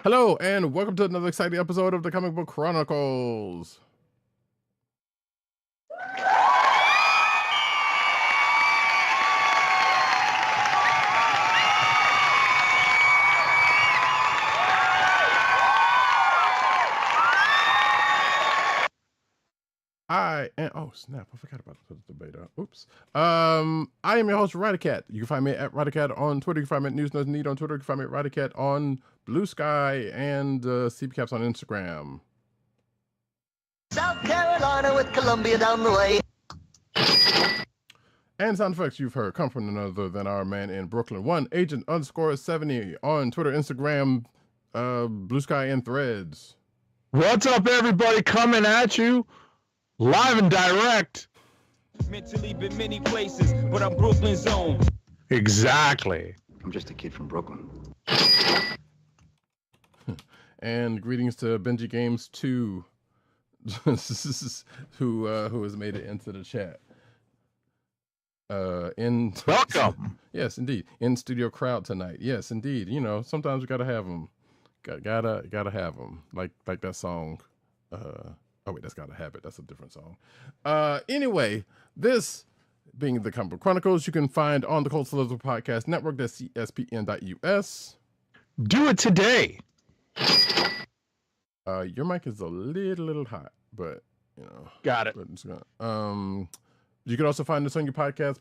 Hello, and welcome to another exciting episode of the Comic Book Chronicles. Oh snap, I forgot about the beta. Oops. I am your host, Roddykat. You can find me at Roddykat on Twitter. You can find me at News Nuts Need on Twitter. You can find me at Roddykat on Blue Sky and CPCaps on Instagram. South Carolina with Columbia down the way. And sound effects you've heard come from none other than our man in Brooklyn, Agent_70 on Twitter, Instagram, Blue Sky, and Threads. What's up, everybody? Coming at you live and direct. Mentally been many places, but I'm Brooklyn's own. Exactly. I'm just a kid from Brooklyn. And greetings to Benji Games 2, who has made it into the chat. Welcome. Yes, indeed. In studio crowd tonight. Yes, indeed. You know, sometimes we gotta have them. Gotta have them. Like that song. Oh wait, that's Gotta Have It. That's a different song. Anyway, this being the Comic Book Chronicles, you can find on the Coastal Lizard Podcast Network. That's CSPN.us. Do it today. Your mic is a little hot, but you know. Got it. But it's gonna, you can also find us on your podcast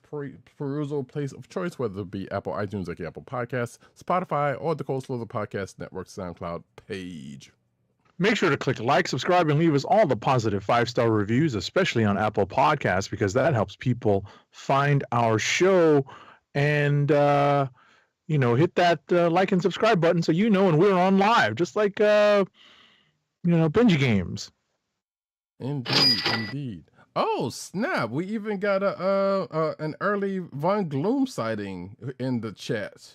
perusal place of choice, whether it be Apple iTunes, like Apple Podcasts, Spotify, or the Coastal Lizard Podcast Network SoundCloud page. Make sure to click like, subscribe, and leave us all the positive 5-star reviews, especially on Apple Podcasts, because that helps people find our show. And, hit that like and subscribe button so you know when we're on live, just like, Benji Games. Indeed. Oh, snap. We even got an early Von Gloom sighting in the chat.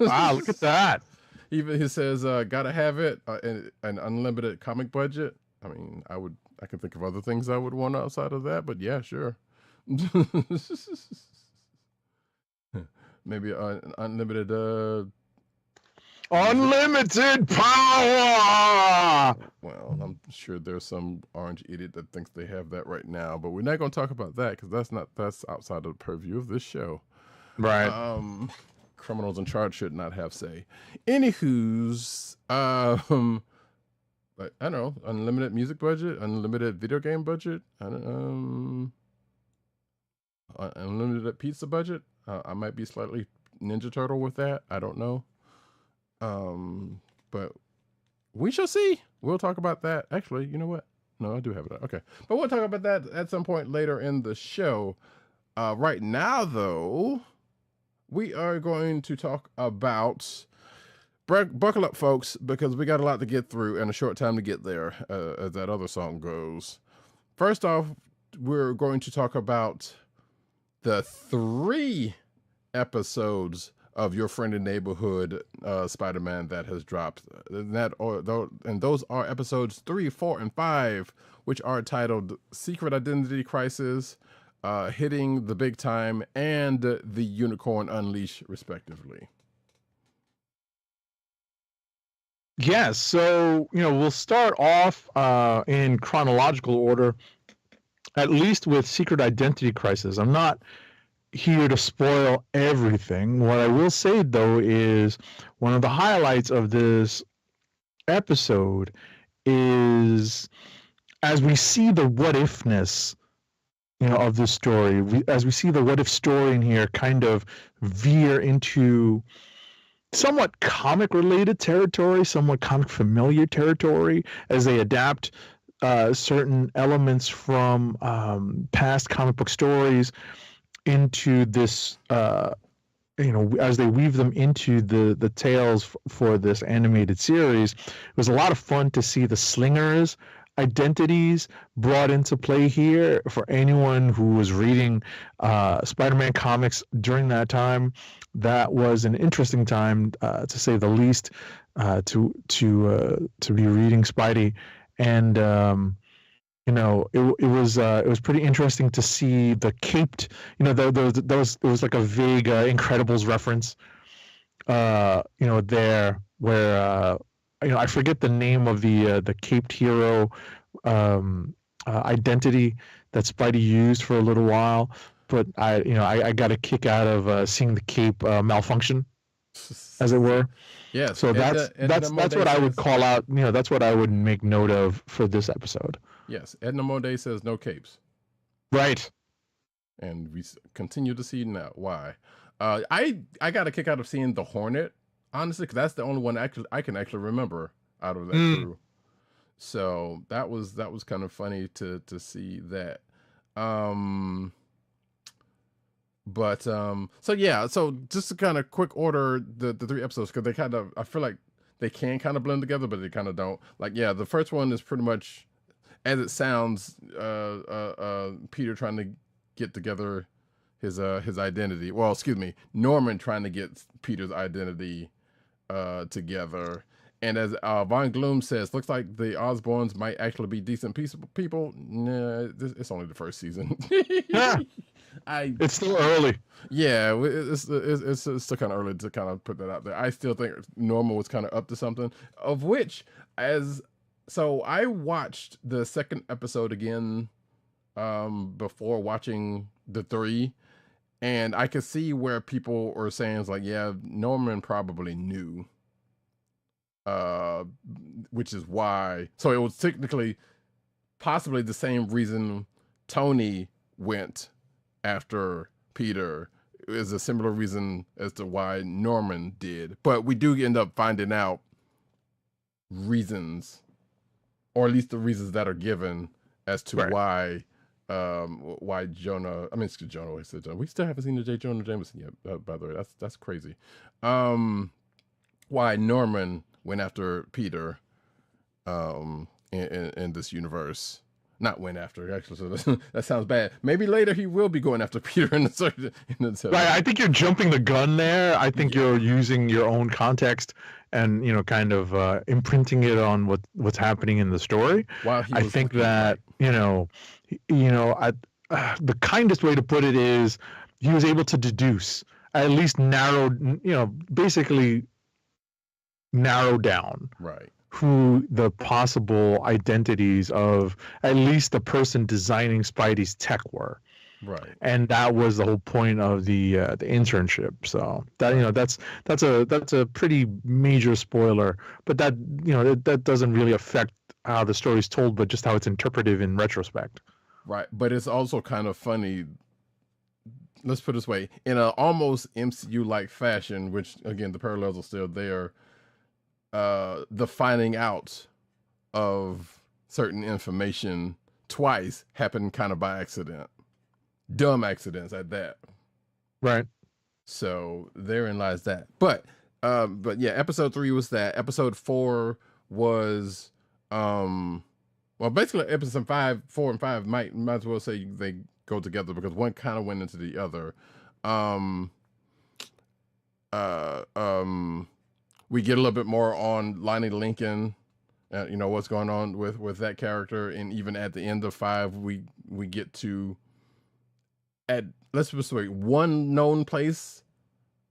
Wow, look at that. Even he says, gotta have it, an unlimited comic budget. I mean, I can think of other things I would want outside of that, but yeah, sure. Maybe an unlimited... Unlimited power! Well, I'm sure there's some orange idiot that thinks they have that right now, but we're not going to talk about that because that's outside of the purview of this show. Right. Criminals in charge should not have say. Anywho's, but I don't know, unlimited music budget, unlimited video game budget, unlimited pizza budget. I might be slightly Ninja Turtle with that. I don't know. But we shall see. We'll talk about that. Actually, you know what? No, I do have it. Okay. But we'll talk about that at some point later in the show. Right now, though, we are going to talk about... Buckle up, folks, because we got a lot to get through and a short time to get there, as that other song goes. First off, we're going to talk about the 3 episodes of Your Friendly Neighborhood Spider-Man that has dropped. And those are episodes 3, 4, and 5, which are titled Secret Identity Crisis, Hitting the Big Time, and The Unicorn Unleashed, respectively. Yes, so, we'll start off in chronological order, at least with Secret Identity Crisis. I'm not here to spoil everything. What I will say, though, is one of the highlights of this episode is as we see the what-ifness, of this story, as we see the what-if story in here kind of veer into somewhat comic-related territory, somewhat comic-familiar territory, as they adapt certain elements from past comic book stories into this, as they weave them into the tales for this animated series. It was a lot of fun to see the Slingers identities brought into play here. For anyone who was reading Spider-Man comics during that time, that was an interesting time, to say the least, to be reading Spidey. And it was pretty interesting to see the caped, there was like a vague Incredibles reference, there where I forget the name of the caped hero identity that Spidey used for a little while, but I got a kick out of seeing the cape malfunction, as it were. Yes. So that's what I would call out. That's what I would make note of for this episode. Yes, Edna Mode says no capes. Right. And we continue to see now why. I got a kick out of seeing the Hornet, honestly, because that's the only one I can actually remember out of that crew. So that was kind of funny to see that. So just to kind of quick order the 3 episodes, because they kind of, I feel like they can kind of blend together, but they kind of don't. Like, yeah, the first one is pretty much as it sounds, Peter trying to get together his identity. Well, excuse me, Norman trying to get Peter's identity together. And as Von Gloom says, looks like the Osborns might actually be decent people. Nah, it's only the first season. It's still early. Yeah, it's still kind of early to kind of put that out there. I still think Norman was kind of up to something, of which, so I watched the second episode again before watching the 3, and I could see where people are saying, it's like, yeah, Norman probably knew. Which is why, so it was technically possibly the same reason Tony went after Peter is a similar reason as to why Norman did, but we do end up finding out reasons, or at least the reasons that are given as to why Jonah, I still haven't seen the J. Jonah Jameson yet, by the way. That's crazy. Why Norman went after Peter in this universe. Not went after, actually, so that sounds bad. Maybe later he will be going after Peter in the Right, I think you're jumping the gun there. I think you're using your own context and kind of imprinting it on what's happening in the story. I think that the kindest way to put it is he was able to deduce, at least basically narrow down who the possible identities of at least the person designing Spidey's tech were. Right. And that was the whole point of the internship. So that that's a pretty major spoiler, but that doesn't really affect how the story's told, but just how it's interpretive in retrospect. Right. But it's also kind of funny. Let's put it this way, in an almost MCU-like fashion, which again the parallels are still there. The finding out of certain information twice happened kind of by accident. Dumb accidents at that. Right. So therein lies that. But yeah, episode 3 was that. Episode 4 was basically episode 4 and 5 might as well say they go together because one kind of went into the other. We get a little bit more on Lonnie Lincoln, what's going on with that character, and even at the end of 5, we get to let's just wait, one known place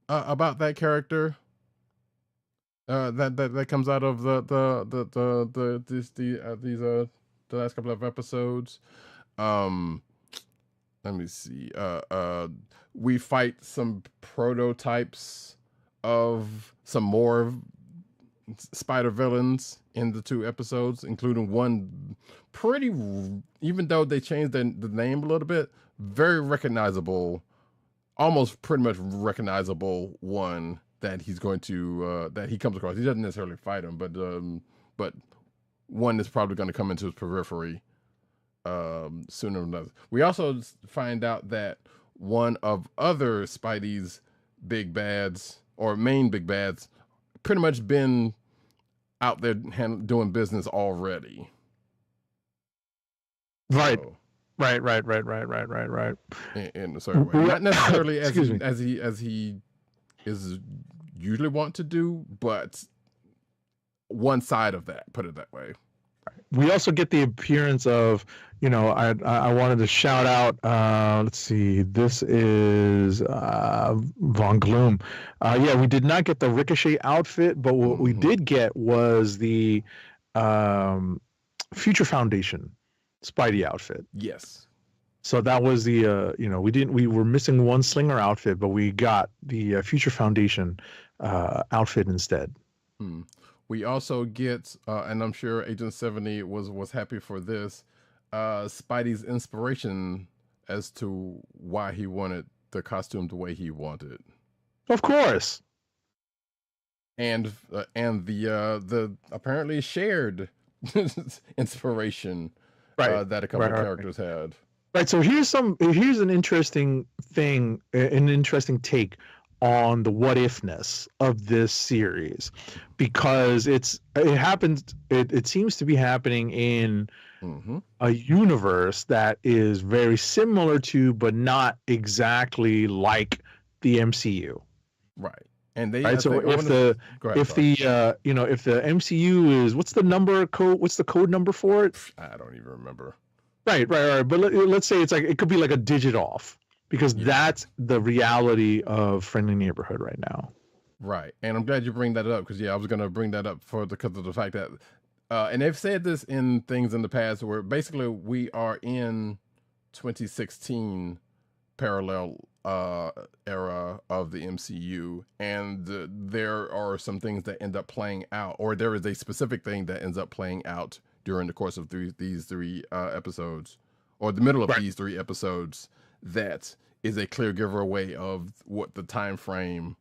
about that character that comes out of the last couple of episodes. Let me see. We fight some prototypes of some more Spider villains in the 2 episodes, including one pretty, even though they changed the name a little bit, very recognizable, almost pretty much recognizable one that he's going to that he comes across. He doesn't necessarily fight him, but one that's probably going to come into his periphery sooner or later. We also find out that one of other Spidey's big bads, or main big bads, pretty much been out there doing business already. Right. So, Right. In a certain way, not necessarily as he is usually want to do, but one side of that. Put it that way. We also get the appearance of, I wanted to shout out. Let's see, this is Von Gloom. Yeah, we did not get the Ricochet outfit, but what we did get was the Future Foundation Spidey outfit. Yes. So that was the we were missing one Slinger outfit, but we got the Future Foundation outfit instead. We also get, and I'm sure Agent 70 was happy for this, Spidey's inspiration as to why he wanted the costume the way he wanted. Of course. And the apparently shared inspiration that a couple of characters had. Right. So here's an interesting thing, an interesting take on the what ifness of this series, because it seems to be happening in a universe that is very similar to, but not exactly like the MCU. Right. And they so if the MCU is, what's the code number for it? I don't even remember. Right. But let's say it could be like a digit off, because that's the reality of Friendly Neighborhood right now. Right. And I'm glad you bring that up, because I was going to bring that up because of the fact that, and they've said this in things in the past where basically we are in 2016 parallel era of the MCU, and there are some things that end up playing out, or there is a specific thing that ends up playing out during the course of these three episodes, or the middle of these three episodes, that is a clear giveaway of what the time frame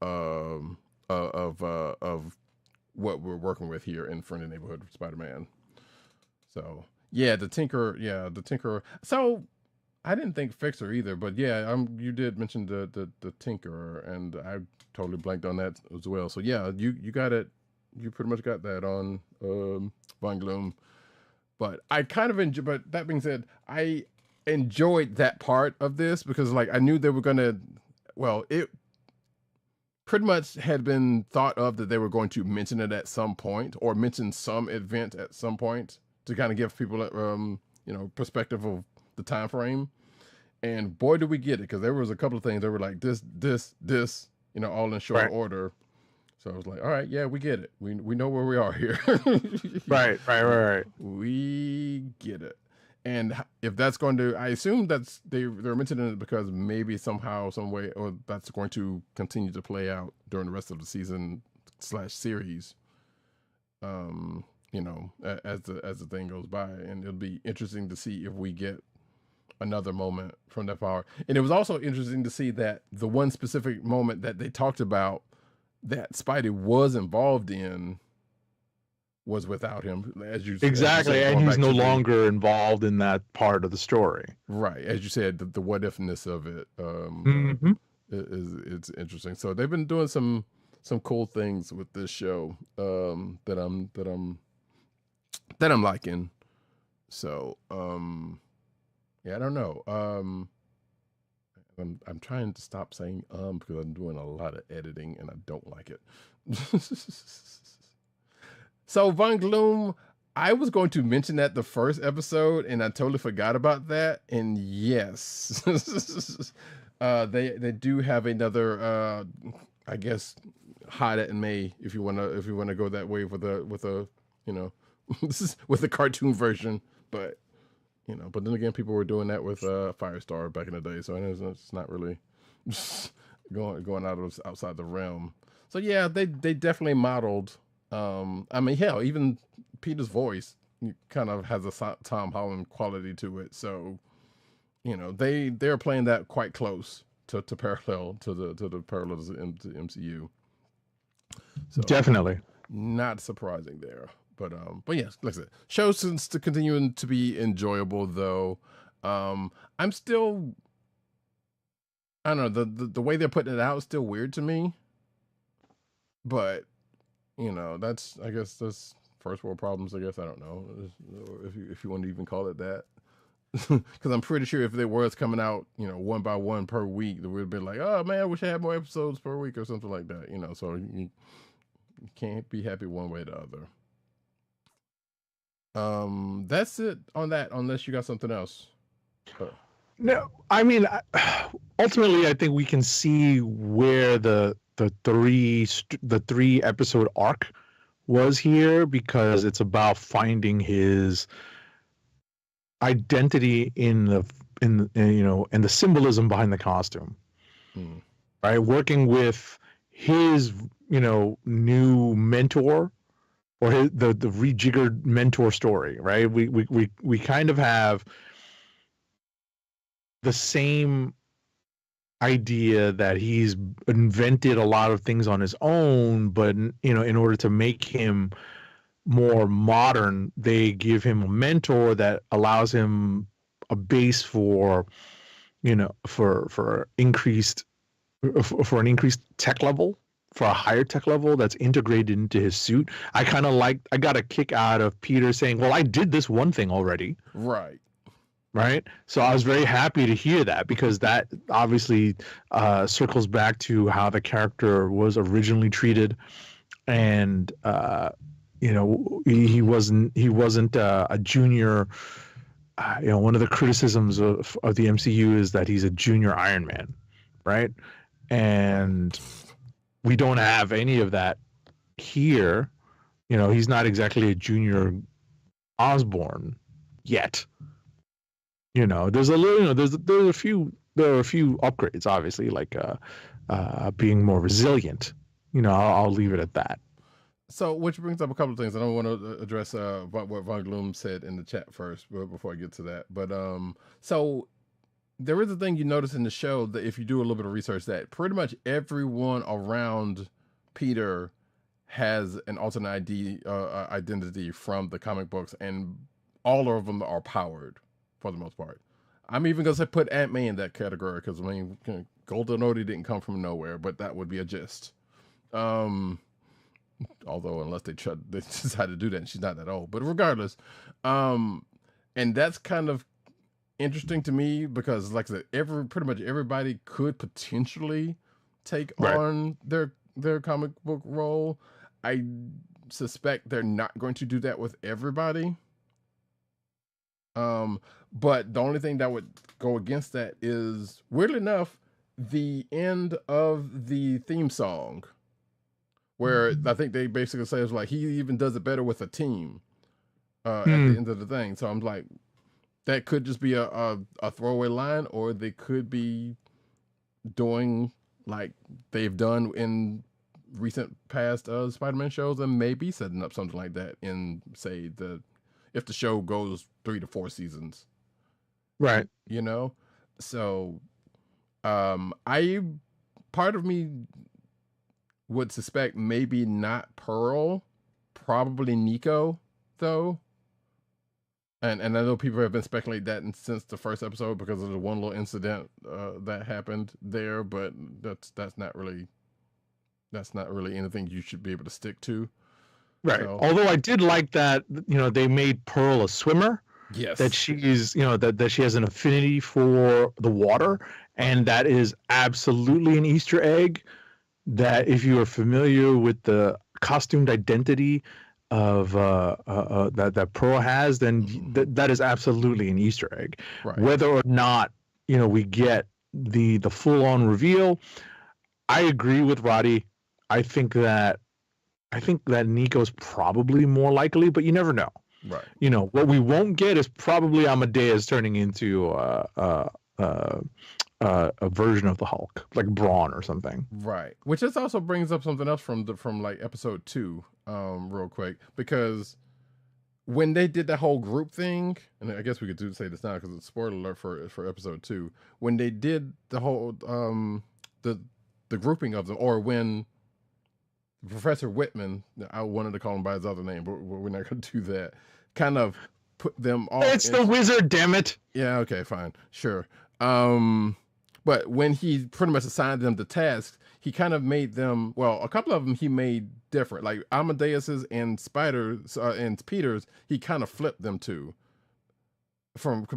of what we're working with here in Friendly Neighborhood Spider-Man. So the Tinker. So I didn't think Fixer either, but you did mention the Tinker, and I totally blanked on that as well. So you got it. You pretty much got that on Von Gloom. But I kind of enjoy. But that being said, I enjoyed that part of this, because I knew they were gonna. Well, it pretty much had been thought of that they were going to mention it at some point, or mention some event at some point, to kind of give people perspective of the time frame. And boy, did we get it, because there was a couple of things that were like this, all in short order. So I was like, all right, we get it. We know where we are here. Right. We get it. And if that's going to, I assume that's they're mentioning it because maybe somehow, some way, or that's going to continue to play out during the rest of the season / series. As the thing goes by, and it'll be interesting to see if we get another moment from that power. And it was also interesting to see that the one specific moment that they talked about that Spidey was involved in was without him, as you exactly, and he's no longer involved in that part of the story. Right, as you said, the what ifness of it it's interesting. So they've been doing some cool things with this show that I'm liking. So I don't know. I'm trying to stop saying because I'm doing a lot of editing and I don't like it. So Von Gloom, I was going to mention that the first episode, and I totally forgot about that. And yes, they do have another, I guess, hide it in May if you wanna go that way with a with the cartoon version, but. But then again, people were doing that with Firestar back in the day, so it's not really going outside the realm. So they definitely modeled. Hell, even Peter's voice kind of has a Tom Holland quality to it. So, they're playing that quite close to parallel to the parallels in the MCU. So, definitely not surprising there. But yes, like I said, show seems to continuing to be enjoyable though. I'm still, I don't know, the way they're putting it out is still weird to me. But that's, I guess that's first world problems. I guess, I don't know if you want to even call it that, because I'm pretty sure if they was coming out, one by one per week, they would have been like, oh man, I wish I had more episodes per week or something like that. So you can't be happy one way or the other. That's it on that. Unless you got something else. No, I mean, ultimately, I think we can see where the three episode arc was here, because it's about finding his identity in the symbolism behind the costume, right? Working with his new mentor, or the rejiggered mentor story, right? We kind of have the same idea that he's invented a lot of things on his own, but in order to make him more modern, they give him a mentor that allows him a base for increased for an increased tech level, for a higher tech level that's integrated into his suit. I got a kick out of Peter saying, well, I did this one thing already. Right. So I was very happy to hear that, because that obviously circles back to how the character was originally treated. And, he wasn't a junior. One of the criticisms of the MCU is that he's a junior Iron Man. Right. And we don't have any of that here. He's not exactly a junior Osborn yet. There's a little, there are a few upgrades, obviously, like being more resilient. I'll leave it at that. So, which brings up a couple of things, and I want to address what Von Gloom said in the chat first, before I get to that. But so there is a thing you notice in the show that if you do a little bit of research, that pretty much everyone around Peter has an alternate identity from the comic books, and all of them are powered for the most part. I'm even gonna say put Ant-Man in that category, because Golden Odie didn't come from nowhere, but that would be a gist. Although unless they decide to do that, and she's not that old. But regardless, and that's kind of interesting to me, because like I said, pretty much everybody could potentially take on their comic book role. I suspect they're not going to do that with everybody. But the only thing that would go against that is, weirdly enough, the end of the theme song, where I think they basically say it's like he even does it better with a team at the end of the thing. So I'm like, that could just be a throwaway line, or they could be doing like they've done in recent past Spider-Man shows, and maybe setting up something like that in, say, if the show goes 3 to 4 seasons. Right. So part of me would suspect maybe not Pearl, probably Nico, though. And I know people have been speculating that since the first episode, because of the one little incident that happened there, but that's not really anything you should be able to stick to. Right. So, although I did like that, they made Pearl a swimmer. Yes. That she's, that she has an affinity for the water, and that is absolutely an Easter egg. That if you are familiar with the costumed identity of that Pearl has, then that is absolutely an Easter egg. Right. Whether or not we get the full on reveal, I agree with Roddy. I think that Nico's probably more likely, but you never know. Right. What we won't get is probably Amadeus turning into a version of the Hulk, like Brawn or something. Right. Which this also brings up something else from like episode 2, real quick, because when they did that whole group thing, and I guess we could say this now because it's spoiler alert for episode 2, when they did the whole the grouping of them, or when Professor Whitman, I wanted to call him by his other name, but we're not going to do that, kind of put them all. It's the wizard, damn it. Yeah, okay, fine, sure. But when he pretty much assigned them the tasks, he kind of made them, well, a couple of them he made different, like Amadeus's and Spider's and Peter's, he kind of flipped them to,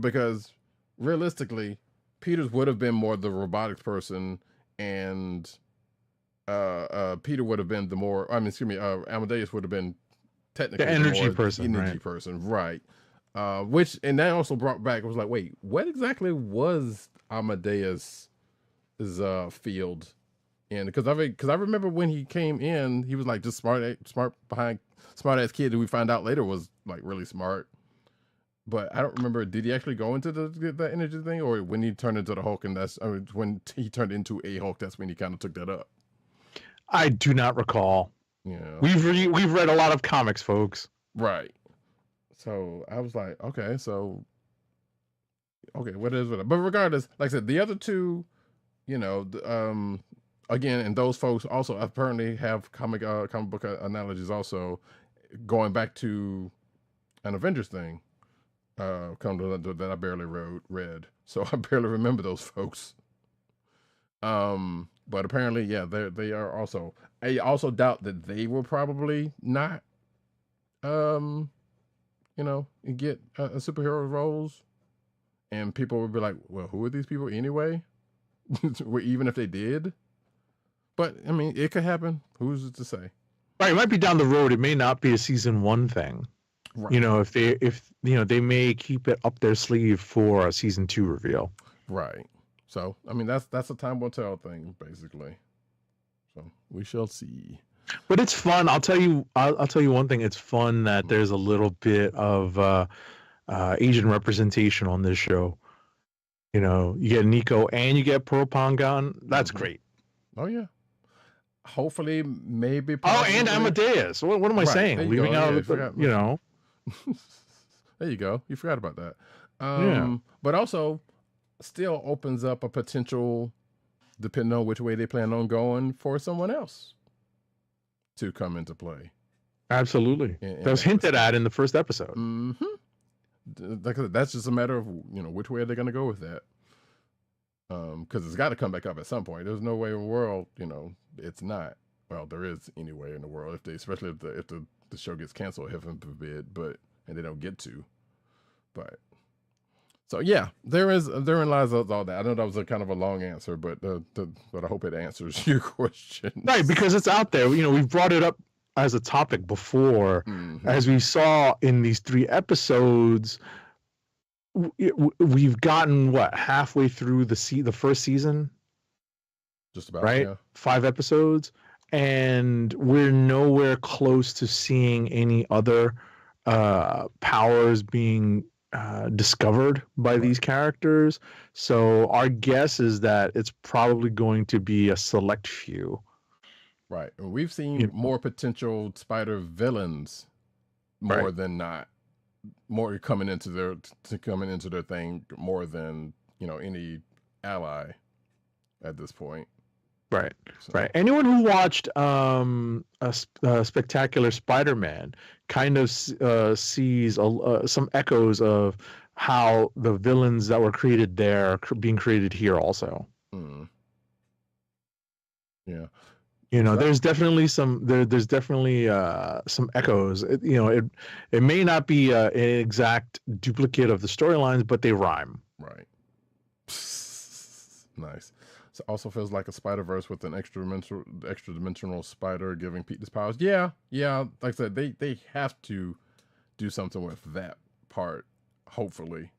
because realistically, Peter's would have been more the robotics person, and Peter would have been the more, Amadeus would have been technically The energy more person, energy right? person, right? Which and that also brought back. I was like, wait, what exactly was Amadeus' field? And because I remember when he came in, he was like just smart ass kid who we find out later was like really smart. But I don't remember. Did he actually go into the energy thing, or when he turned into the Hulk? And when he turned into a Hulk, that's when he kind of took that up. I do not recall. Yeah, we've read a lot of comics, folks. right. So I was like, okay, what is it? But regardless, like I said, the other two, again, and those folks also apparently have comic book analogies also going back to an Avengers thing. That I barely read, so I barely remember those folks. But apparently, yeah, they are also. I also doubt that they will probably not, get a superhero roles, and people would be like, "Well, who are these people anyway?" Even if they did, but I mean, it could happen. Who's to say? Right, it might be down the road. It may not be a season 1 thing. Right. If they may keep it up their sleeve for a season 2 reveal. Right. So I mean, that's a time will tell thing, basically. So we shall see. But it's fun. I'll tell you one thing. It's fun that there's a little bit of Asian representation on this show. You get Nico and you get Pearl Pangan. That's great. Oh yeah. Hopefully, maybe. Possibly. Oh, and Amadeus. What am I saying? Leaving out, There you go. You forgot about that. Yeah. But also, still opens up a potential, depending on which way they plan on going, for someone else to come into play. Absolutely. That was hinted at in the first episode. Mm-hmm. That's just a matter of which way are they going to go with that. Because it's got to come back up at some point. There's no way in the world, it's not. Well, there is any way in the world especially if the show gets canceled, heaven forbid, and they don't get to. But so yeah, therein lies all that. I know that was a kind of a long answer, but I hope it answers your question. Right, because it's out there. We've brought it up as a topic before, as we saw in these 3 episodes. We've gotten halfway through the first season, just about, right? Yeah. 5 episodes, and we're nowhere close to seeing any other powers being discovered by these characters. So our guess is that it's probably going to be a select few. Right. And we've seen more potential spider villains more than not. More coming into their thing more than any ally at this point. Right. Right. Anyone who watched a Spectacular Spider-Man kind of sees some echoes of how the villains that were created there are being created here also. Yeah. There's definitely some some echoes. It may not be an exact duplicate of the storylines, but they rhyme. Right. Nice. So also feels like a Spider-Verse with an extra dimensional spider giving Pete his powers. Yeah. Like I said, they have to do something with that part. Hopefully,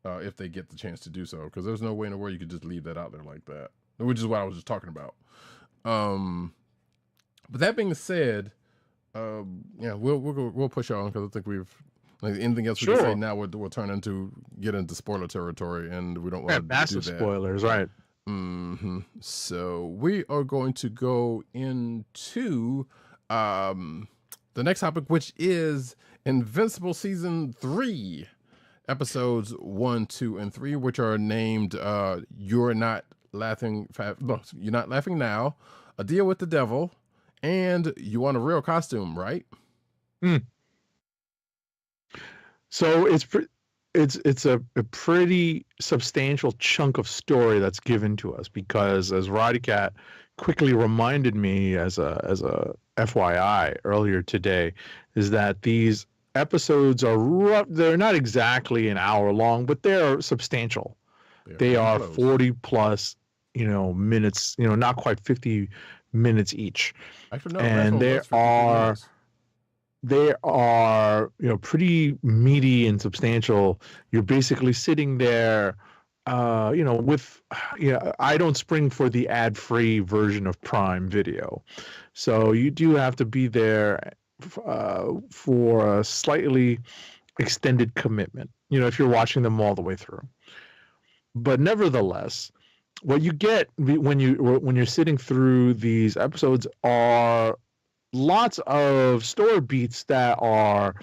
if they get the chance to do so, because there's no way in the world you could just leave that out there like that. Which is what I was just talking about. But that being said, we'll push on because I think we've anything else we can say now we'll get into spoiler territory, and we don't want to do that. Massive spoilers, right? Mm-hmm. So we are going to go into the next topic, which is Invincible season 3, episodes 1, 2, and 3, which are named "You're Not Laughing." You're Not Laughing Now, A Deal with the Devil, and You Want a Real Costume, right? So it's a pretty substantial chunk of story that's given to us, because as Roddykat quickly reminded me as a FYI earlier today, is that these episodes are they're not exactly an hour long, but they're substantial. They are 40 plus minutes, not quite 50 minutes each. Actually, no, and there are they are, pretty meaty and substantial. You're basically sitting there, with, I don't spring for the ad-free version of Prime Video. So you do have to be there for a slightly extended commitment, if you're watching them all the way through. But nevertheless, what you get when you're sitting through these episodes are lots of story beats that are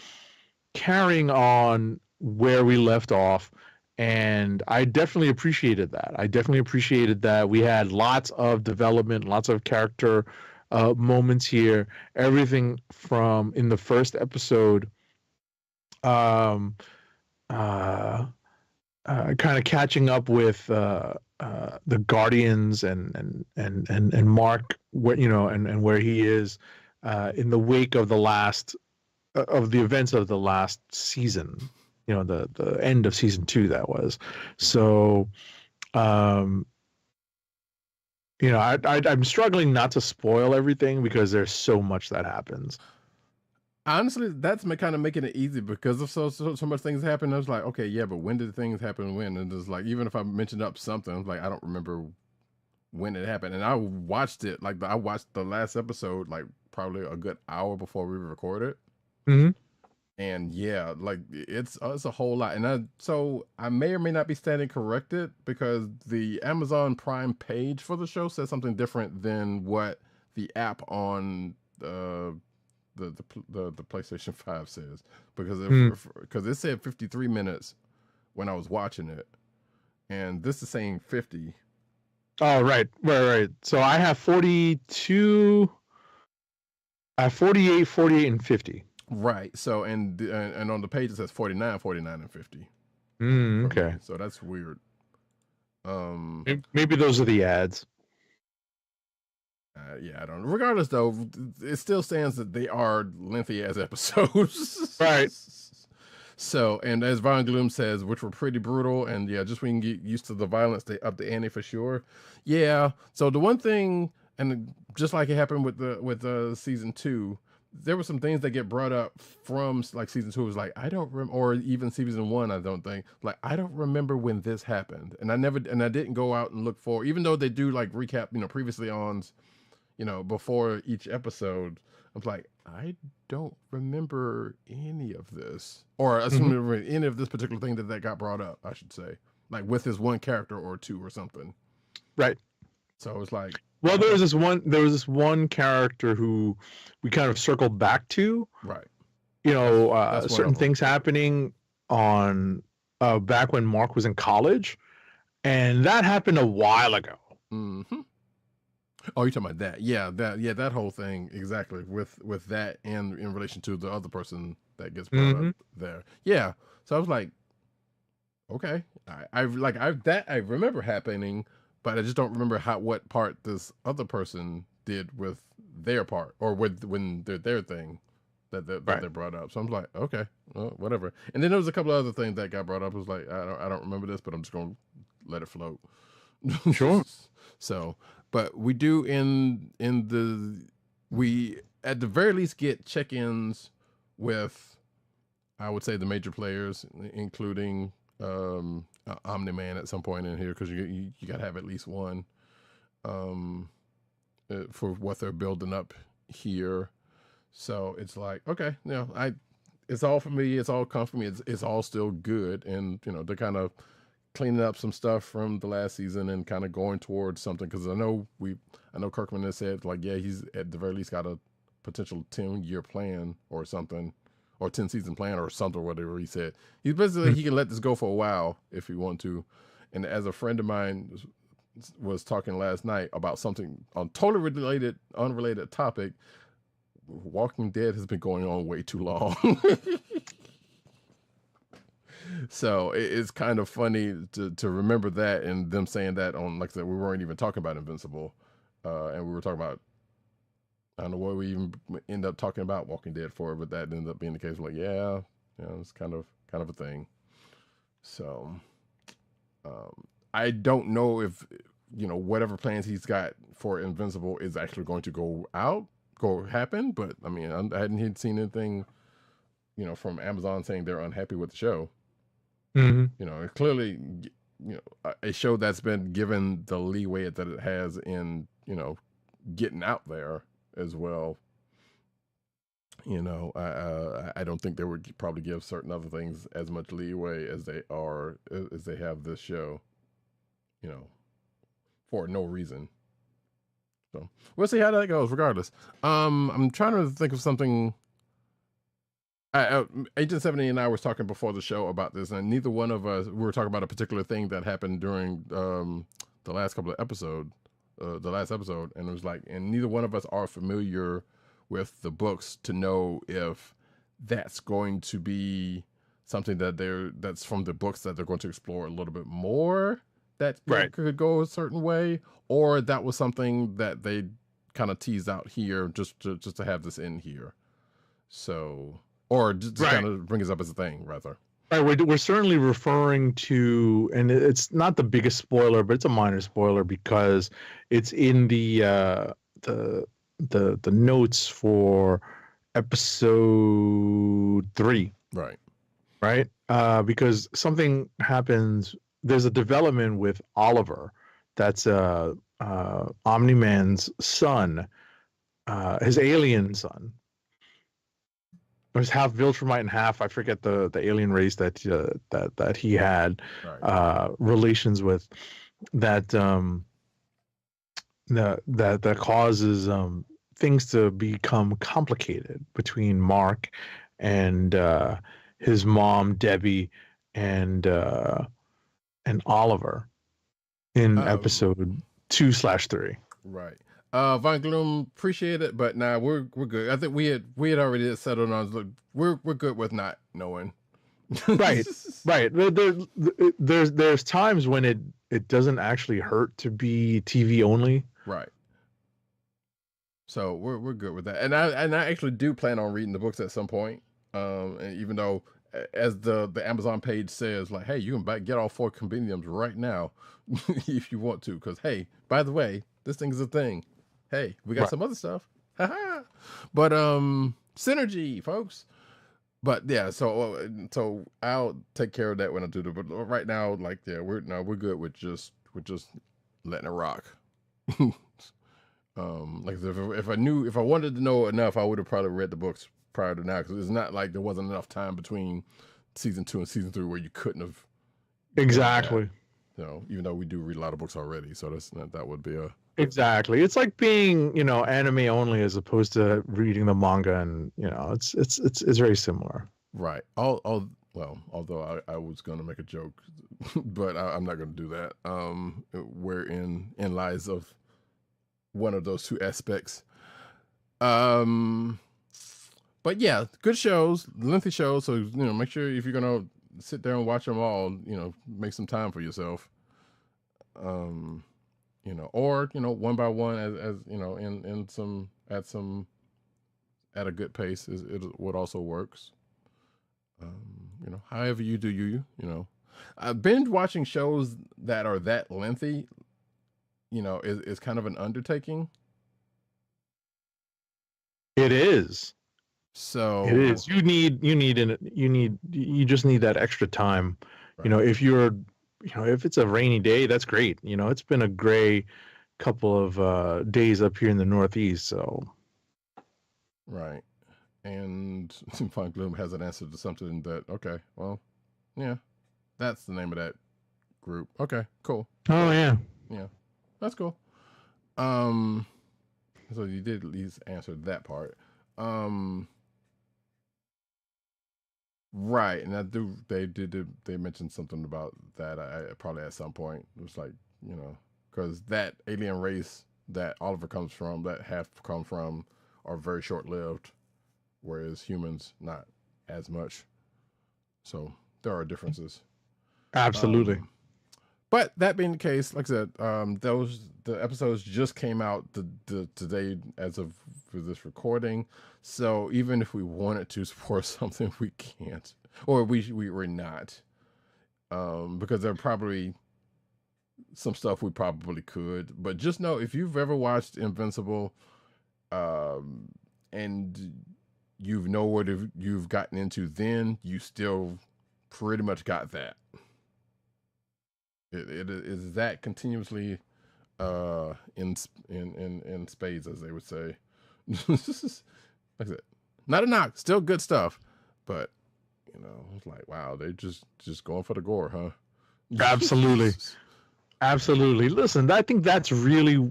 carrying on where we left off, and I definitely appreciated that. We had lots of development, lots of character moments here. Everything from in the first episode, kind of catching up with the Guardians and Mark, and where he is in the wake of the events of the last season, the end of season 2 that was. So, I'm struggling not to spoil everything because there's so much that happens. Honestly, that's kind of making it easy because of so much things happen. I was like, okay, yeah, but when did things happen? When? And it's like, even if I mentioned up something, I'm like, I don't remember when it happened. And I watched it, I watched the last episode, probably a good hour before we recorded. Mm-hmm. And yeah, it's a whole lot. And so I may or may not be standing corrected because the Amazon Prime page for the show says something different than what the app on the PlayStation 5 says, because it said 53 minutes when I was watching it, and this is saying 50. Oh, right. So I have 42. I have 48, 48, and 50. Right. So and on the page it says 49, 49, and 50. Okay. So that's weird. Maybe those are the ads. Yeah, I don't know. Regardless, though, it still stands that they are lengthy as episodes. Right. So, and as Von Gloom says, which were pretty brutal, and yeah, just when you get used to the violence, they up the ante for sure. Yeah. So the one thing, and just like it happened with season 2, there were some things that get brought up from season 2. It was like, I don't remember, or even season 1, I don't think, I don't remember when this happened, and I didn't go out and look for, even though they do recap, previously on, before each episode. I'm like, I don't remember any of this, or any of this particular thing that got brought up, I should say, with this one character or two or something. Right. So it's like, well, there was this one character who we kind of circled back to. Right. That's certain things happening on back when Mark was in college, and that happened a while ago. Mm-hmm. Oh, you're talking about that? Yeah, that whole thing exactly with that, and in relation to the other person that gets brought up there. Yeah. So I was like, okay, I remember happening, but I just don't remember what part this other person did with their part, or when their thing that they brought up. So I'm like, okay, well, whatever. And then there was a couple of other things that got brought up. I was like, I don't remember this, but I'm just gonna let it float. Sure. So, but we do we at the very least get check-ins with, I would say, the major players, including Omni-Man at some point in here, because you got to have at least one for what they're building up here. So it's like, okay, it's all for me. It's all come for me. It's all still good, and they're kind of cleaning up some stuff from the last season and kind of going towards something, because I know Kirkman has said he's at the very least got a potential 10-year plan or something, or 10-season plan or something, or whatever he said. He's basically he can let this go for a while if he want to. And as a friend of mine was talking last night about something on totally unrelated topic, Walking Dead has been going on way too long. So it's kind of funny to remember that, and them saying that on, like I said, we weren't even talking about Invincible, and we were talking about, I don't know what we even end up talking about Walking Dead for, but that ended up being the case. Like, it's kind of a thing. So I don't know if whatever plans he's got for Invincible is actually going to go out go happen, but I mean, I hadn't seen anything, you know, from Amazon saying they're unhappy with the show. Mm-hmm. You know, it clearly, you know, a show that's been given the leeway that it has in, you know, getting out there as well. You know, I don't think they would probably give certain other things as much leeway as they have this show. You know, for no reason. So we'll see how that goes. Regardless, I'm trying to think of something. Agent 70 and I was talking before the show about this, and neither one of us, we were talking about a particular thing that happened during the last couple of episodes, the last episode, and it was like, and neither one of us are familiar with the books to know if that's going to be something that's from the books that they're going to explore a little bit more, that could go a certain way, or that was something that they kind of teased out here just to have this in here. So, or just kind of bring us up as a thing, rather. Right, we're certainly referring to, and it's not the biggest spoiler, but it's a minor spoiler because it's in the notes for episode 3. Right. Because something happens. There's a development with Oliver. That's Omni-Man's son, his alien son. There's half Viltrumite and half, I forget the alien race that he had relations with, that causes things to become complicated between Mark and his mom Debbie and Oliver in episode 2/3. Right. Von Gloom, appreciate it, but nah, we're good. I think we had already settled on. Look, we're good with not knowing. Right. There's times when it doesn't actually hurt to be TV only. Right. So we're good with that, and I actually do plan on reading the books at some point. And even though, as the Amazon page says, like, hey, you can get all 4 compendiums right now if you want to, because hey, by the way, this thing is a thing. Hey, we got some other stuff. But synergy, folks. But yeah, so I'll take care of that when I do it. But right now, like, yeah, we're good with just letting it rock. Like if I wanted to know enough, I would have probably read the books prior to now, because it's not like there wasn't enough time between season 2 and season 3 where you couldn't have. Exactly. You know, even though we do read a lot of books already, so that would be a. Exactly. It's like being, you know, anime only as opposed to reading the manga, and you know, it's very similar. Right. Well, although I was going to make a joke, but I'm not going to do that. Wherein lies of one of those 2 aspects. But yeah, good shows, lengthy shows. So, you know, make sure if you're going to sit there and watch them all, you know, make some time for yourself. You know, or, you know, one by one, as you know, at a good pace is what also works. You know, however you do you know, binge watching shows that are that lengthy, you know, is kind of an undertaking. It is. So it is. You just need that extra time. Right. You know, if it's a rainy day, that's great. You know, it's been a gray couple of days up here in the Northeast, so. Right. And Fun Gloom has an answer to something that, okay, well, yeah, that's the name of that group. Okay, cool. Oh, yeah. Yeah, that's cool. So you did at least answer that part. Right, and they mentioned something about that. I probably at some point it was like, you know, because that alien race that Oliver comes from, that half come from, are very short lived, whereas humans not as much. So there are differences. Absolutely. But that being the case, like I said, the episodes just came out today as of for this recording. So even if we wanted to support something, we can't, or we're not, because there are probably some stuff we probably could. But just know, if you've ever watched Invincible, and you know what you've gotten into, then you still pretty much got that. It is that continuously in spades, as they would say. Like I said, not a knock, still good stuff, but it's like, wow, they're just going for the gore, huh? Absolutely. Absolutely. Listen, I think that's really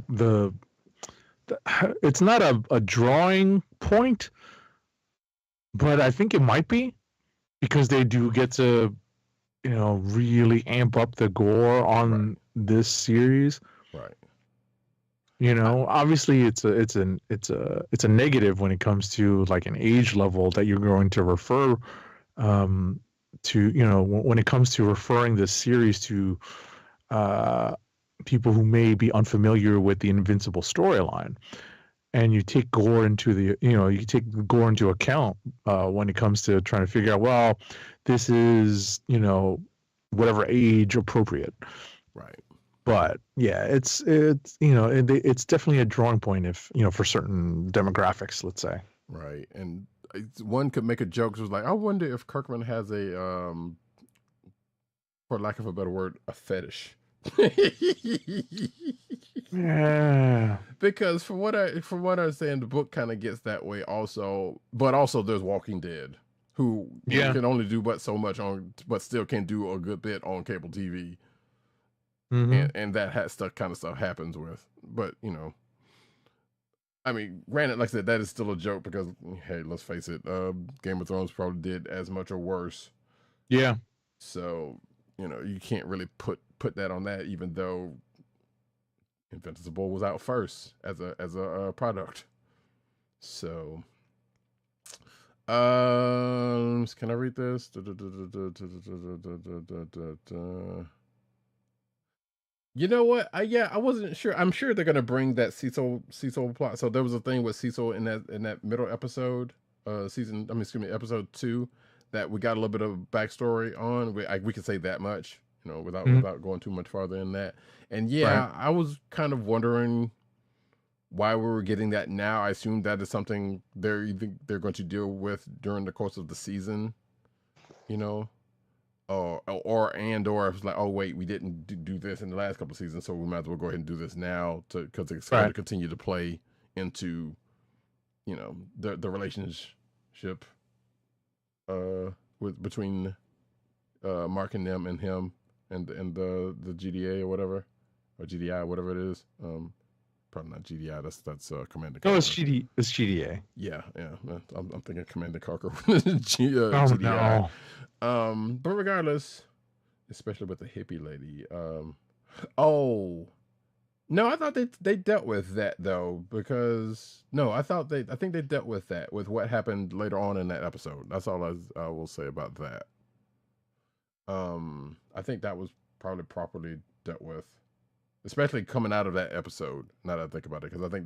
it's not a drawing point, but I think it might be, because they do get to, really amp up the gore on this series. Right. Obviously it's a negative when it comes to like an age level that you're going to refer to, when it comes to referring this series to people who may be unfamiliar with the Invincible storyline, and you take gore into account when it comes to trying to figure out, well, this is whatever age appropriate, right? But yeah, it's definitely a drawing point if for certain demographics, let's say. Right. And one could make a joke. It was like, I wonder if Kirkman has a for lack of a better word, a fetish. Yeah. Because from what I understand, the book kind of gets that way also, but also there's Walking Dead, who can only do but so much but still can do a good bit on cable TV. Mm-hmm. And that kind of stuff happens with, but I mean, granted, like I said, that is still a joke because, hey, let's face it, Game of Thrones probably did as much or worse. Yeah. So, you can't really put that on that, even though Invincible was out first as a product. So, can I read this? You know what? I wasn't sure. I'm sure they're gonna bring that Cecil plot. So there was a thing with Cecil in that middle episode, episode 2, that we got a little bit of backstory on. We can say that much, without going too much farther in that. And Right. I was kind of wondering why we were getting that now. I assume that is something they're going to deal with during the course of the season, or if it's like, oh wait, we didn't do this in the last couple of seasons, so we might as well go ahead and do this now because it's going to continue to play into, the relationship between Mark and them and him and the GDA or whatever, or GDI, whatever it is. Probably not GDI. That's Commander Carker. No, it's GDA. Yeah. I'm thinking Commander Carker. GDI. No. But regardless, especially with the hippie lady. Oh no, I thought they dealt with that though, because I think they dealt with that with what happened later on in that episode. That's all I will say about that. I think that was probably properly dealt with, especially coming out of that episode. Now that I think about it, because I think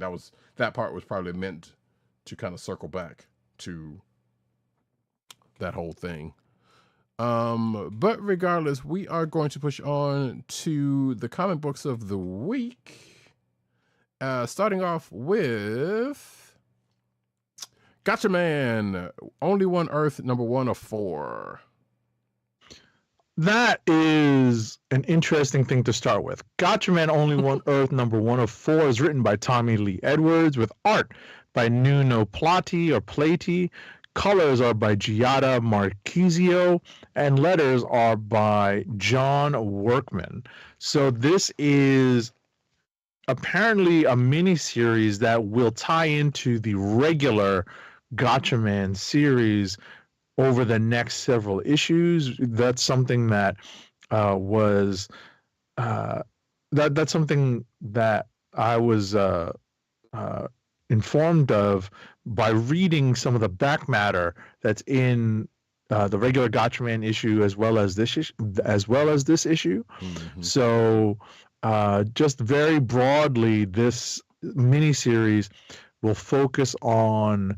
that part was probably meant to kind of circle back to that whole thing. But regardless, we are going to push on to the comic books of the week. Starting off with Gatchaman, Only One Earth, number 1 of 4. That is an interesting thing to start with. Gatchaman Only One Earth, number 1 of 4, is written by Tommy Lee Edwards with art by Nuno Plati. Colors are by Giada Marquisio, and letters are by John Workman. So this is apparently a mini-series that will tie into the regular Gatchaman series over the next several issues. That's something that that's something that I was informed of by reading some of the back matter that's in the regular Gatchaman issue as well as this issue. Mm-hmm. So just very broadly, this miniseries will focus on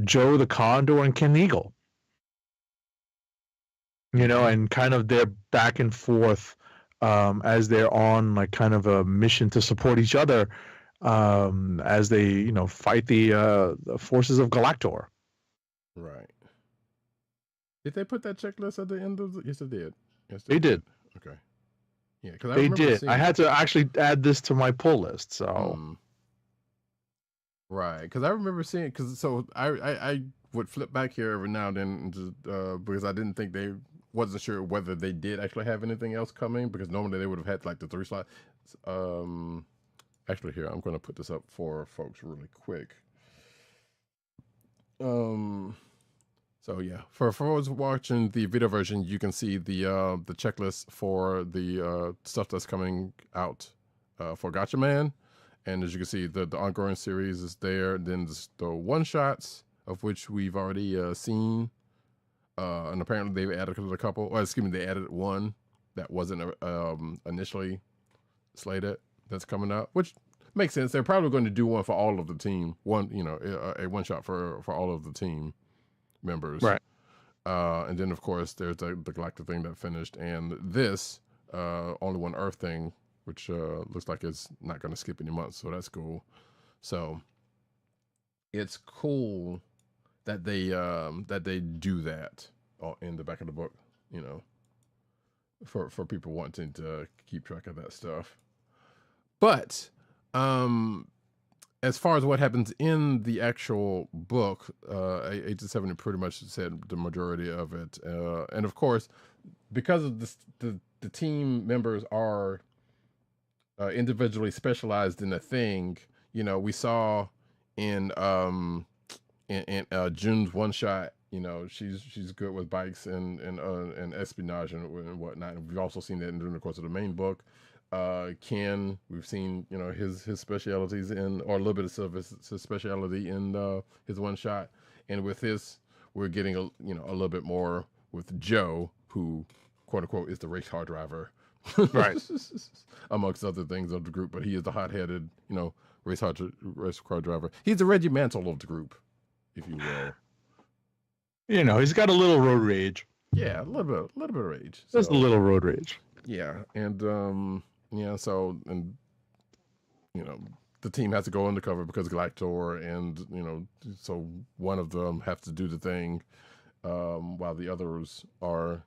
Joe the Condor and Ken Eagle. And kind of their back and forth as they're on like kind of a mission to support each other as they fight the forces of Galactor. Right. Did they put that checklist at the end of the? Yes, they did. Yes, They did. Okay. Yeah, because They did. I had to actually add this to my pull list. So. Right, because I remember seeing. So I would flip back here every now and then because I didn't think wasn't sure whether they did actually have anything else coming, because normally they would have had like the 3 slots. Actually, here I'm going to put this up for folks really quick. So yeah, for those watching the video version, you can see the checklist for the stuff that's coming out for Gatchaman, and as you can see, the ongoing series is there. Then there's the one shots, of which we've already seen, and apparently they've added a couple. Or excuse me, they added one that wasn't initially slated that's coming out, which makes sense. They're probably going to do one for all of the team. A one shot for all of the team members, right? And then of course there's the Galactor thing that finished, and this Only One Earth thing, which looks like it's not going to skip any months, so that's cool. So it's cool that they do that in the back of the book, for people wanting to keep track of that stuff. But as far as what happens in the actual book, 8 to 7 pretty much said the majority of it. And of course, because of this, the team members are individually specialized in a thing. We saw in June's one shot, she's good with bikes and espionage and whatnot. And we've also seen that during the course of the main book. Ken, we've seen his specialities or a little bit of his speciality in his one shot, and with this we're getting a little bit more with Joe, who quote unquote is the race car driver, right? Amongst other things of the group, but he is the hot-headed race car driver. He's the Reggie Mantle of the group, if you will. He's got a little road rage. Yeah, a little bit of rage. Just a little road rage. Yeah, and so the team has to go undercover because Galactor, and so one of them have to do the thing, while the others are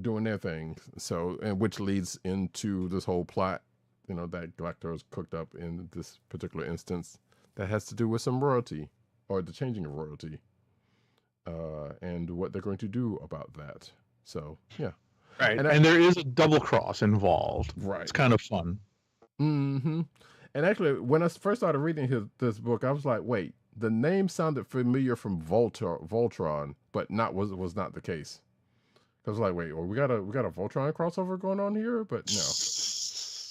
doing their thing. So, and which leads into this whole plot that Galactor is cooked up in this particular instance that has to do with some royalty, or the changing of royalty, and what they're going to do about that. So yeah. Right. And there is a double cross involved. Right. It's kind of fun. Mm-hmm. And actually, when I first started reading this book, I was like, wait, the name sounded familiar from Voltron, but was not the case. I was like, wait, well, we got a Voltron crossover going on here, but no,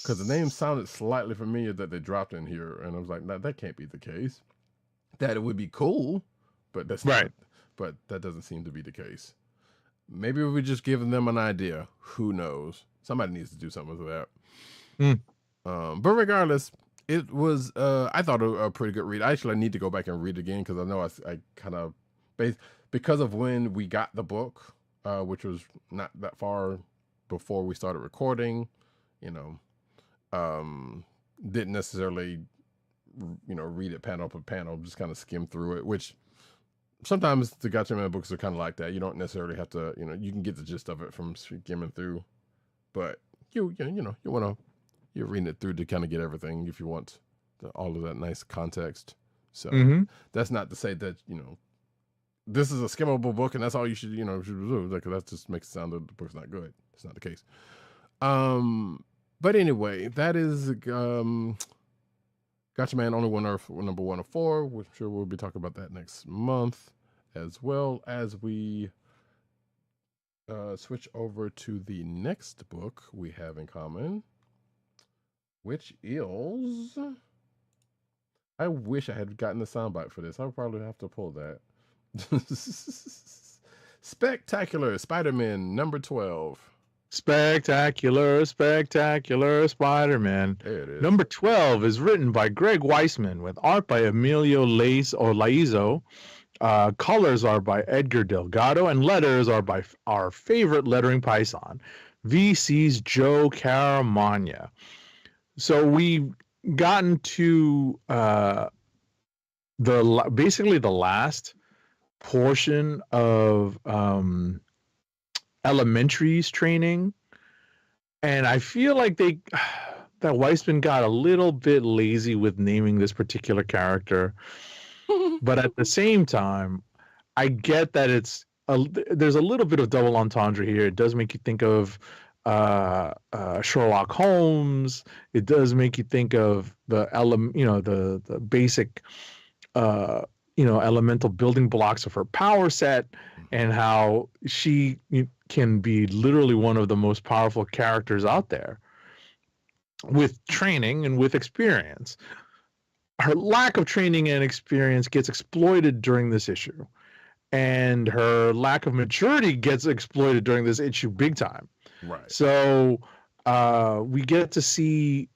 because the name sounded slightly familiar that they dropped in here, and I was like, no, that can't be the case. That it would be cool, but that's right. Not, but that doesn't seem to be the case. Maybe we're just giving them an idea. Who knows? Somebody needs to do something with that. But regardless, it was, I thought, a pretty good read. Actually, I need to go back and read it again, because I know I kind of, because of when we got the book, which was not that far before we started recording, didn't necessarily, read it panel per panel, just kind of skim through it, which sometimes the Gatchaman books are kind of like that. You don't necessarily have to, you can get the gist of it from skimming through, but you're reading it through to kind of get everything if you want all of that nice context. So that's not to say that, this is a skimmable book and that's all you should, should do. Like, that just makes it sound that the book's not good. It's not the case. But anyway, that is Gatchaman Only One Earth, number 1 of 4, which I'm sure we'll be talking about that next month, as well as we switch over to the next book we have in common, which is, I wish I had gotten the soundbite for this. I would probably have to pull that. Spectacular Spider-Man number 12. Spectacular Spider-Man. There it is. Number 12 is written by Greg Weisman with art by Emilio Laizo. Colors are by Edgar Delgado, and letters are by our favorite lettering python, VC's Joe Caramagna. So we've gotten to basically the last portion of Elementary's training, and I feel like that Weissman got a little bit lazy with naming this particular character, but at the same time, I get that there's a little bit of double entendre here. It does make you think of Sherlock Holmes. It does make you think of the basic elemental building blocks of her power set, and how she can be literally one of the most powerful characters out there with training and with experience. Her lack of training and experience gets exploited during this issue, and her lack of maturity gets exploited during this issue big time. Right. So we get to see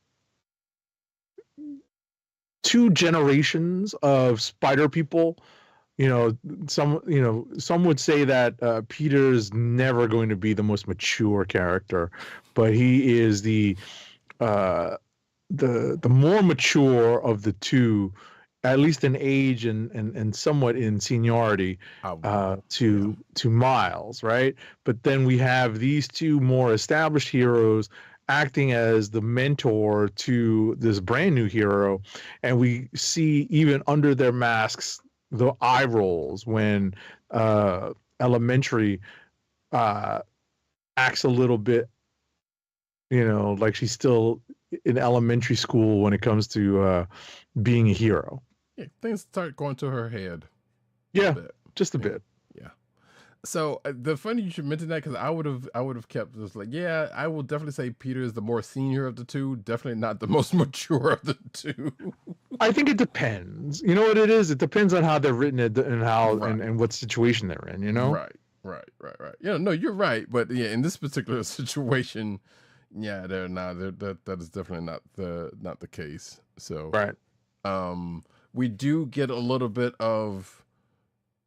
two generations of spider people. Some would say that Peter's never going to be the most mature character, but he is the more mature of the two, at least in age and somewhat in seniority, to Miles, right? But then we have these two more established heroes acting as the mentor to this brand new hero, and we see even under their masks the eye rolls when Elementary acts a little bit, like she's still in elementary school when it comes to being a hero. Yeah, things start going to her head. Yeah, just a bit. Yeah. So the funny you should mention that, because I would have kept this like, yeah, I will definitely say Peter is the more senior of the two, definitely not the most mature of the two. I think it depends. You know what it is? It depends on how they're written and how and what situation they're in. Right. No, you're right, but yeah, in this particular situation, yeah, they're not. That is definitely not the case. So right. We do get a little bit of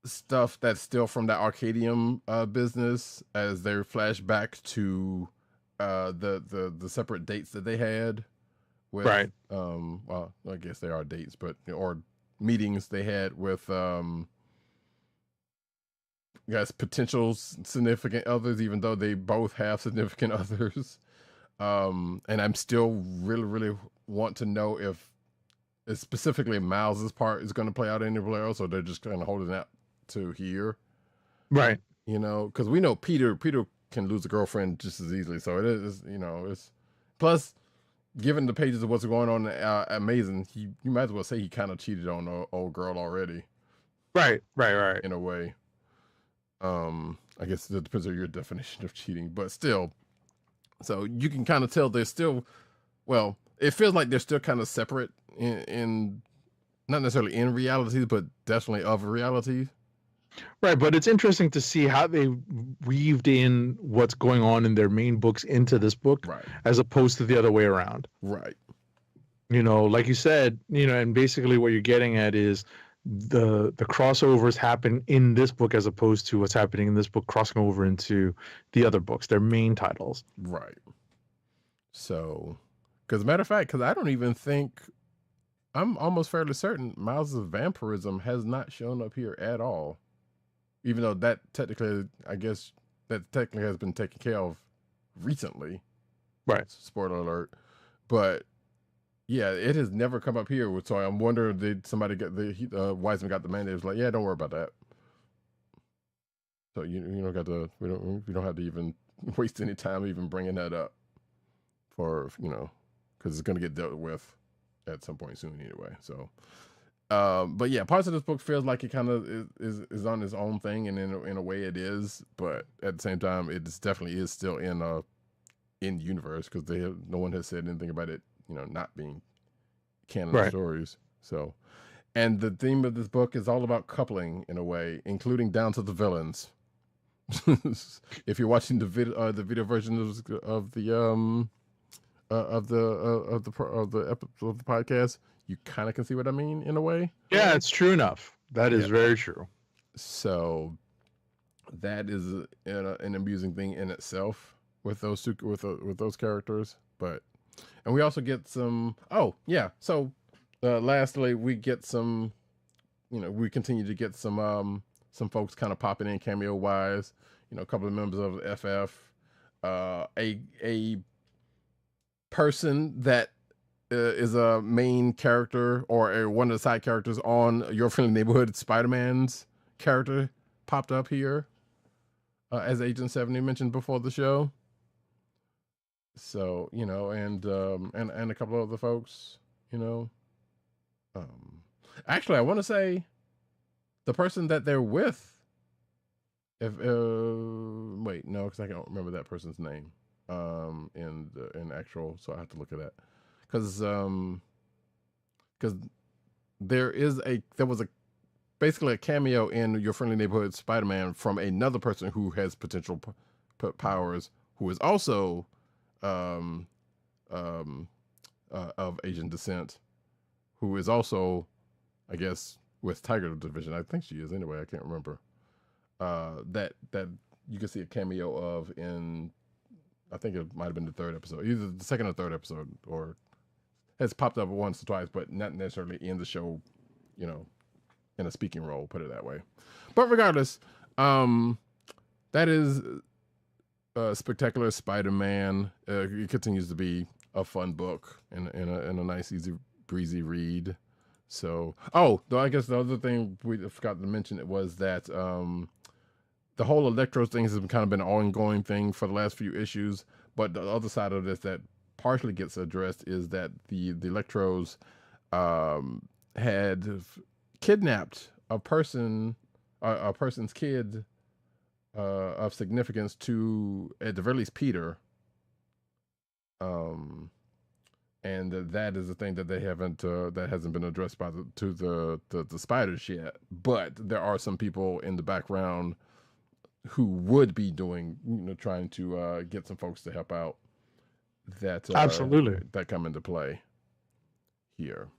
stuff that's still from that Arcadium business, as they flash back to the separate dates that they had with, right. Well, I guess they are dates, but or meetings they had with guys, potential significant others, even though they both have significant others. And I'm still really want to know if specifically Miles's part is going to play out anywhere else, or they're just kind of holding out to here. Right. Because we know Peter can lose a girlfriend just as easily. So it is, it's plus, given the pages of what's going on, Amazing, you might as well say he kind of cheated on the old girl already. Right. In a way. I guess it depends on your definition of cheating, but still. So you can kind of tell they're still, well, it feels like they're still kind of separate in not necessarily in reality, but definitely of reality. Right, but it's interesting to see how they weaved in what's going on in their main books into this book, right, as opposed to the other way around. Right. Like you said, and basically what you're getting at is the crossovers happen in this book as opposed to what's happening in this book crossing over into the other books, their main titles. Right. So, because a matter of fact, because I don't even think, I'm almost fairly certain Miles' vampirism has not shown up here at all. Even though that technically, I guess, that technically has been taken care of recently. Right. Spoiler alert. But yeah, it has never come up here. So I'm wondering, did somebody get Wiseman got the mandate? It was like, yeah, don't worry about that. So you don't got to, we don't have to even waste any time even bringing that up for, because it's going to get dealt with at some point soon anyway. So, but yeah, parts of this book feels like it kind of is on its own thing, and in a way it is, but at the same time, it definitely is still in universe, because no one has said anything about it, not being canon stories. So, and the theme of this book is all about coupling in a way, including down to the villains. If you're watching the video version of the podcast, you kind of can see what I mean in a way. Yeah, it's true enough. That is very true. So that is an amusing thing in itself with those two, with those characters. But And we also get some. Oh yeah. So lastly, we get some. We continue to get some folks kind of popping in cameo wise. A couple of members of the FF. A person that is a main character or one of the side characters on Your Friendly Neighborhood Spider-Man's character popped up here as Agent 70 mentioned before the show. So, and a couple of other folks, actually I want to say the person that they're with, if wait, no, because I don't remember that person's name in actual, so I have to look at that. Because there was basically a cameo in Your Friendly Neighborhood Spider-Man from another person who has potential powers, who is also of Asian descent, who is also, I guess, with Tiger Division. I think she is anyway. I can't remember. That you can see a cameo of in, I think it might have been the third episode, either the second or third episode, or has popped up once or twice, but not necessarily in the show, in a speaking role, put it that way. But regardless, that is Spectacular Spider-Man. It continues to be a fun book and a nice, easy, breezy read. So, though I guess the other thing we forgot to mention it was that the whole Electro thing has kind of been an ongoing thing for the last few issues. But the other side of this that partially gets addressed is that the Electros had kidnapped a person's kid of significance to, at the very least, Peter. And that is the thing that they haven't that hasn't been addressed by the spiders yet. But there are some people in the background who would be doing, trying to get some folks to help out. That absolutely that come into play here.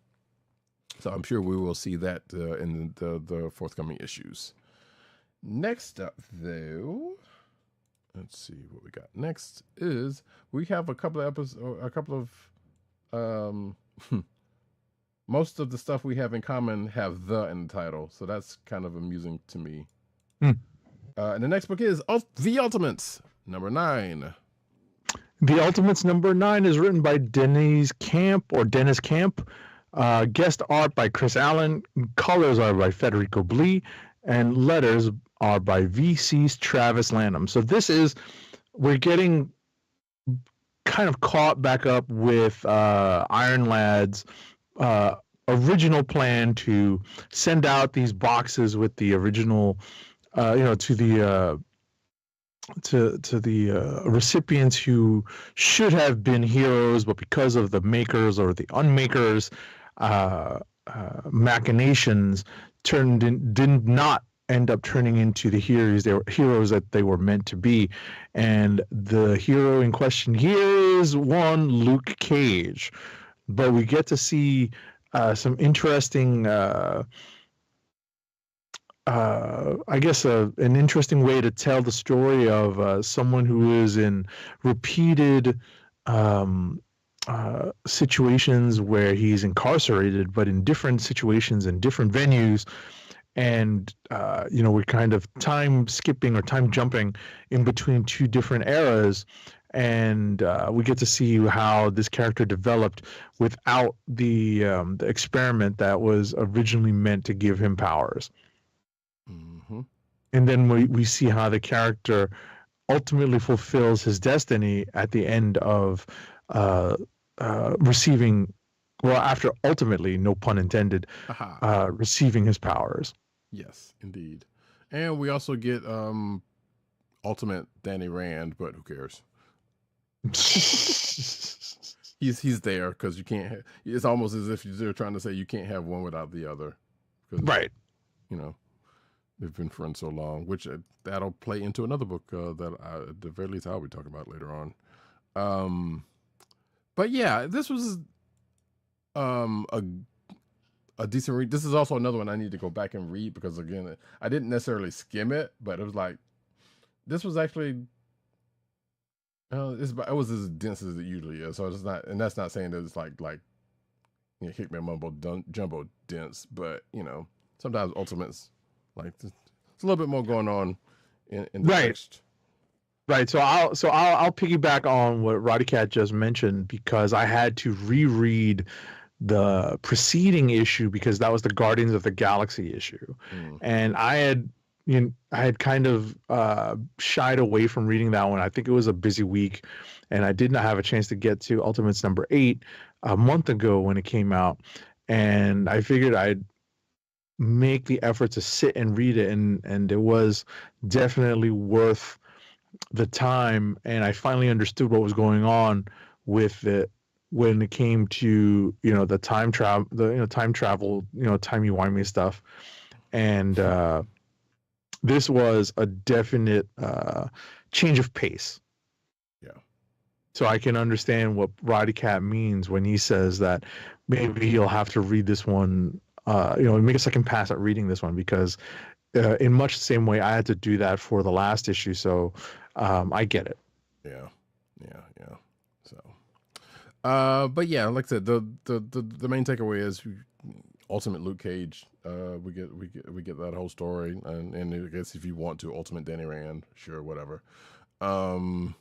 So I'm sure we will see that in the forthcoming issues. Next up, though, let's see what we got. Next is we have a couple of most of the stuff we have in common have "the" in the title, so that's kind of amusing to me. And the next book is The Ultimates, number 9. The Ultimates number 9 is written by Dennis Camp. Guest art by Chris Allen. Colors are by Federico Blee. And letters are by VC's Travis Lanham. So we're getting kind of caught back up with Iron Lad's original plan to send out these boxes with the original, to the recipients who should have been heroes, but because of the makers or the unmakers machinations, did not end up turning into the heroes that they were meant to be. And the hero in question here is one Luke Cage. But we get to see some interesting I guess an interesting way to tell the story of someone who is in repeated situations where he's incarcerated, but in different situations and different venues. And, we're kind of time skipping or time jumping in between two different eras. And we get to see how this character developed without the experiment that was originally meant to give him powers. Mm-hmm. And then we see how the character ultimately fulfills his destiny at the end of receiving, after ultimately, no pun intended, receiving his powers. Yes, indeed. And we also get Ultimate Danny Rand, but who cares? he's there because you can't. It's almost as if they're trying to say you can't have one without the other. Right. They've been friends so long, which that'll play into another book that at the very least I'll be talking about later on. But yeah, this was a decent read. This is also another one I need to go back and read because, again, I didn't necessarily skim it, but it was like, this was actually it was as dense as it usually is, so it's not, and that's not saying that it's like Hickman mumbo jumbo dense, but sometimes Ultimates it's a little bit more going on in the text. Right. So I'll piggyback on what Roddykat just mentioned, because I had to reread the preceding issue because that was the Guardians of the Galaxy issue, and I had kind of shied away from reading that one. I think it was a busy week, and I did not have a chance to get to Ultimates number 8 a month ago when it came out, and I figured I'd make the effort to sit and read it, and it was definitely worth the time. And I finally understood what was going on with it when it came to the time travel, timey-wimey stuff, and this was a definite change of pace. Yeah. So I can understand what Roddykat means when he says that maybe he'll have to read this one, make a second pass at reading this one, because in much the same way I had to do that for the last issue. So I get it. Yeah. So, but yeah, like I said, the main takeaway is Ultimate Luke Cage. We get that whole story, and I guess if you want to, Ultimate Danny Rand, sure, whatever. But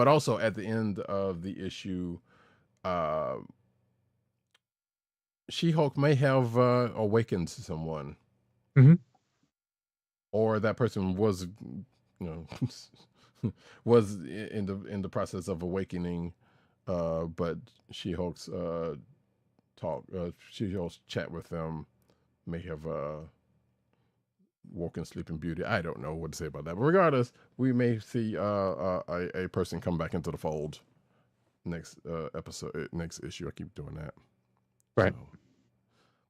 also at the end of the issue, She-Hulk may have awakened someone, or that person was, was in the process of awakening, but She-Hulk's She-Hulk's chat with them may have woken Sleeping Beauty. I don't know what to say about that, but regardless, we may see a person come back into the fold next next issue. I keep doing that, right? So.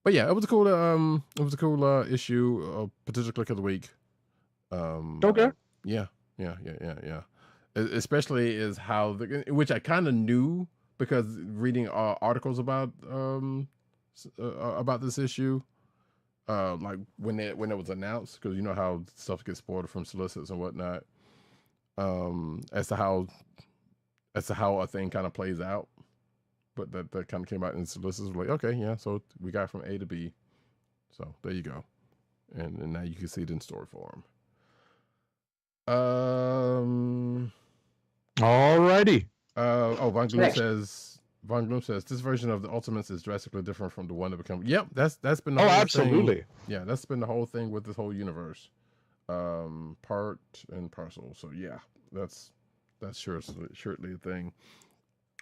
But yeah, it was a cool issue. Potential click of the week. Okay. Yeah. Especially is how which I kind of knew, because reading articles about this issue, like when it was announced, because you know how stuff gets spoiled from solicits and whatnot, as to how a thing kind of plays out. But that kind of came out in solicits, like, okay, yeah, so we got from A to B, so there you go, and now you can see it in story form. Alrighty. Von Gloom says this version of the Ultimates is drastically different from the one that became. Yep, that's been the whole absolutely thing. Yeah, that's been the whole thing with this whole universe, part and parcel. So yeah, that's surely a thing.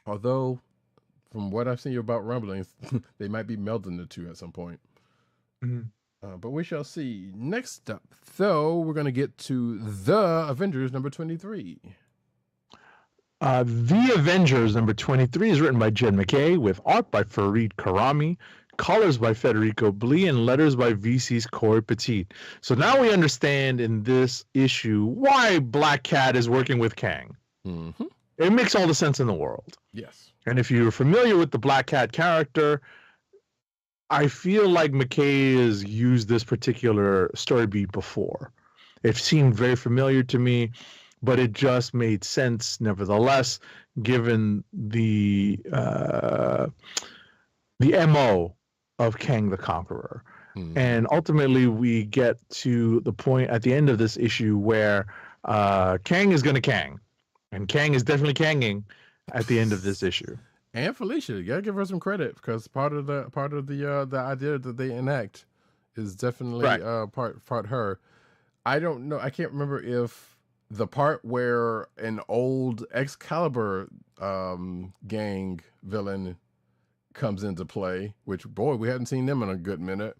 Although, from what I've seen about rumblings, they might be melding the two at some point. But we shall see. Next up, though, we're going to get to The Avengers number 23. The Avengers number 23 is written by Jed MacKay, with art by Fareed Karami, colors by Federico Blee, and letters by VC's Corey Petit. So now we understand in this issue why Black Cat is working with Kang. It makes all the sense in the world. Yes. And if you're familiar with the Black Cat character, I feel like MacKay has used this particular story beat before. It seemed very familiar to me, but it just made sense nevertheless, given the MO of Kang the Conqueror. And ultimately, we get to the point at the end of this issue where Kang is going to Kang, and Kang is definitely Kanging at the end of this issue. And Felicia, you gotta give her some credit, because part of the idea that they enact is definitely part her. I don't know. I can't remember if the part where an old Excalibur gang villain comes into play, which, boy, we hadn't seen them in a good minute.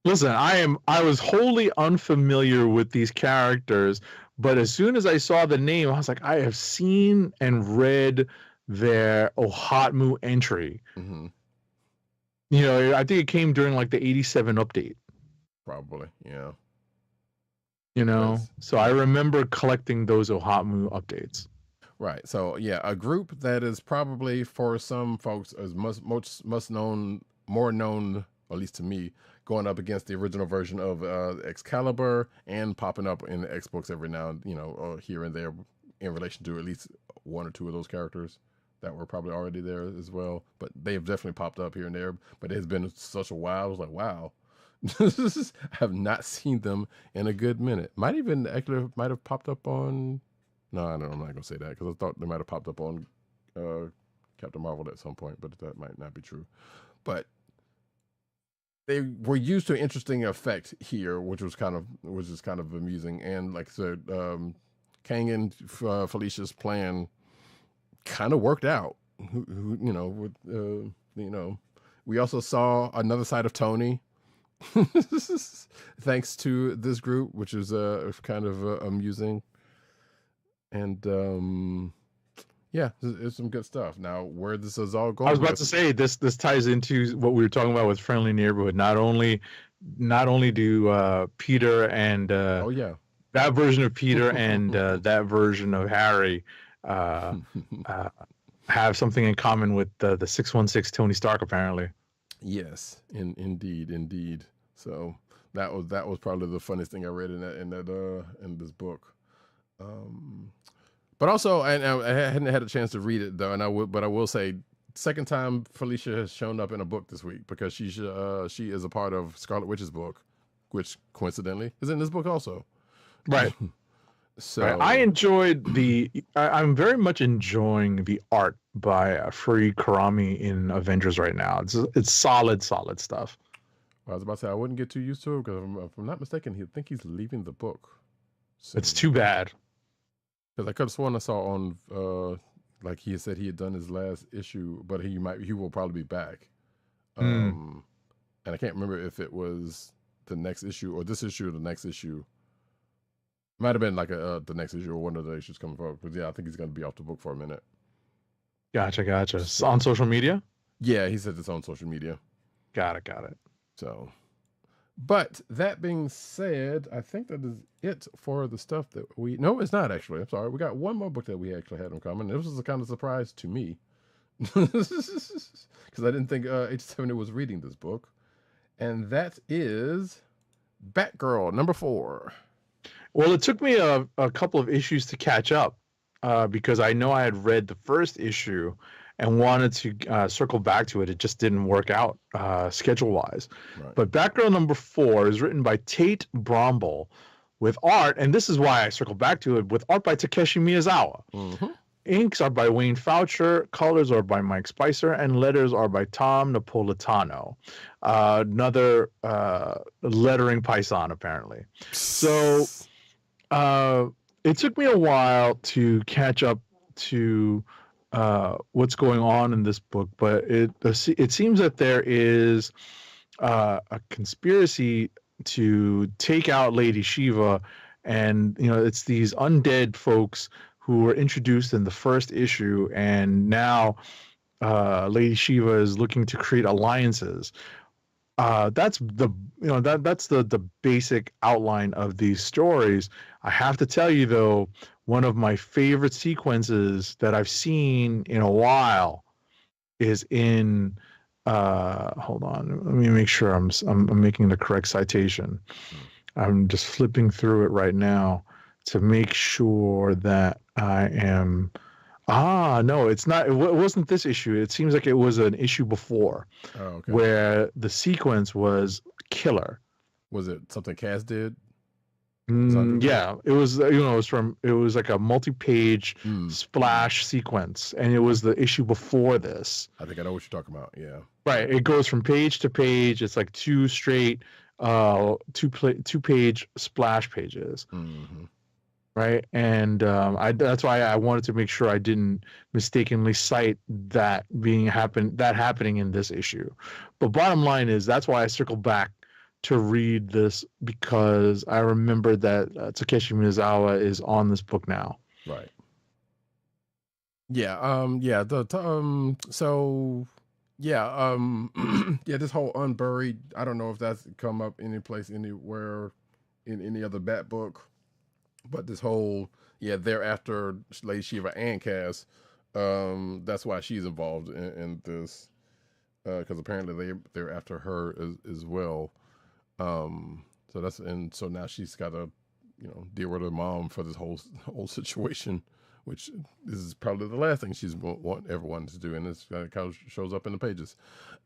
Listen, I was wholly unfamiliar with these characters, but as soon as I saw the name, I was like, I have seen and read their Ohatmu entry. I think it came during like the 87 update. Probably, yeah. So I remember collecting those Ohatmu updates. Right. So yeah, a group that is probably for some folks is more known, at least to me, going up against the original version of Excalibur and popping up in the X books every now and here and there in relation to at least one or two of those characters that were probably already there as well. But they have definitely popped up here and there. But it's been such a while. I was like, wow. I have not seen them in a good minute. Might have popped up on. No, I'm not gonna say that because I thought they might have popped up on Captain Marvel at some point, but that might not be true. But they were used to an interesting effect here, which is kind of amusing. And like I said, Kang and Felicia's plan kind of worked out. We also saw another side of Tony. Thanks to this group, which is kind of amusing, and it's some good stuff. Now, where this is all going, I was about to say this ties into what we were talking about with Friendly Neighborhood. Not only do Peter and that version of Peter and that version of Harry have something in common with the 616 Tony Stark, apparently. Yes, indeed. So that was probably the funniest thing I read in this book. But also, and I hadn't had a chance to read it though, but I will say, second time Felicia has shown up in a book this week because she is a part of Scarlet Witch's book, which coincidentally is in this book also. Right. So right. I'm very much enjoying the art by Free Karami in Avengers right now. It's solid stuff. I was about to say I wouldn't get too used to it because if I'm not mistaken, I think he's leaving the book soon. It's too bad. Because I could have sworn I saw on like he said he had done his last issue, but he will probably be back. And I can't remember if it was the next issue or this issue or the next issue. Might have been like the next issue or one of the issues coming forward. Because I think he's going to be off the book for a minute. Gotcha. So, on social media? Yeah, he said it's on social media. Got it. So, but that being said, I think that is it for the stuff that no, it's not actually. I'm sorry. We got one more book that we actually had in common. This was a kind of surprise to me. Because I didn't think H70 was reading this book. And that is Batgirl, number 4. Well, it took me a couple of issues to catch up because I know I had read the first issue and wanted to circle back to it. It just didn't work out schedule-wise. Right. But Batgirl number 4 is written by Tate Bromble with art, and this is why I circled back to it, with art by Takeshi Miyazawa. Mm-hmm. Inks are by Wayne Foucher, colors are by Mike Spicer, and letters are by Tom Napolitano. Another lettering Python, apparently. So it took me a while to catch up to what's going on in this book, but it seems that there is a conspiracy to take out Lady Shiva, and it's these undead folks who were introduced in the first issue, and now Lady Shiva is looking to create alliances. That's the basic outline of these stories. I have to tell you though, one of my favorite sequences that I've seen in a while is in hold on, let me make sure I'm making the correct citation. I'm just flipping through it right now to make sure that I am. No, it's not. It wasn't this issue. It seems like it was an issue before, where the sequence was killer. Was it something Cass did? Yeah, it was. It was like a multi-page splash sequence, and it was the issue before this. I think I know what you're talking about. Yeah. Right. It goes from page to page. It's like two straight, two-page splash pages. Mm-hmm. Right. And that's why I wanted to make sure I didn't mistakenly cite that happening in this issue. But bottom line is that's why I circled back to read this, because I remember that Takeshi Miyazawa is on this book now. Right. Yeah. Yeah. This whole Unburied, I don't know if that's come up anywhere in any other Bat book. But this whole, they're after Lady Shiva and Cass. That's why she's involved in this, because apparently they're after her as well. So now she's got to, deal with her mom for this whole situation, which is probably the last thing she's ever wanted to do, and this kind of shows up in the pages.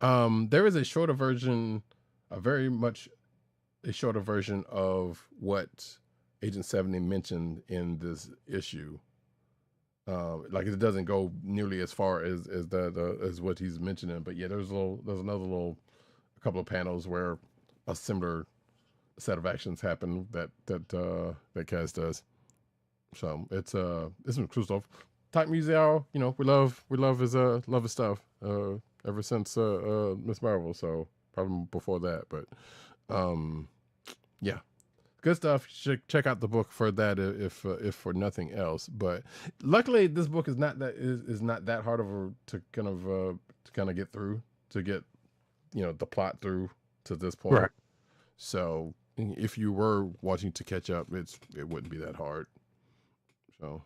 There is a shorter version, very much a shorter version of what Agent 70 mentioned in this issue. Like it doesn't go nearly as far as what he's mentioning, but yeah, there's another couple of panels where a similar set of actions happen that Kaz does. So it's some cool stuff. Type Musial, we love his stuff ever since Miss Marvel. So probably before that, but yeah, good stuff. Check out the book for that if for nothing else. But luckily, this book is not that hard to kind of get through, to get the plot through to this point. Right. So if you were watching to catch up, it wouldn't be that hard. So,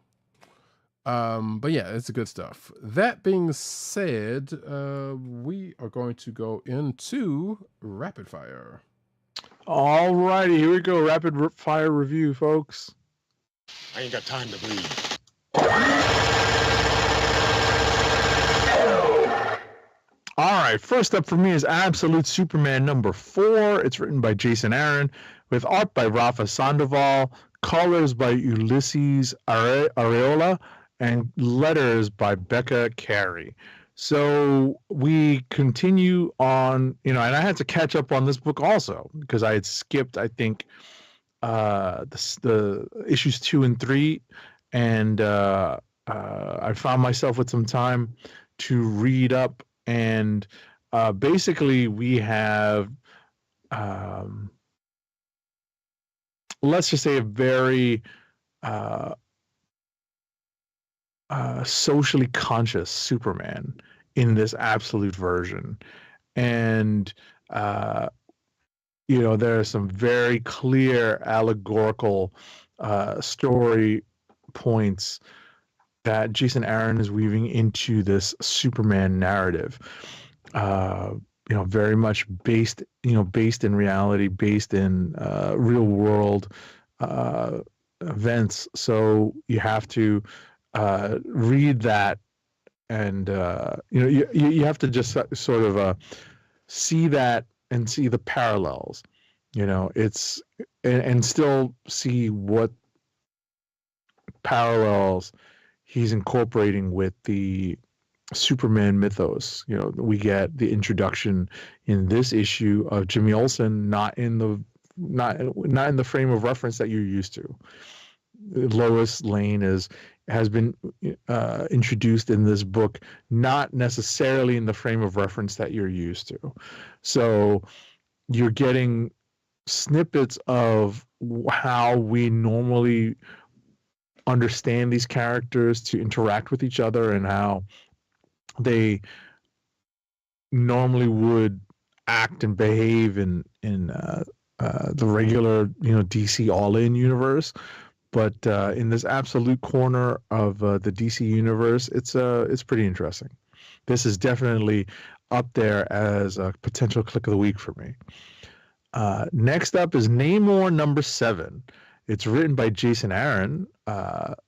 but yeah, it's good stuff. That being said, we are going to go into rapid fire. All righty, here we go. Rapid fire review, folks. I ain't got time to bleed. All right, first up for me is Absolute Superman #4. It's written by Jason Aaron, with art by Rafa Sandoval, colors by Ulysses Areola, and letters by Becca Carey. So we continue on, and I had to catch up on this book also because I had skipped, I think, the issues 2 and 3, and I found myself with some time to read up. And basically, we have, let's just say, a very socially conscious Superman in this absolute version. And, there are some very clear allegorical story points that Jason Aaron is weaving into this Superman narrative. Very much based in reality, based in real world events. So you have to read that, and you have to just sort of see that and see the parallels. It's and still see what parallels he's incorporating with the Superman mythos. We get the introduction in this issue of Jimmy Olsen, not in the frame of reference that you're used to. Lois Lane has been introduced in this book, not necessarily in the frame of reference that you're used to. So you're getting snippets of how we normally understand these characters to interact with each other, and how they normally would act and behave in the regular DC All-In universe. But in this absolute corner of the DC universe, it's pretty interesting. This is definitely up there as a potential click of the week for me. Next up is Namor #7. It's written by Jason Aaron,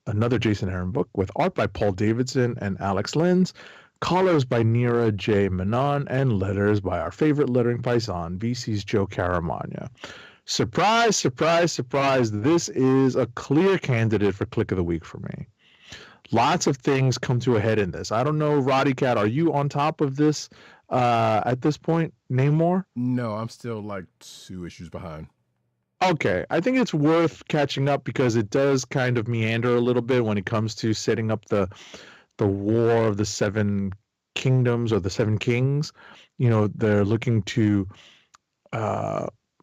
another Jason Aaron book, with art by Paul Davidson and Alex Lins, colors by Neera J. Menon, and letters by our favorite lettering paisan, VC's Joe Caramagna. Surprise, surprise, surprise. This is a clear candidate for Click of the Week for me. Lots of things come to a head in this. I don't know, Roddykat, are you on top of this at this point? Namor? No, I'm still like 2 issues behind. Okay, I think it's worth catching up because it does kind of meander a little bit when it comes to setting up the War of the 7 Kingdoms or the 7 Kings. They're looking to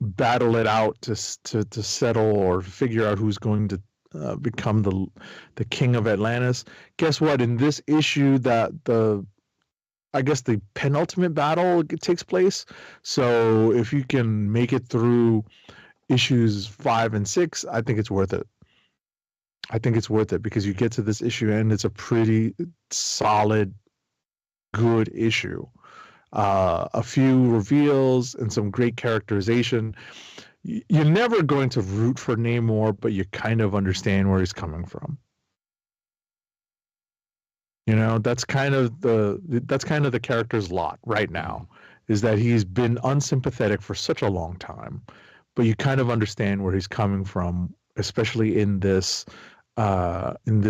battle it out to settle or figure out who's going to become the king of Atlantis. Guess what? In this issue, I guess the penultimate battle takes place. So if you can make it through issues 5 and 6, I think it's worth it. I think it's worth it because you get to this issue and it's a pretty solid, good issue. a few reveals, and some great characterization. You're never going to root for Namor, but you kind of understand where he's coming from. You know, that's kind of the character's lot right now, is that he's been unsympathetic for such a long time, but you kind of understand where he's coming from, especially in this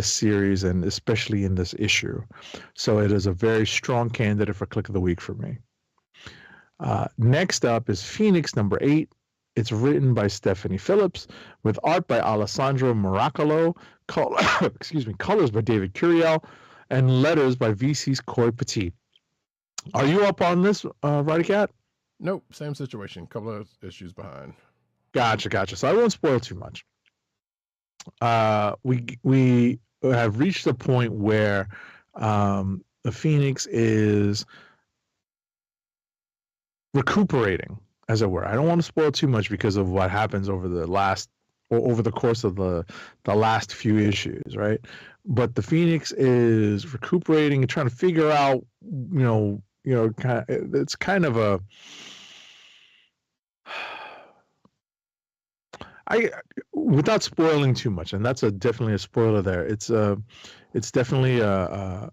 series and especially in this issue. So it is a very strong candidate for Click of the Week for me. Next up is Phoenix number 8. It's written by Stephanie Phillips with art by Alessandro Miracolo, colors by David Curiel, and letters by VC's Corey Petit. Are you up on this, Roddykat? Nope, same situation. Couple of issues behind. Gotcha. So I won't spoil too much. We have reached the point where the Phoenix is recuperating, as it were. I don't want to spoil too much because of what happens over the course of the last few issues, right? But the Phoenix is recuperating and trying to figure out, it's kind of a, without spoiling too much, and that's definitely a spoiler there. It's definitely a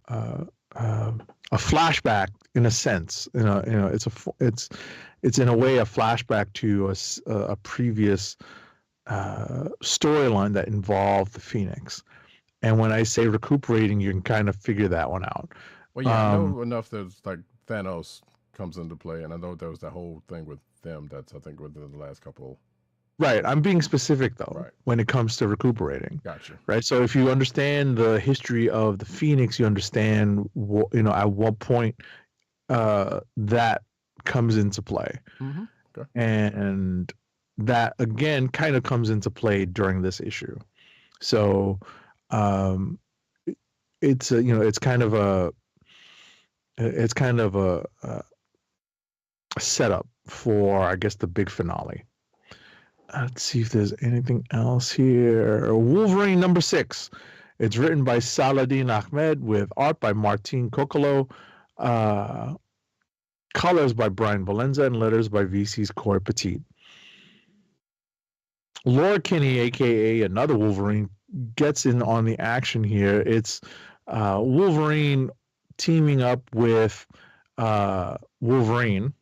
flashback in a sense. It's in a way a flashback to a previous storyline that involved the Phoenix. And when I say recuperating, you can kind of figure that one out. Well, yeah, I know enough that like Thanos comes into play, and I know there was that whole thing with them that's, I think, within the last couple. Right. I'm being specific, though, right, when it comes to recuperating. Gotcha. Right. So if you understand the history of the Phoenix, you understand, at what point that comes into play. Mm-hmm. Okay. And that, again, kind of comes into play during this issue. So it's kind of a setup for, I guess, the big finale. Let's see if there's anything else here. Wolverine number 6. It's written by Saladin Ahmed with art by Martin Coccolo, colors by Brian Valenza, and letters by VC's Corey Petit. Laura Kinney, aka another Wolverine, gets in on the action here. It's Wolverine teaming up with Wolverine,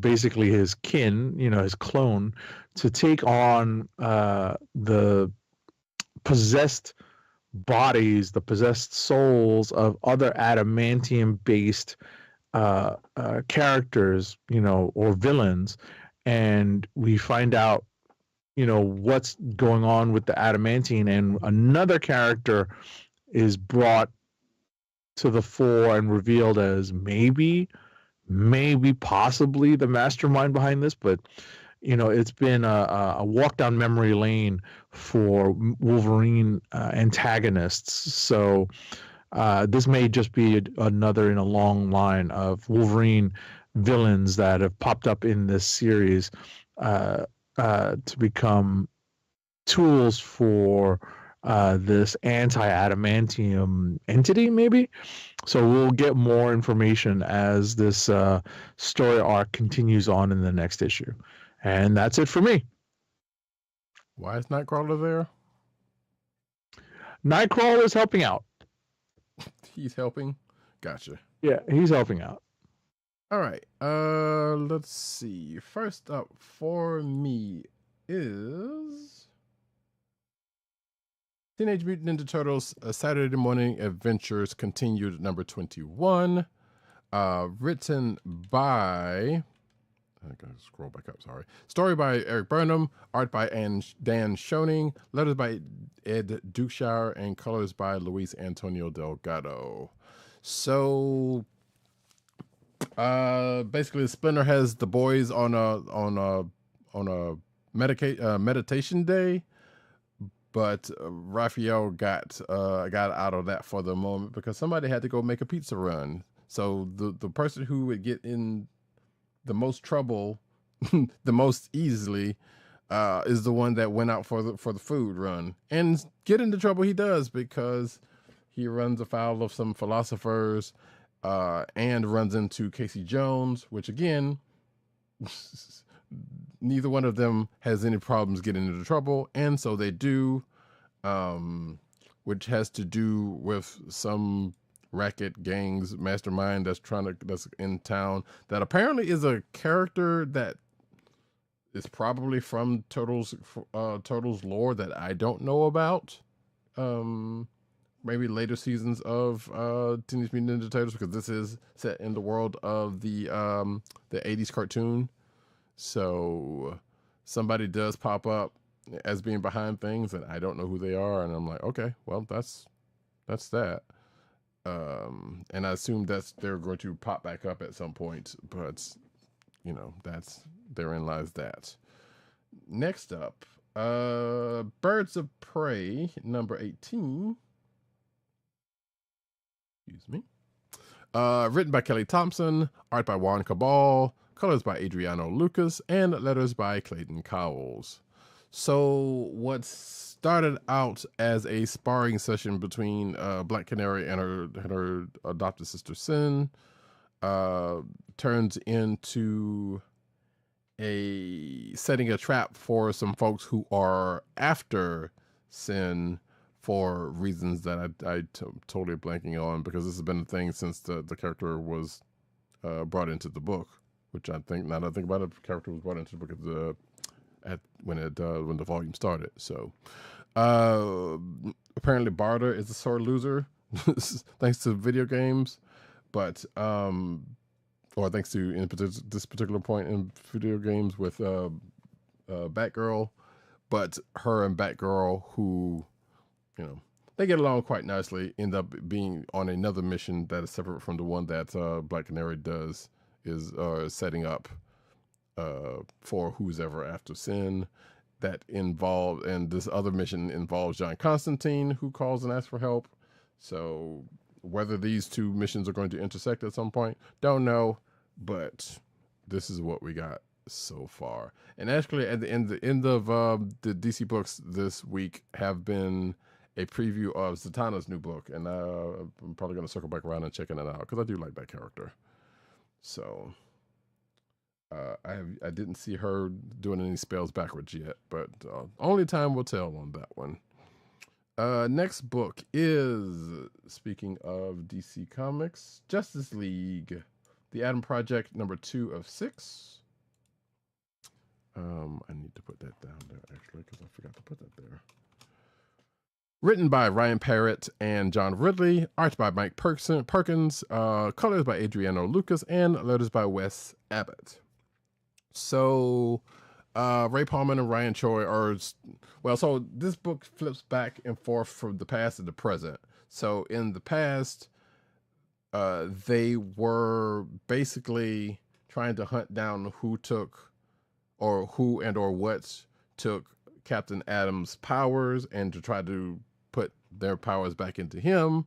basically his kin, his clone, to take on the possessed bodies, the possessed souls of other adamantium-based characters, or villains. And we find out, what's going on with the adamantium, and another character is brought to the fore and revealed as maybe possibly the mastermind behind this. But it's been a walk down memory lane for Wolverine antagonists. So this may just be another in a long line of Wolverine villains that have popped up in this series to become tools for this anti-adamantium entity, maybe. So we'll get more information as this story arc continues on in the next issue. And that's it for me. Why is Nightcrawler there? Nightcrawler is helping out. He's helping? Gotcha. Yeah, he's helping out. All right. Let's see. First up for me is Teenage Mutant Ninja Turtles Saturday Morning Adventures Continued number 21. Written by... I gotta scroll back up, sorry. Story by Eric Burnham, art by Dan Schoening, letters by Ed Dukeshire, and colors by Luis Antonio Delgado. So basically Splinter has the boys on a meditation day, but Raphael got out of that for the moment because somebody had to go make a pizza run. So the person who would get in the most trouble the most easily is the one that went out for the food run, and get into trouble he does because he runs afoul of some philosophers and runs into Casey Jones, which again, neither one of them has any problems getting into trouble, and so they do, which has to do with some racket gangs mastermind that's in town, that apparently is a character that is probably from Turtles lore that I don't know about. Maybe later seasons of Teenage Mutant Ninja Turtles, because this is set in the world of the 80s cartoon. So somebody does pop up as being behind things, and I don't know who they are, and I'm like, okay, well, that's that. And I assume they're going to pop back up at some point, but you know, therein lies that. Next up, Birds of Prey number 18. Excuse me. Written by Kelly Thompson, art by Juan Cabal, colors by Adriano Lucas, and letters by Clayton Cowles. So what started out as a sparring session between Black Canary and her adopted sister Sin turns into setting a trap for some folks who are after Sin for reasons that I'm totally blanking on, because this has been a thing since the character was brought into the book, which I think, now that I think about it, the character was brought into the book when the volume started. So apparently Barter is a sore loser thanks to video games, but or thanks to this particular point in video games with Batgirl, but her and Batgirl, who, you know, they get along quite nicely, end up being on another mission that is separate from the one that Black Canary does, is setting up for who's ever after Sin. And this other mission involves John Constantine, who calls and asks for help. So whether these two missions are going to intersect at some point, don't know, but this is what we got so far. And actually, at the end of the DC books this week have been a preview of Zatanna's new book, and I'm probably going to circle back around and checking it out, because I do like that character. So I didn't see her doing any spells backwards yet, but only time will tell on that one. Next book is, speaking of DC Comics, Justice League, The Atom Project, number 2 of 6. I need to put that down there, actually, because I forgot to put that there. Written by Ryan Parrott and John Ridley, art by Mike Perkins, colors by Adriano Lucas, and letters by Wes Abbott. So Ray Palmer and Ryan Choi so this book flips back and forth from the past to the present. So in the past, they were basically trying to hunt down who and what took Captain Atom's powers, and to try to put their powers back into him.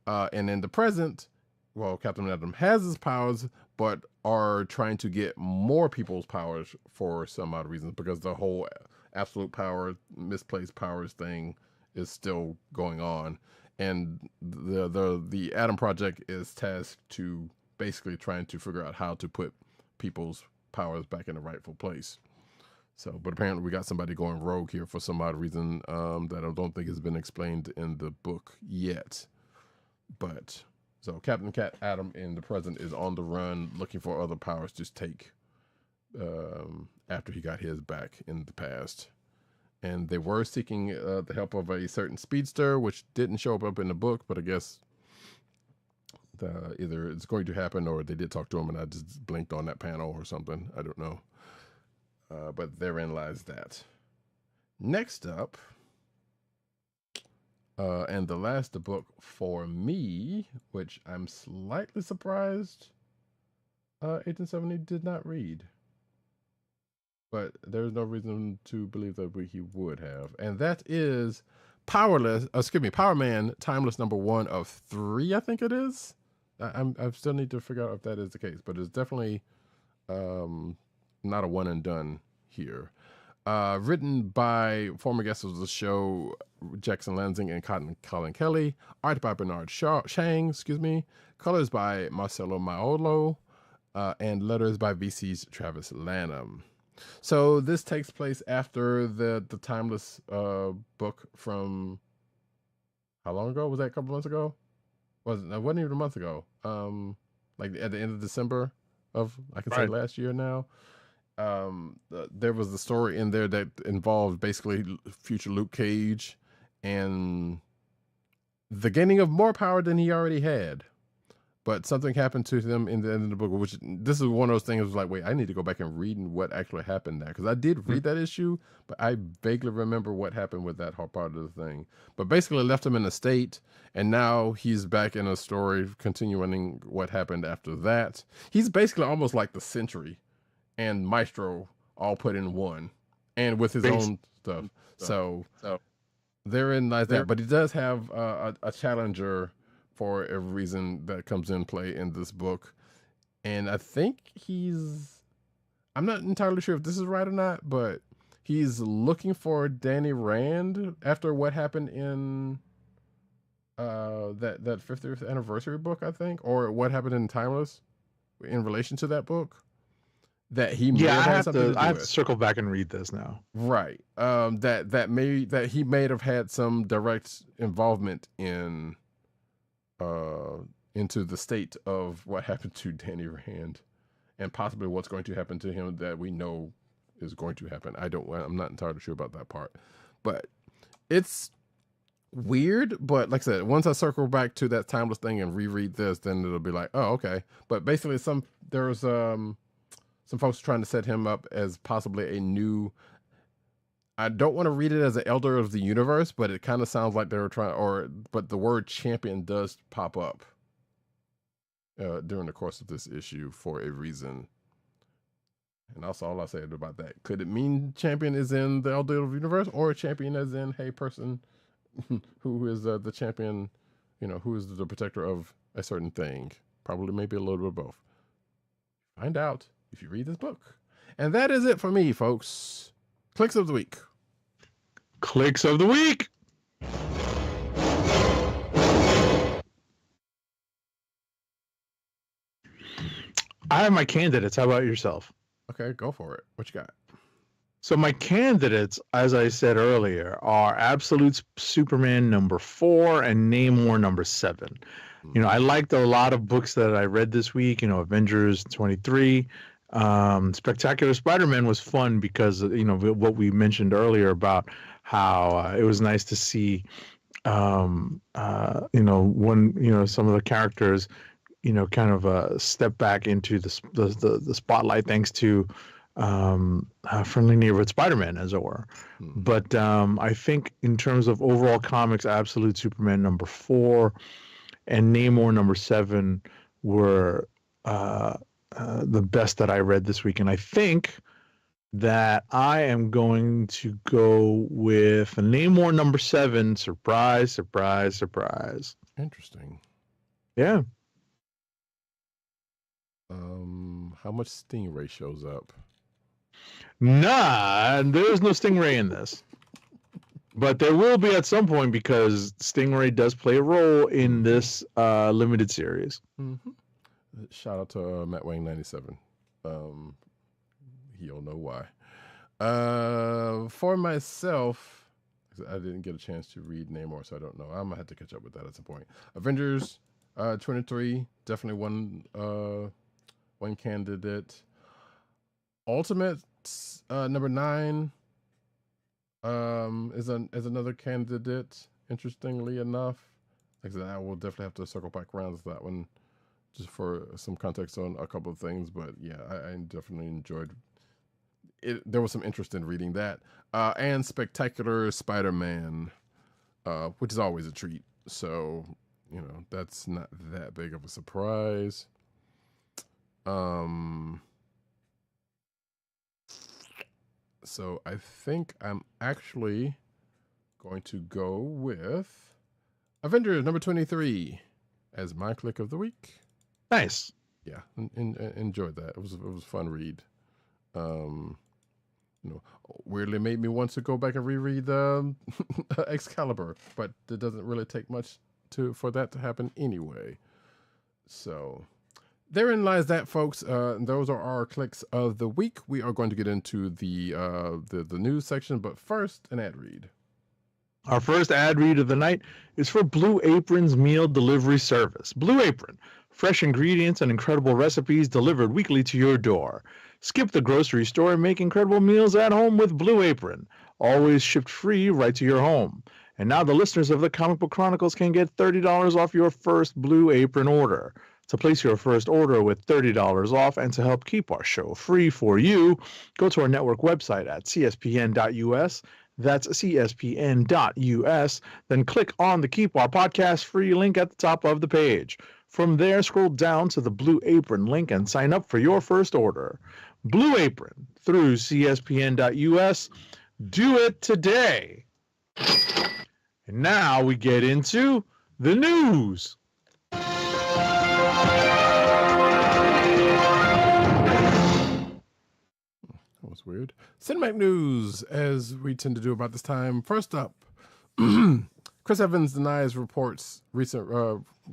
And in the present, well, Captain Atom has his powers, but are trying to get more people's powers for some odd reasons, because the whole absolute power, misplaced powers thing is still going on. And the Atom Project is tasked to basically trying to figure out how to put people's powers back in the rightful place. So, but apparently we got somebody going rogue here for some odd reason that I don't think has been explained in the book yet. But so Captain Atom in the present is on the run, looking for other powers to take after he got his back in the past. And they were seeking the help of a certain speedster, which didn't show up in the book, but I guess either it's going to happen or they did talk to him and I just blinked on that panel or something. I don't know. But therein lies that. Next up, and the last book for me, which I'm slightly surprised 1870 did not read. But there's no reason to believe that he would have. And that is Power Man, Timeless number 1 of 3, I think it is. I still need to figure out if that is the case, but it's definitely not a one and done here. Written by former guests of the show, Jackson Lansing and Colin Kelly. Art by Bernard Shang, Colors by Marcelo Maolo. And letters by VC's Travis Lanham. So this takes place after the Timeless book from how long ago? Was that a couple months ago? It wasn't even a month ago. Like at the end of December of I can say last year now. There was the story in there that involved basically future Luke Cage and the gaining of more power than he already had. But something happened to them in the end of the book, which this is one of those things. Was like, wait, I need to go back and read what actually happened there, because I did read that issue, but I vaguely remember what happened with that part of the thing. But basically, left him in a state, and now he's back in a story continuing what happened after that. He's basically almost like the Sentry and Maestro all put in one, and with his own stuff. So therein lies that. But he does have a challenger for a reason that comes in play in this book. And I think I'm not entirely sure if this is right or not, but he's looking for Danny Rand after what happened in that 50th anniversary book, I think, or what happened in Timeless in relation to that book. That he may have had something to do with. I have to circle back and read this now. Right. That he may have had some direct involvement in into the state of what happened to Danny Rand, and possibly what's going to happen to him that we know is going to happen. I'm not entirely sure about that part, but it's weird. But like I said, once I circle back to that Timeless thing and reread this, then it'll be like, oh, okay. But basically, there's some folks trying to set him up as possibly a new. I don't want to read it as an Elder of the Universe, but it kind of sounds like they were trying, but the word champion does pop up during the course of this issue for a reason. And also, all I said about that, could it mean champion is in the Elder of the Universe, or champion as in, hey, person who is the champion, who is the protector of a certain thing? Probably maybe a little bit of both. Find out if you read this book. And that is it for me, folks. Kliqs of the week. Kliqs of the week. I have my candidates. How about yourself? Okay, go for it. What you got? So my candidates, as I said earlier, are Absolute Superman #4 and Namor #7. I liked a lot of books that I read this week. Avengers 23. Spectacular Spider-Man was fun because what we mentioned earlier about how it was nice to see when some of the characters kind of step back into the spotlight thanks to Friendly Neighborhood Spider-Man, as it were. But I think in terms of overall comics, Absolute Superman #4 and Namor #7 were the best that I read this week. And I think that I am going to go with Namor #7. Surprise, surprise, surprise. Interesting. Yeah. How much Stingray shows up? Nah, there's no Stingray in this. But there will be at some point, because Stingray does play a role in this limited series. Mm-hmm. Shout out to Matt Wang 97. He'll know why. For myself, I didn't get a chance to read Namor, so I don't know. I'm gonna have to catch up with that at some point. Avengers 23, definitely one candidate. Ultimates #9 is another candidate. Interestingly enough, like I said, I will definitely have to circle back around to that one, just for some context on a couple of things. But yeah, I definitely enjoyed it. There was some interest in reading that. And Spectacular Spider-Man, which is always a treat. So, that's not that big of a surprise. So I think I'm actually going to go with Avengers #23 as my Kliq of the week. Nice. Yeah, enjoyed that. It was a fun read. weirdly made me want to go back and reread Excalibur, but it doesn't really take much for that to happen anyway. So therein lies that, folks. Those are our Kliqs of the week. We are going to get into the news section, but first, an ad read. Our first ad read of the night is for Blue Apron's meal delivery service. Blue Apron, fresh ingredients and incredible recipes delivered weekly to your door. Skip the grocery store and make incredible meals at home with Blue Apron. Always shipped free right to your home. And now the listeners of the Comic Book Chronicles can get $30 off your first Blue Apron order. To place your first order with $30 off and to help keep our show free for you, go to our network website at cspn.us. That's cspn.us. Then click on the Keep Our Podcast free link at the top of the page. From there, scroll down to the Blue Apron link and sign up for your first order. Blue Apron through cspn.us. Do it today. And now we get into the news. That was weird. Cinematic news, as we tend to do about this time. First up, Chris Evans denies recent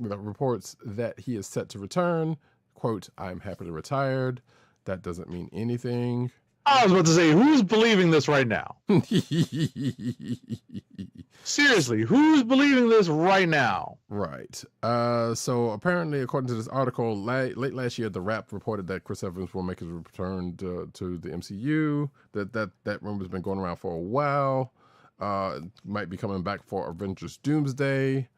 reports that he is set to return. Quote, "I'm happily retired." That doesn't mean anything. I was about to say, who's believing this right now? Seriously, who's believing this right now? Right. So apparently, according to this article, late last year, The Wrap reported that Chris Evans will make his return to the MCU. That rumor has been going around for a while. Might be coming back for Avengers Doomsday,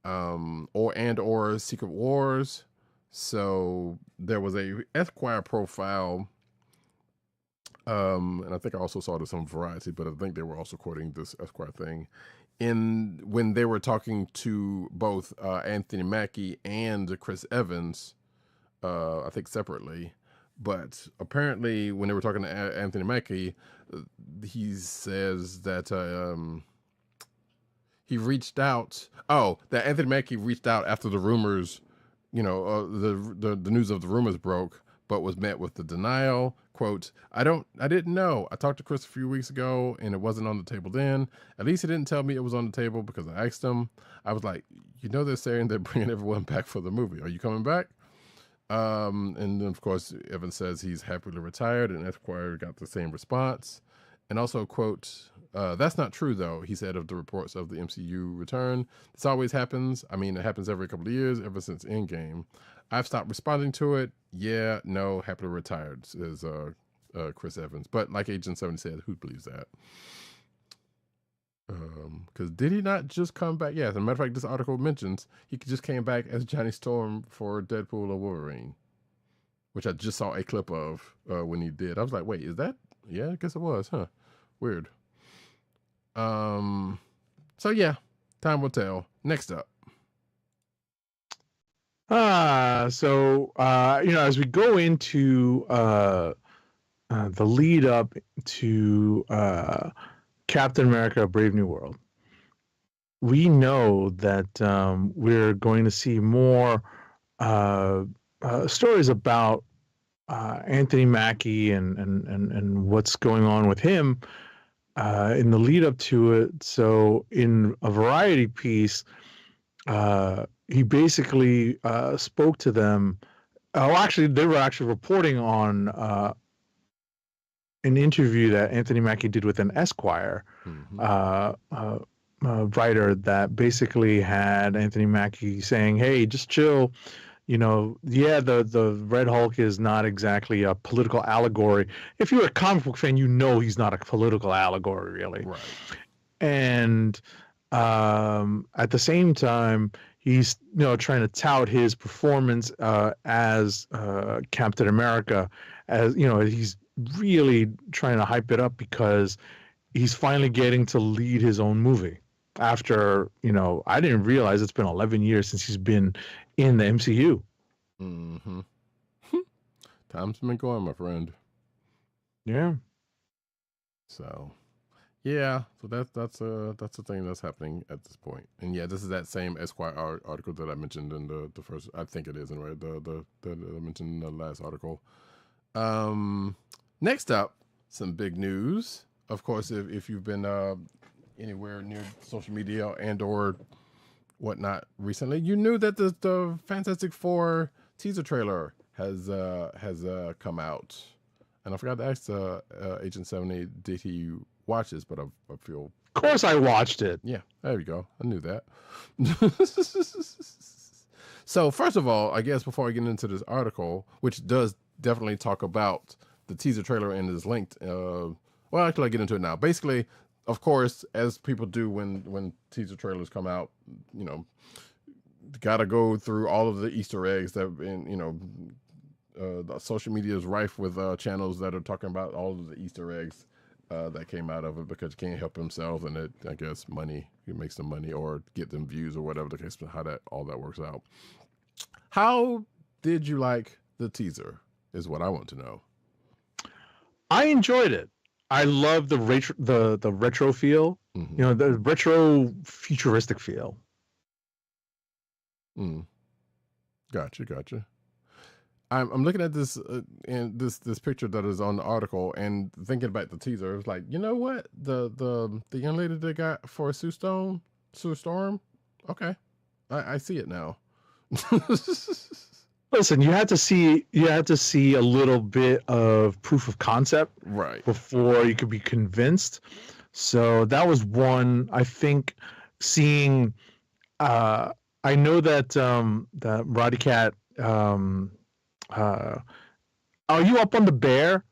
or Secret Wars. So there was a Esquire profile. And I think I also saw this on Variety, but I think they were also quoting this Esquire thing when they were talking to both Anthony Mackie and Chris Evans, I think separately. But apparently, when they were talking to Anthony Mackie, he says that he reached out. Oh, that Anthony Mackie reached out after the rumors, the news of the rumors broke, but was met with the denial. Quote, I didn't know. I talked to Chris a few weeks ago and it wasn't on the table then. At least he didn't tell me it was on the table because I asked him. I was like, they're saying they're bringing everyone back for the movie. Are you coming back? And then, of course, Evans says he's happily retired, and Esquire got the same response. And also, quote, that's not true, though, he said of the reports of the MCU return. This always happens. I mean, it happens every couple of years, ever since Endgame. I've stopped responding to it. Yeah, no, happily retired, says Chris Evans. But like Agent 70 said, who believes that? Because did he not just come back? Yeah, as a matter of fact, this article mentions he just came back as Johnny Storm for Deadpool or Wolverine, which I just saw a clip of when he did. I was like, wait, is that? Yeah, I guess it was, huh? Weird. So yeah, time will tell. Next up. As we go into the lead up to Captain America: Brave New World, we know that we're going to see more stories about Anthony Mackie and what's going on with him in the lead up to it. So in a Variety piece, he basically spoke to them. They were actually reporting on an interview that Anthony Mackie did with an Esquire writer that basically had Anthony Mackie saying, "Hey, just chill. The Red Hulk is not exactly a political allegory. If you're a comic book fan, he's not a political allegory, really." Right. And at the same time, he's trying to tout his performance as Captain America, as he's really trying to hype it up because he's finally getting to lead his own movie after I didn't realize it's been 11 years since he's been in the MCU. Mm-hmm. Time's been going, my friend. Yeah. So yeah, so that's the thing that's happening at this point. And yeah, this is that same Esquire article that I mentioned in the first. I think it is, and right, the I mentioned in the last article. Next up, some big news. Of course, if you've been anywhere near social media and or whatnot recently, you knew that the Fantastic Four teaser trailer has come out. And I forgot to ask Agent 70, did he watch this? But I feel... Of course I watched it. Yeah, there we go. I knew that. So first of all, I guess before I get into this article, which does definitely talk about the teaser trailer and is linked, well, actually, I'll get into it now. Basically, of course, as people do when teaser trailers come out, you know, got to go through all of the Easter eggs that, you know, the social media is rife with channels that are talking about all of the Easter eggs that came out of it because you can't help himself, and it, I guess, money, it makes them money or get them views or whatever the case, how that all that works out. How did you like the teaser? Is what I want to know. I enjoyed it. I love the retro feel, Mm-hmm. you know, the retro futuristic feel. Gotcha. I'm looking at this and this picture that is on the article and thinking about the teaser. It's like, you know what, the young lady that got for Sue Storm. Okay, I see it now. Listen, you had to see a little bit of proof of concept, Right. before you could be convinced. So that was one. I think seeing. I know that that Roddykat. Are you up on the bear?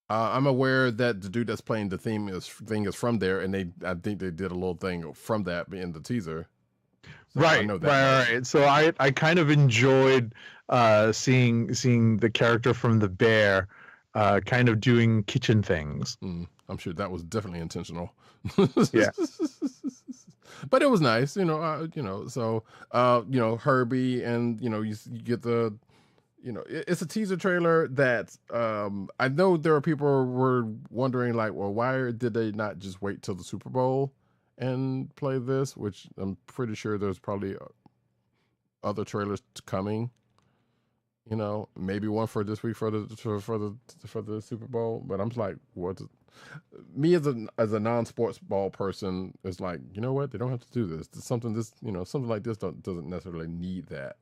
I'm aware that the dude that's playing the thing is from there, and I think they did a little thing from that in the teaser. So I Right, know that. right. So I kind of enjoyed seeing the character from the bear kind of doing kitchen things. I'm sure that was definitely intentional. Yeah. But it was nice, you know, so, Herbie and, you get the, it's a teaser trailer that, I know there are people who were wondering like, well, why did they not just wait till the Super Bowl and play this? Which I'm pretty sure there's probably other trailers coming, maybe one for this week for the Super Bowl. But I'm like, what? Me as a non-sports ball person is like, you know what? They don't have to do this. Something like this doesn't necessarily need that.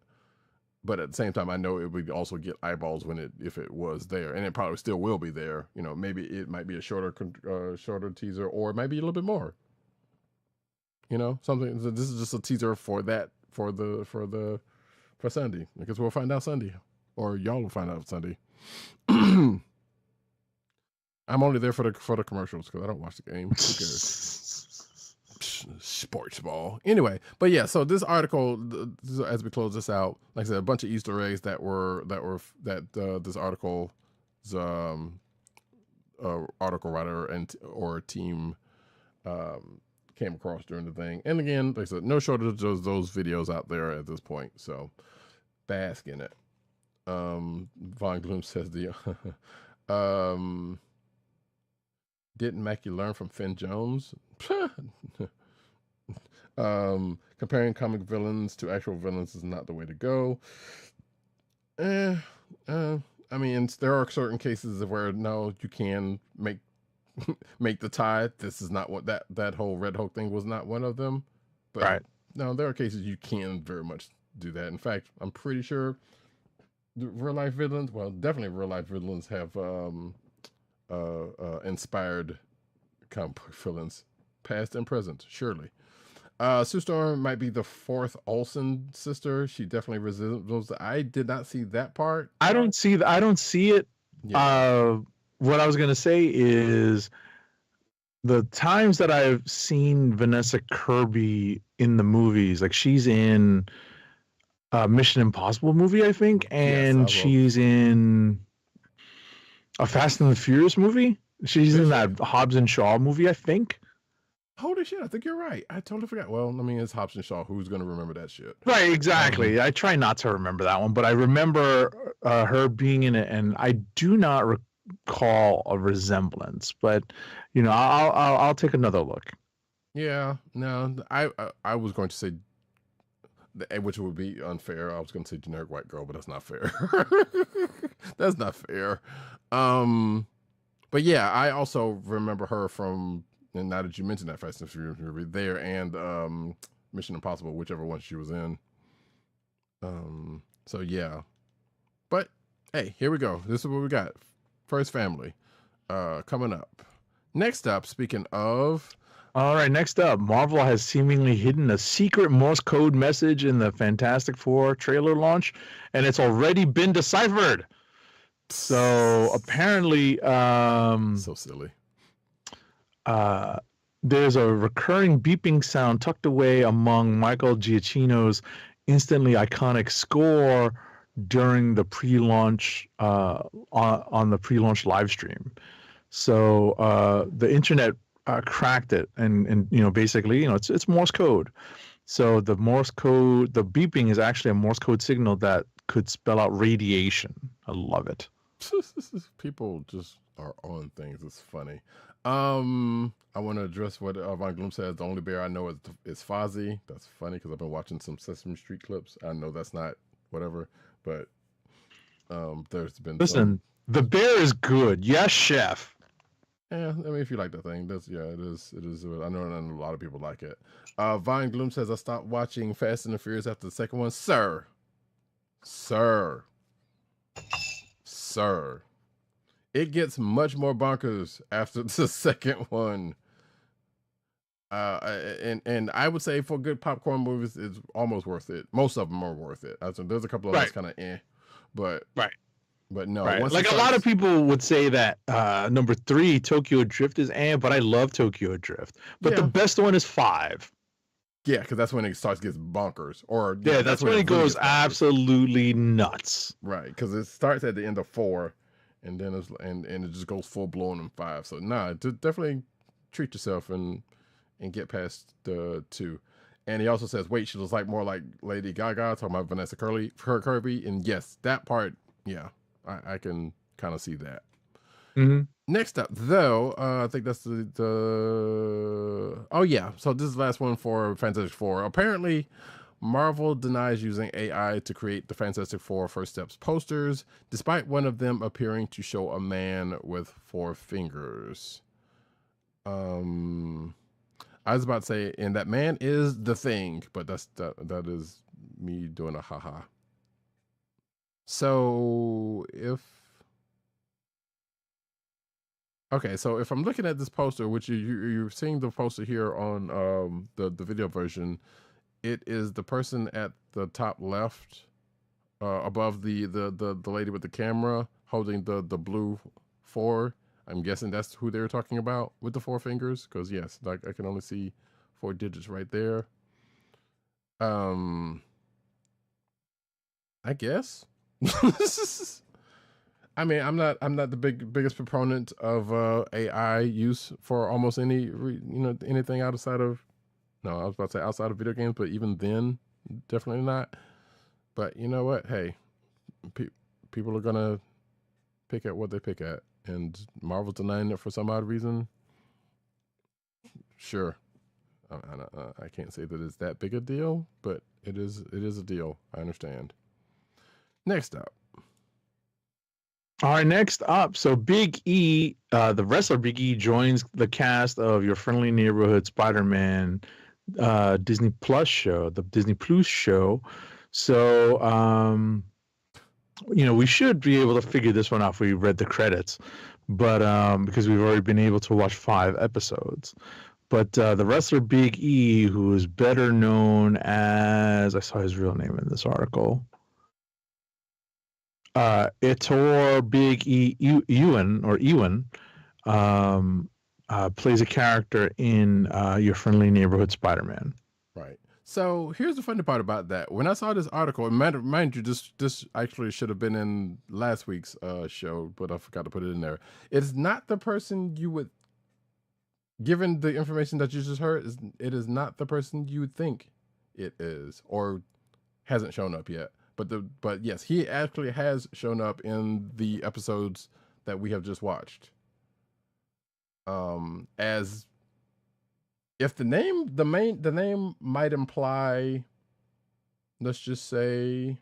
But at the same time, I know it would also get eyeballs if it was there, and it probably still will be there. Maybe it might be a shorter teaser, or it might be a little bit more. Something. This is just a teaser for that for Sunday. Because we'll find out Sunday, or y'all will find out Sunday. I'm only there for the commercials because I don't watch the game. Who cares? Sports ball. Anyway, but yeah. So this article, as we close this out, like I said, a bunch of Easter eggs that this article's article writer or team came across during the thing. And again, like I said, no shortage of those videos out there at this point. So bask in it. Von Gloom says didn't Mackie learn from Finn Jones? Comparing comic villains to actual villains is not the way to go. I mean, there are certain cases where no, you can make the tie. This is not what that whole Red Hulk thing was not one of them. But right. No, there are cases you can very much do that. In fact, I'm pretty sure the real life villains, well, definitely real life villains have inspired comic book villains, past and present, surely. Sue Storm might be the fourth Olsen sister. She definitely resembles. I did not see that part. I don't see it. Yeah. What I was gonna say is the times that I've seen Vanessa Kirby in the movies, like she's in a Mission Impossible movie, I think, and she's in a Fast and the Furious movie. She's in that Hobbs and Shaw movie, I think. Holy shit, I think you're right. I totally forgot. Well, I mean, it's Hobbs and Shaw. Who's going to remember that shit? Right, exactly. I try not to remember that one, but I remember her being in it, and I do not recall a resemblance. But, I'll take another look. Yeah, no, I was going to say, which would be unfair. I was going to say generic white girl, but that's not fair. That's not fair. But yeah, I also remember her from, and now that you mentioned that Fast and Furious movie, there and Mission Impossible, whichever one she was in. So yeah. But hey, here we go. This is what we got. First Family. Coming up. Next up, speaking of. All right, next up, Marvel has seemingly hidden a secret Morse code message in the Fantastic Four trailer launch, and it's already been deciphered. So apparently, So silly. There's a recurring beeping sound tucked away among Michael Giacchino's instantly iconic score during the pre-launch on the pre-launch live stream. So the internet cracked it, and basically, it's Morse code. So the Morse code, the beeping is actually a Morse code signal that could spell out radiation. I love it. People just are on things. It's funny. I want to address what Von Gloom says. The only bear I know is Fozzie. That's funny because I've been watching some Sesame Street clips. I know that's not whatever, but there's been the bear is good. Yes, chef. Yeah, I mean, if you like that thing, it is. I know a lot of people like it. Vine Gloom says, I stopped watching Fast and the Furious after the second one. Sir. It gets much more bonkers after the second one. And I would say for good popcorn movies, it's almost worth it. Most of them are worth it. There's a couple of us kind of but But no, right. Like a lot of people would say that number 3, Tokyo Drift, is but I love Tokyo Drift. But the best one is 5. Yeah, because that's when it starts to get bonkers. Or that's when it goes absolutely nuts. Right, because it starts at the end of 4, and then and it just goes full blown in 5. So definitely treat yourself and get past the 2. And he also says, wait, she looks like more like Lady Gaga, talking about Vanessa Kirby, and yes, that part, yeah. I can kind of see that. Mm-hmm. Next up, though, I think that's the oh yeah. So this is the last one for Fantastic Four. Apparently, Marvel denies using AI to create the Fantastic Four First Steps posters, despite one of them appearing to show a man with 4 fingers. I was about to say, and that man is the Thing, but that is me doing a haha. So if I'm looking at this poster, which you're seeing the poster here on the video version, it is the person at the top left, above the lady with the camera holding the blue 4. I'm guessing that's who they're talking about with the 4 fingers, because yes, like I can only see 4 digits right there. I guess. I mean, I'm not the biggest proponent of AI use for almost anything outside of, no, I was about to say outside of video games, but even then, definitely not. But you know what? Hey, people are gonna pick at what they pick at, and Marvel's denying it for some odd reason. Sure, I can't say that it's that big a deal, but it is a deal. I understand. Next up. All right, next up. So Big E, the wrestler Big E, joins the cast of Your Friendly Neighborhood Spider-Man Disney Plus show, the Disney Plus show. So, we should be able to figure this one out if we read the credits, but because we've already been able to watch 5 episodes. But the wrestler Big E, who is better known as, I saw his real name in this article, Ettore Big E Ewan, plays a character in Your Friendly Neighborhood Spider-Man. Right. So here's the funny part about that. When I saw this article, and mind you, this actually should have been in last week's show, but I forgot to put it in there. It's not the person you would, given the information that you just heard, it is not the person you would think it is, or hasn't shown up yet. But yes, he actually has shown up in the episodes that we have just watched. As if the name might imply, let's just say,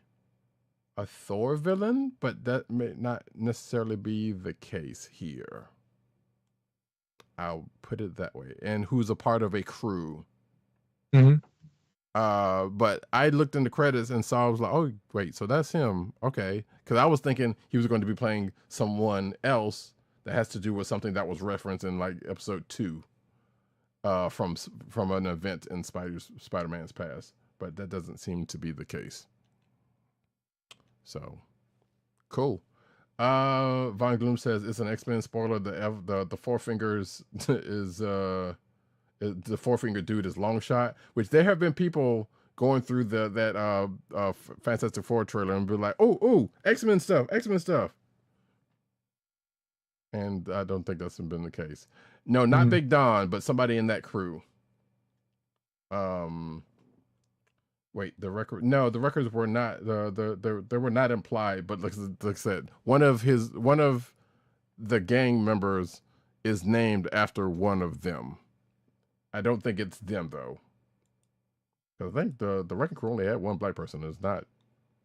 a Thor villain, but that may not necessarily be the case here. I'll put it that way. And who's a part of a crew. Mm-hmm. But I looked in the credits and saw, I was like, oh, wait, so that's him. Okay. Because I was thinking he was going to be playing someone else that has to do with something that was referenced in like episode 2 from an event in Spider-Man's past. But that doesn't seem to be the case. So, cool. Von Gloom says it's an X-Men spoiler. The Four Fingers is the Four Finger dude is Long Shot, which there have been people going through that Fantastic Four trailer and be like, oh, X-Men stuff. And I don't think that's been the case. No, not Big Don, but somebody in that crew. Wait, the records were not they were not implied, but like I said, one of the gang members is named after one of them. I don't think it's them though. I think the wrecking crew only had one black person. It's not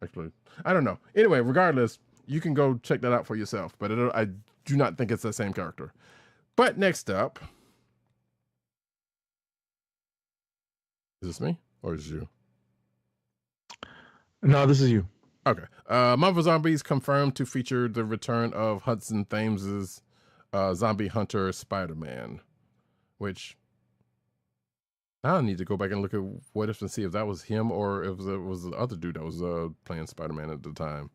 actually. I don't know. Anyway, regardless, you can go check that out for yourself. But I do not think it's the same character. But next up, is this me or is it you? No, this is you. Okay. Marvel Zombies confirmed to feature the return of Hudson Thames's zombie hunter Spider-Man, which I need to go back and look at What If and see if that was him or if it was the other dude that was playing Spider-Man at the time.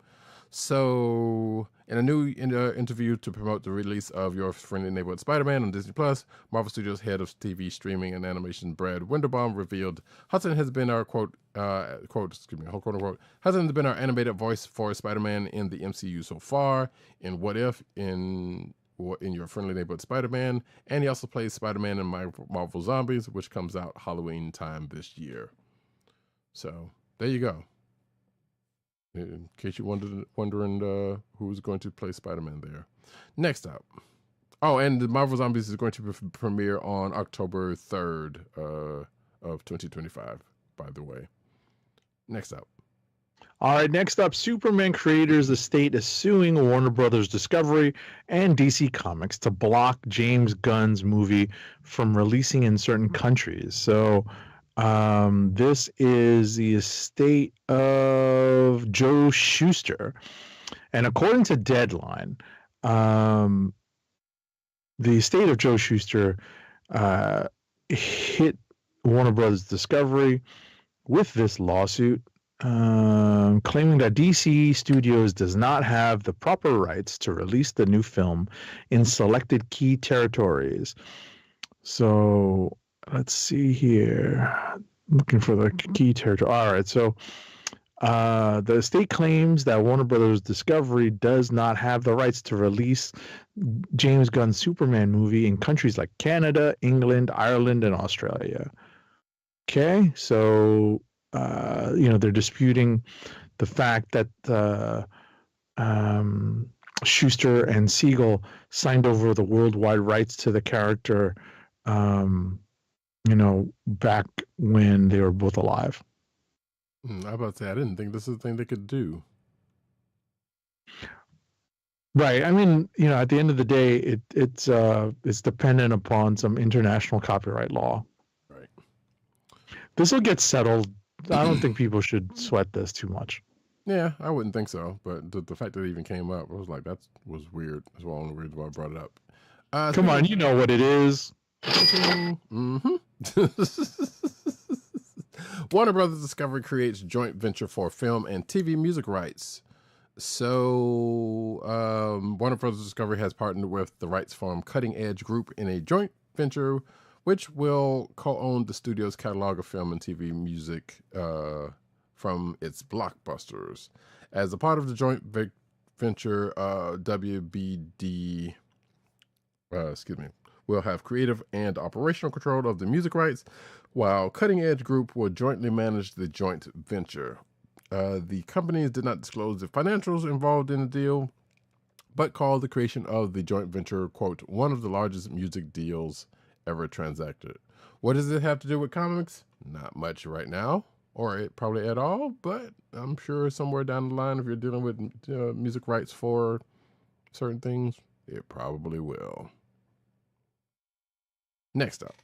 So, in a new interview to promote the release of Your Friendly Neighborhood Spider-Man on Disney Plus, Marvel Studios head of TV streaming and animation Brad Winderbaum revealed Hudson has been our quote unquote, Hudson has been our animated voice for Spider-Man in the MCU so far. In What If, in Your Friendly Neighborhood Spider-Man, and he also plays Spider-Man in Marvel Zombies, which comes out Halloween time this year. So there you go. In case you're wondering who's going to play Spider-Man there. Next up. Oh, and the Marvel Zombies is going to premiere on October 3rd of 2025, by the way. Next up. All right, next up, Superman creators estate is suing Warner Brothers Discovery and DC Comics to block James Gunn's movie from releasing in certain countries. So this is the estate of Joe Shuster. And according to Deadline, the estate of Joe Shuster hit Warner Brothers Discovery with this lawsuit, claiming that DC Studios does not have the proper rights to release the new film in selected key territories. So let's see here. Looking for the key territory. All right. So the estate claims that Warner Brothers Discovery does not have the rights to release James Gunn's Superman movie in countries like Canada, England, Ireland, and Australia. Okay. So they're disputing the fact that Schuster and Siegel signed over the worldwide rights to the character, back when they were both alive. I was about to say, I didn't think this is a thing they could do. Right. I mean, at the end of the day, it's dependent upon some international copyright law. Right. This will get settled. I don't think people should sweat this too much. Yeah, I wouldn't think so. But the fact that it even came up, I was like, that was weird. That's one of the reasons why I brought it up. Come on, you know what it is. Mm-hmm. Warner Brothers Discovery creates joint venture for film and TV music rights. So Warner Brothers Discovery has partnered with the rights firm Cutting Edge Group in a joint venture which will co-own the studio's catalog of film and TV music from its blockbusters. As a part of the joint venture, WBD will have creative and operational control of the music rights, while Cutting Edge Group will jointly manage the joint venture. The companies did not disclose the financials involved in the deal, but called the creation of the joint venture, quote, one of the largest music deals ever transacted. What does it have to do with comics? Not much right now, or probably at all, but I'm sure somewhere down the line, if you're dealing with music rights for certain things, it probably will. Next up.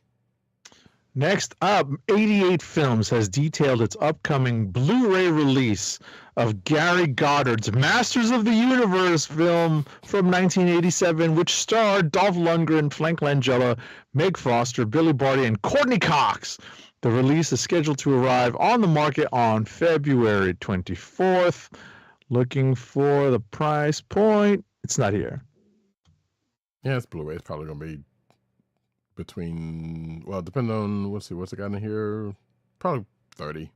Next up, 88 Films has detailed its upcoming Blu-ray release of Gary Goddard's Masters of the Universe film from 1987, which starred Dolph Lundgren, Frank Langella, Meg Foster, Billy Barty, and Courtney Cox. The release is scheduled to arrive on the market on February 24th. Looking for the price point. It's not here. Yeah, it's Blu-ray. It's probably going to be between, well, depending on, let's see, what's it got in here? Probably 30.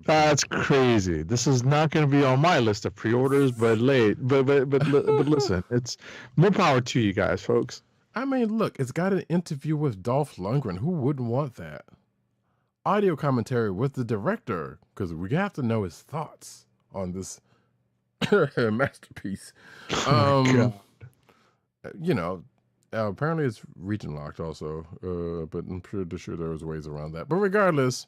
That's crazy. This is not going to be on my list of pre-orders, but listen, it's more power to you guys, folks. I mean, look, it's got an interview with Dolph Lundgren. Who wouldn't want that? Audio commentary with the director, because we have to know his thoughts on this masterpiece. You know, apparently it's region locked also, but I'm sure there was ways around that. But regardless,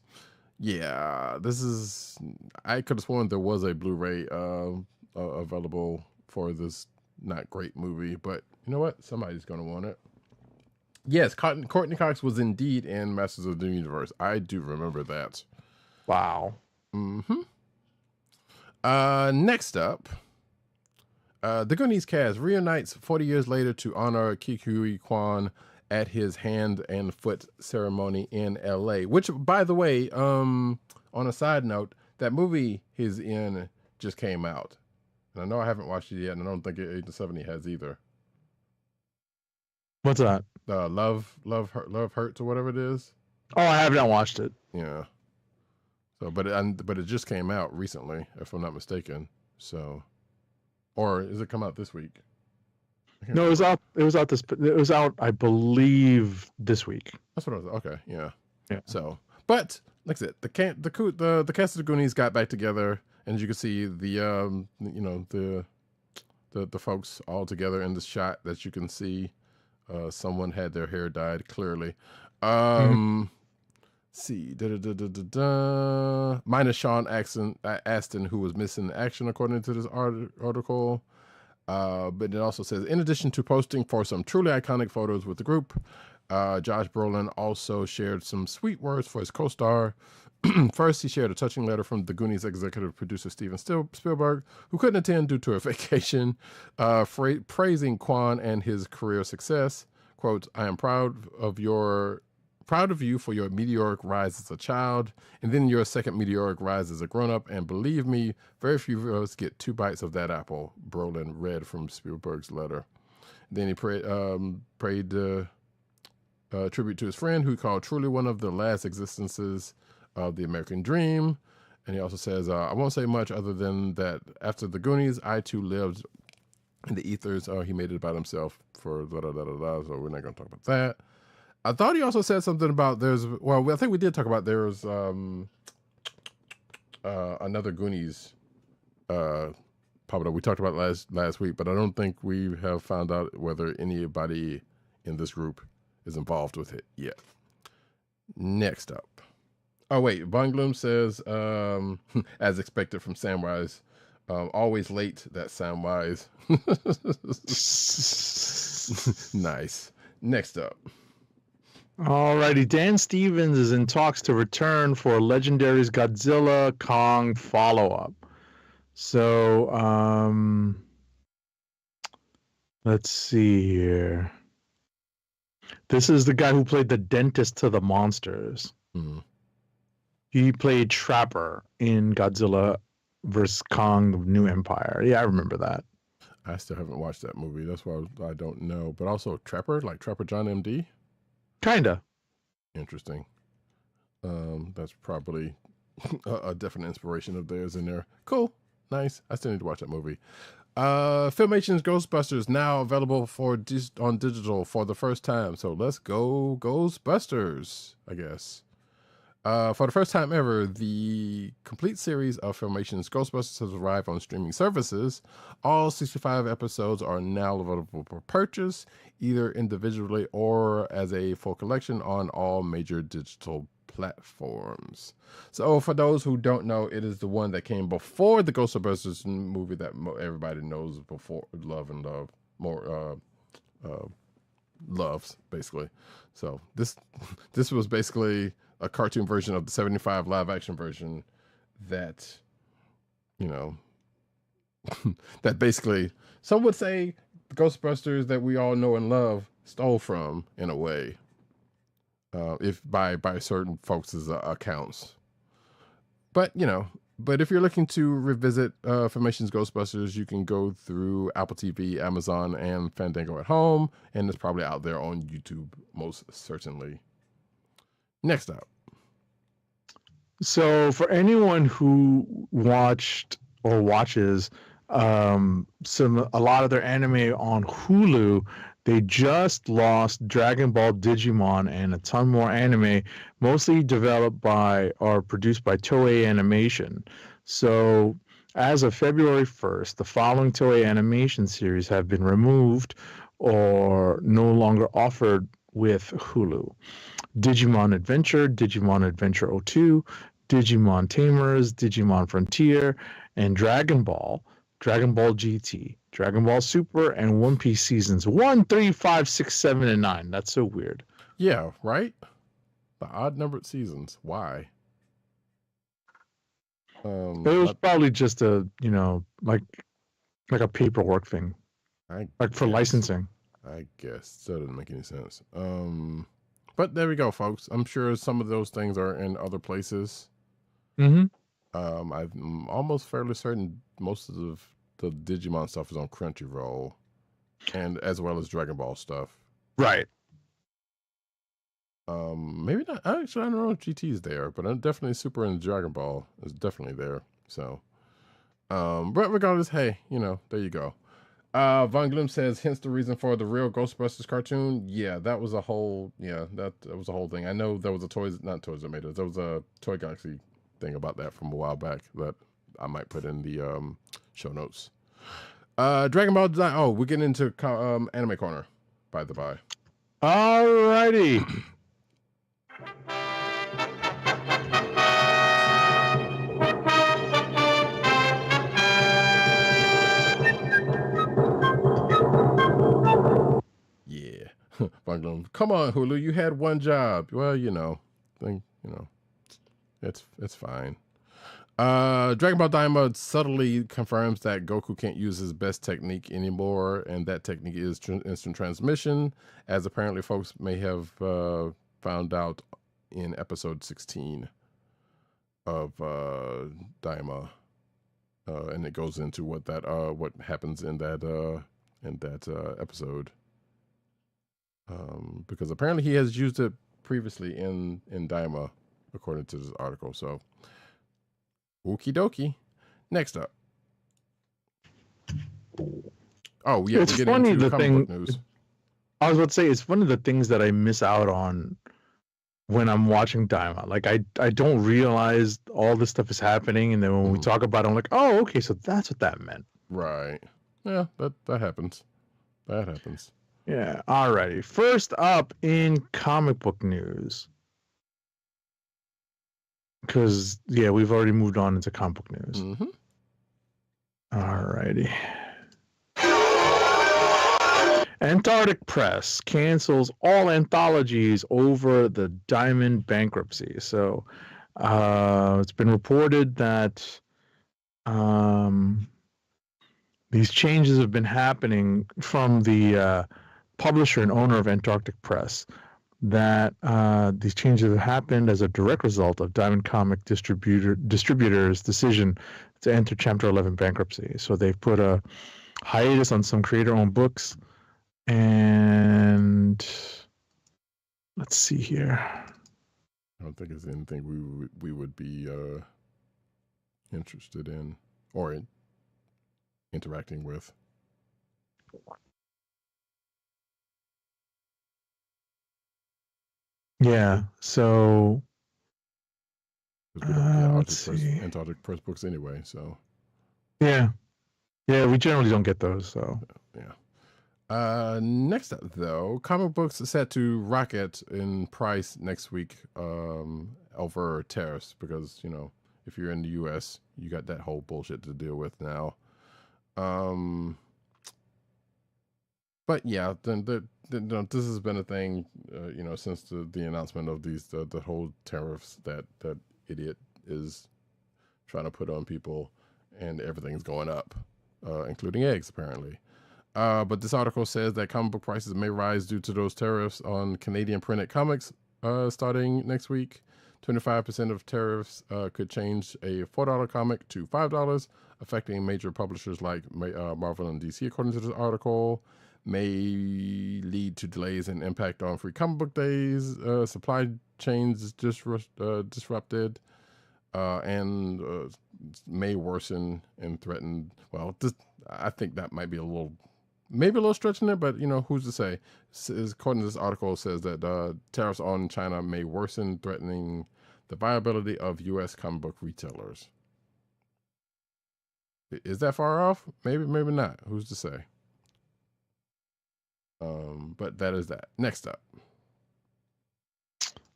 yeah, this is, I could have sworn there was a Blu-ray available for this not great movie, but you know what? Somebody's going to want it. Yes, Courtney Cox was indeed in Masters of the Universe. I do remember that. Wow. Mm-hmm. Next up, the Goonies cast reunites 40 years later to honor Ke Quan at his hand and foot ceremony in L.A., which, by the way, on a side note, that movie he's in just came out. And I know I haven't watched it yet, and I don't think Agent 70 has either. What's that? Love Hurts or whatever it is. Oh, I have not watched it. Yeah. So, but it just came out recently, if I'm not mistaken. So, or is it come out this week? No, it was out. It was out. I believe this week. That's what I was. Okay, yeah. Yeah. So, but like I said, the cast of the Goonies got back together, and as you can see, the folks all together in the shot that you can see. Someone had their hair dyed clearly. See, minus Sean Astin, who was missing in action according to this article. But it also says, in addition to posting for some truly iconic photos with the group, Josh Brolin also shared some sweet words for his co-star. First, he shared a touching letter from the Goonies executive producer Steven Spielberg, who couldn't attend due to a vacation, praising Quan and his career success. Quote, "I am proud of you for your meteoric rise as a child, and then your second meteoric rise as a grown-up. And believe me, very few of us get 2 bites of that apple," Brolin read from Spielberg's letter. Then he paid tribute to his friend, who he called truly one of the last existences of the American dream. And he also says, I won't say much other than that after the Goonies, I too lived in the ethers. He made it about himself for so we're not going to talk about that. I thought he also said something about I think we did talk about there's another Goonies popped up. We talked about last week, but I don't think we have found out whether anybody in this group is involved with it yet. Next up. Oh, wait. Von Gloom says, as expected from Samwise, always late, that's Samwise. Nice. Next up. Alrighty, Dan Stevens is in talks to return for Legendary's Godzilla Kong follow-up. So, let's see here. This is the guy who played the dentist to the monsters. Mm-hmm. He played Trapper in Godzilla vs. Kong: The New Empire. Yeah, I remember that. I still haven't watched that movie. That's why I don't know. But also Trapper, like Trapper John M.D.? Kinda. Interesting. That's probably a definite inspiration of theirs in there. Cool. Nice. I still need to watch that movie. Filmation's Ghostbusters now available on digital for the first time. So let's go Ghostbusters, I guess. For the first time ever, the complete series of Filmation's Ghostbusters has arrived on streaming services. All 65 episodes are now available for purchase, either individually or as a full collection on all major digital platforms. So for those who don't know, it is the one that came before the Ghostbusters movie that everybody knows before, love more, loves, basically. So this was basically a cartoon version of the 75 live action version that, you know, that basically some would say Ghostbusters that we all know and love stole from, in a way, if by certain folks' accounts. But if you're looking to revisit Filmation's Ghostbusters, you can go through Apple TV, Amazon, and Fandango at home, and it's probably out there on YouTube, most certainly. Next up. So for anyone who watched or watches a lot of their anime on Hulu, they just lost Dragon Ball, Digimon, and a ton more anime, mostly developed by or produced by Toei Animation. So as of February 1st, the following Toei Animation series have been removed or no longer offered with Hulu: Digimon Adventure, Digimon Adventure 02, Digimon Tamers, Digimon Frontier, and Dragon Ball GT, Dragon Ball Super, and One Piece seasons 1, 3, 5, 6, 7, and 9. That's so weird. Yeah, right? The odd numbered seasons. Why? It was probably just a, like a paperwork thing. For licensing. I guess. Still doesn't make any sense. But there we go, folks. I'm sure some of those things are in other places. Mm-hmm. I'm almost fairly certain most of the Digimon stuff is on Crunchyroll, and as well as Dragon Ball stuff. Right. Maybe not. Actually, I don't know if GT is there, but I'm definitely Super and Dragon Ball is definitely there. So, but regardless, hey, there you go. Von Gloom says, hence the reason for the real Ghostbusters cartoon. Yeah, that was a whole. Yeah, that was a whole thing. I know there was not Toys That Made Us. There was a Toy Galaxy thing about that from a while back that I might put in the show notes. Dragon Ball Design. Oh, we're getting into Anime Corner, by the by. Alrighty. Yeah. Come on, Hulu. You had one job. Well, it's fine. Dragon Ball Daima subtly confirms that Goku can't use his best technique anymore, and that technique is instant transmission, as apparently folks may have found out in episode 16 of Daima, and it goes into what happens in that episode, because apparently he has used it previously in Daima, according to this article. So. Okie dokie. Next up. Oh, yeah. It's funny the thing. News. I was about to say, it's one of the things that I miss out on when I'm watching Daima. Like, I don't realize all this stuff is happening. And then when we talk about it, I'm like, oh, okay, so that's what that meant. Right. Yeah, that happens. That happens. Yeah. Alrighty. First up in comic book news. Because, yeah, we've already moved on into comic book news. Mm-hmm. Alrighty. Antarctic Press cancels all anthologies over the Diamond bankruptcy. So it's been reported that these changes have been happening from the publisher and owner of Antarctic Press. That these changes have happened as a direct result of Diamond Comic Distributor's decision to enter Chapter 11 bankruptcy. So they've put a hiatus on some creator-owned books, and let's see here. I don't think it's anything we would be interested in or interacting with. Yeah, so let's see. Antarctic Press books anyway, so yeah, we generally don't get those. So yeah. Next up, though, comic books are set to rocket in price next week over tariffs because if you're in the U.S., you got that whole bullshit to deal with now. But yeah, then this has been a thing, since the announcement of these the whole tariffs that idiot is trying to put on people, and everything's going up, including eggs apparently. But this article says that comic book prices may rise due to those tariffs on Canadian printed comics starting next week. 25% of tariffs could change a $4 comic to $5, affecting major publishers like Marvel and DC, according to this article. May lead to delays and impact on free comic book days, supply chains disrupted, and may worsen and threaten. Well, I think that might be maybe a little stretching it, but who's to say? According to this article, it says that tariffs on China may worsen, threatening the viability of U.S. comic book retailers. Is that far off? Maybe not. Who's to say? But that is that. Next up.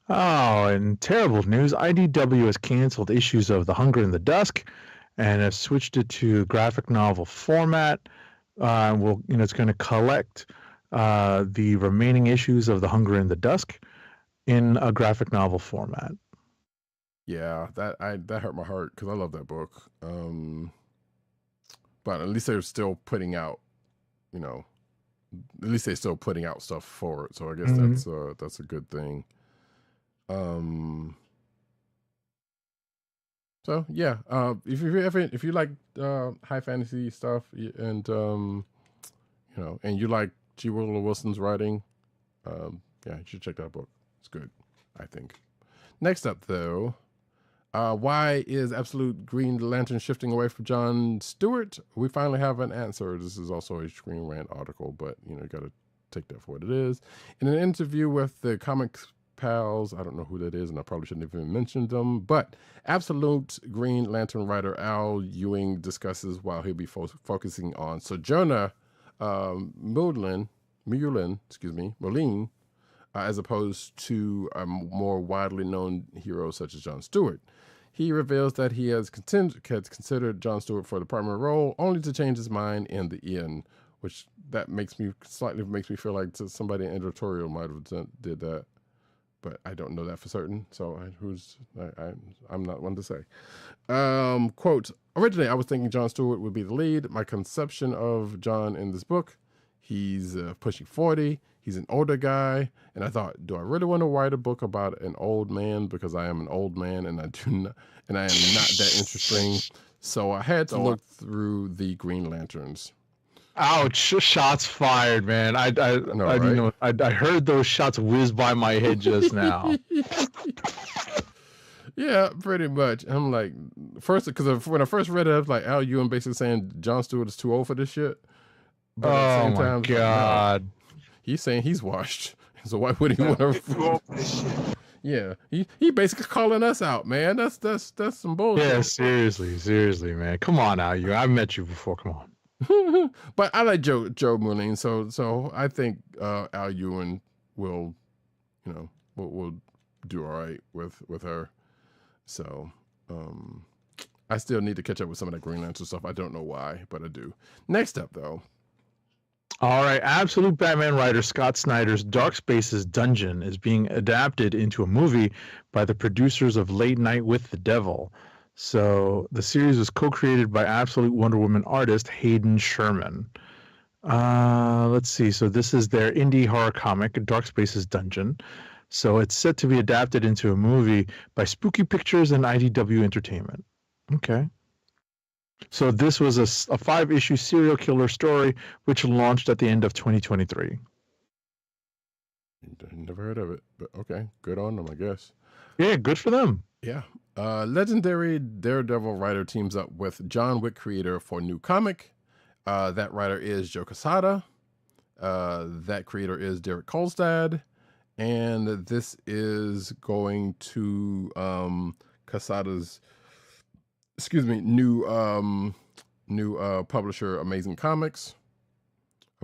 Oh, and terrible news. IDW has canceled issues of The Hunger in the Dusk and has switched it to graphic novel format. It's going to collect the remaining issues of The Hunger in the Dusk in a graphic novel format. Yeah, that hurt my heart because I love that book. But at least they're still putting out, at least they're still putting out stuff for it. So I guess that's a good thing. So yeah, if you like high fantasy stuff and and you like G. Willow Wilson's writing, yeah, you should check that book. It's good, I think. Next up, though, why is Absolute Green Lantern shifting away from John Stewart? We finally have an answer. This is also a Screen Rant article, but you got to take that for what it is. In an interview with the Comics Pals, I don't know who that is, and I probably shouldn't have even mentioned them, but Absolute Green Lantern writer Al Ewing discusses while he'll be focusing on Sojourner Mullein, as opposed to a more widely known hero such as John Stewart. He reveals that he has considered John Stewart for the primary role, only to change his mind in the end, which that makes me feel like somebody in editorial might have did that, but I don't know that for certain. So I'm not one to say. Quote, originally I was thinking John Stewart would be the lead. My conception of John in this book, he's pushing 40. He's an older guy, and I thought, do I really want to write a book about an old man? Because I am an old man, and I am not that interesting. So I had to look through the Green Lanterns. Ouch! Shots fired, man. I heard those shots whiz by my head just now. Yeah, pretty much. I'm like, because when I first read it, I was like, Al Ewing basically saying John Stewart is too old for this shit. But at the same time, God. No. He's saying he's washed, so why would he want to? Yeah, he basically calling us out, man. That's some bullshit. Yeah, seriously, man. Come on, Al Ewing. I've met you before. Come on. But I like Joe Mullein, so I think Al Ewing will do all right with her. So I still need to catch up with some of that Green Lantern stuff. I don't know why, but I do. Next up, though. All right, Absolute Batman writer Scott Snyder's Dark Spaces Dungeon is being adapted into a movie by the producers of Late Night with the Devil. So the series was co-created by Absolute Wonder Woman artist Hayden Sherman. Let's see. So this is their indie horror comic, Dark Spaces Dungeon. So it's set to be adapted into a movie by Spooky Pictures and IDW Entertainment. Okay. So this was a 5-issue serial killer story, which launched at the end of 2023. Never heard of it, but okay. Good on them, I guess. Yeah, good for them. Yeah. Legendary Daredevil writer teams up with John Wick creator for new comic. That writer is Joe Quesada. That creator is Derek Kolstad. And this is going to Quesada's new publisher, Amazing Comics,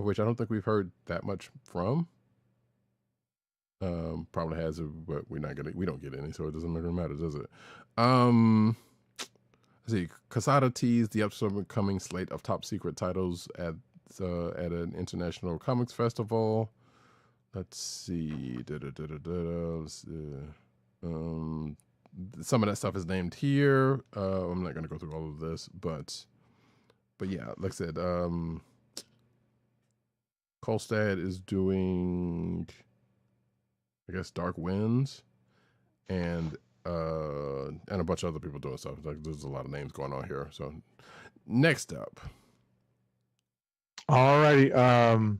of which I don't think we've heard that much from. Probably has, but we don't get any, so it doesn't really matter, does it? Let's see. Quesada teased the upcoming slate of top secret titles at It's at an international comics festival. Let's see. Some of that stuff is named here. I'm not going to go through all of this, but yeah, like I said, Kolstad is doing, I guess, Dark Winds, and a bunch of other people doing stuff. Like, there's a lot of names going on here. So next up. Alrighty.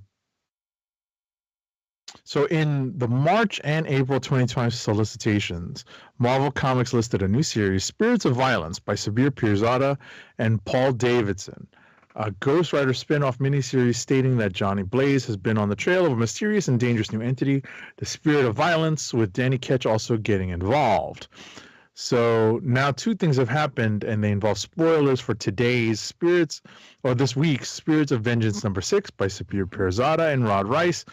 So in the March and April 2020 solicitations, Marvel Comics listed a new series, Spirits of Violence, by Sabir Pirzada and Paul Davidson, a Ghost Rider spin-off miniseries stating that Johnny Blaze has been on the trail of a mysterious and dangerous new entity, the Spirit of Violence, with Danny Ketch also getting involved. So now two things have happened, and they involve spoilers for today's this week's Spirits of Vengeance #6 by Sabir Pirzada and Rod Rice.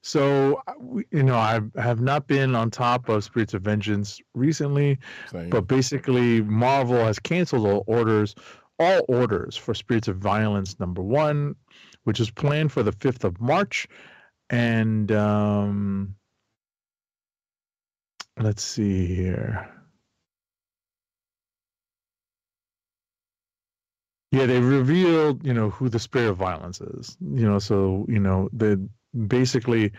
So, I have not been on top of Spirits of Vengeance recently, Same. but basically Marvel has canceled all orders for Spirits of Violence #1, which is planned for the 5th of March. And let's see here. Yeah, they revealed, who the Spirit of Violence is. So, basically,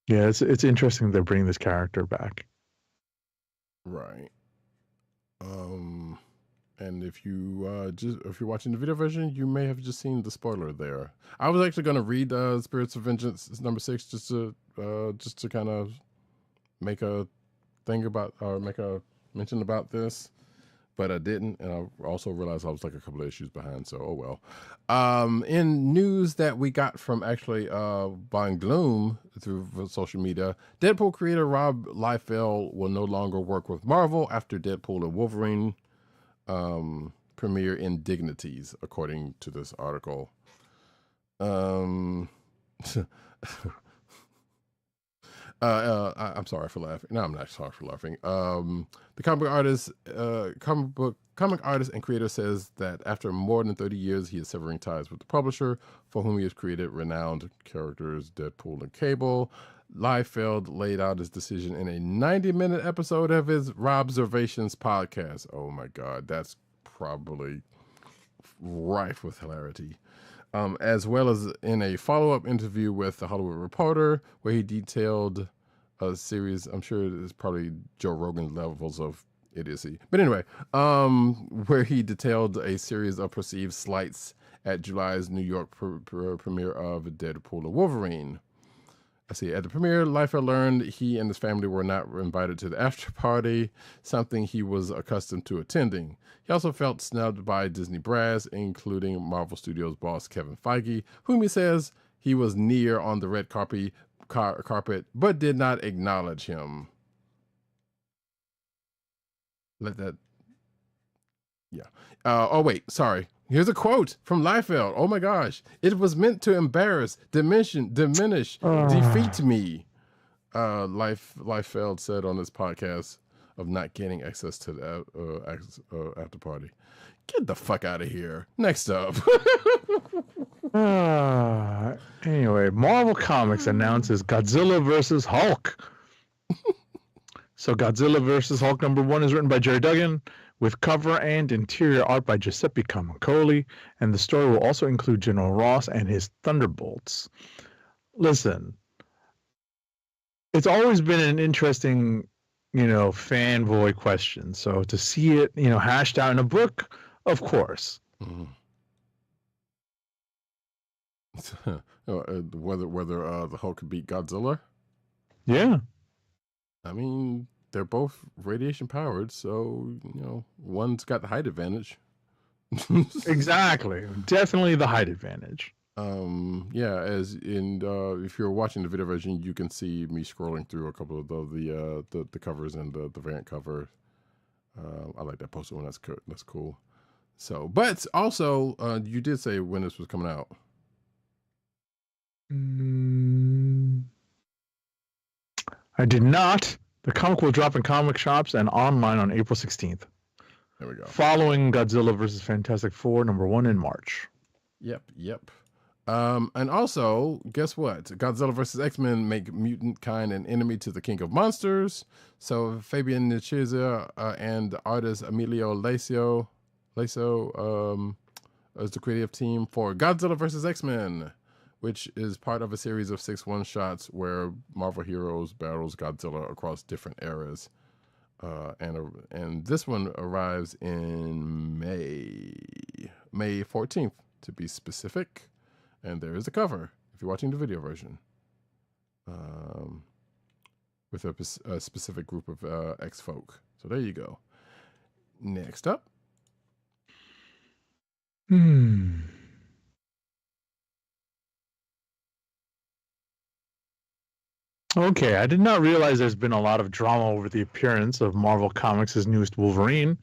it's interesting they're bringing this character back. Right. And if you're watching the video version, you may have just seen the spoiler there. I was actually going to read Spirits of Vengeance #6 just to kind of make a thing about, or make a mention about this, but I didn't, and I also realized I was like a couple of issues behind, so oh well. In news that we got from actually Von Gloom through social media, Deadpool creator Rob Liefeld will no longer work with Marvel after Deadpool and Wolverine premiere indignities, according to this article. I'm sorry for laughing. No, I'm not sorry for laughing. The comic artist and creator says that after more than 30 years, he is severing ties with the publisher for whom he has created renowned characters Deadpool and Cable. Liefeld laid out his decision in a 90-minute episode of his Robservations podcast. Oh my God, that's probably rife with hilarity. As well as in a follow-up interview with The Hollywood Reporter, where he detailed a series. I'm sure it's probably Joe Rogan levels of idiocy. But anyway, where he detailed a series of perceived slights at July's New York premiere of Deadpool and Wolverine. I see. At the premiere, Liefeld learned he and his family were not invited to the after party, something he was accustomed to attending. He also felt snubbed by Disney brass, including Marvel Studios boss Kevin Feige, whom he says he was near on the red carpet, but did not acknowledge him. Oh, wait, sorry. Here's a quote from Liefeld. Oh my gosh. It was meant to embarrass, diminish, defeat me. Liefeld said on his podcast of not getting access to the after party. Get the fuck out of here. Next up. Anyway, Marvel Comics announces Godzilla vs. Hulk. So Godzilla vs. Hulk #1 is written by Jerry Duggan, with cover and interior art by Giuseppe Camicoli, and the story will also include General Ross and his Thunderbolts. Listen, it's always been an interesting, fanboy question. So to see it, hashed out in a book, of course. Mm-hmm. Whether the Hulk could beat Godzilla? Yeah. I mean, they're both radiation powered, so one's got the height advantage. Exactly, definitely the height advantage. As in, if you're watching the video version, you can see me scrolling through a couple of the covers and the variant cover. I like that poster one. That's cool. So, but also, you did say when this was coming out. I did not. The comic will drop in comic shops and online on April 16th. There we go. Following Godzilla vs. Fantastic Four #1 in March. Yep. And also, guess what? Godzilla vs. X-Men make mutant kind an enemy to the king of monsters. So Fabian Nicieza and artist Emilio Lacio is the creative team for Godzilla vs. X-Men, which is part of a series of 6 one-shots where Marvel heroes battles Godzilla across different eras. And this one arrives in May 14th, to be specific. And there is a cover, if you're watching the video version, with a specific group of X-folk. So there you go. Next up. Okay, I did not realize there's been a lot of drama over the appearance of Marvel Comics' newest Wolverine.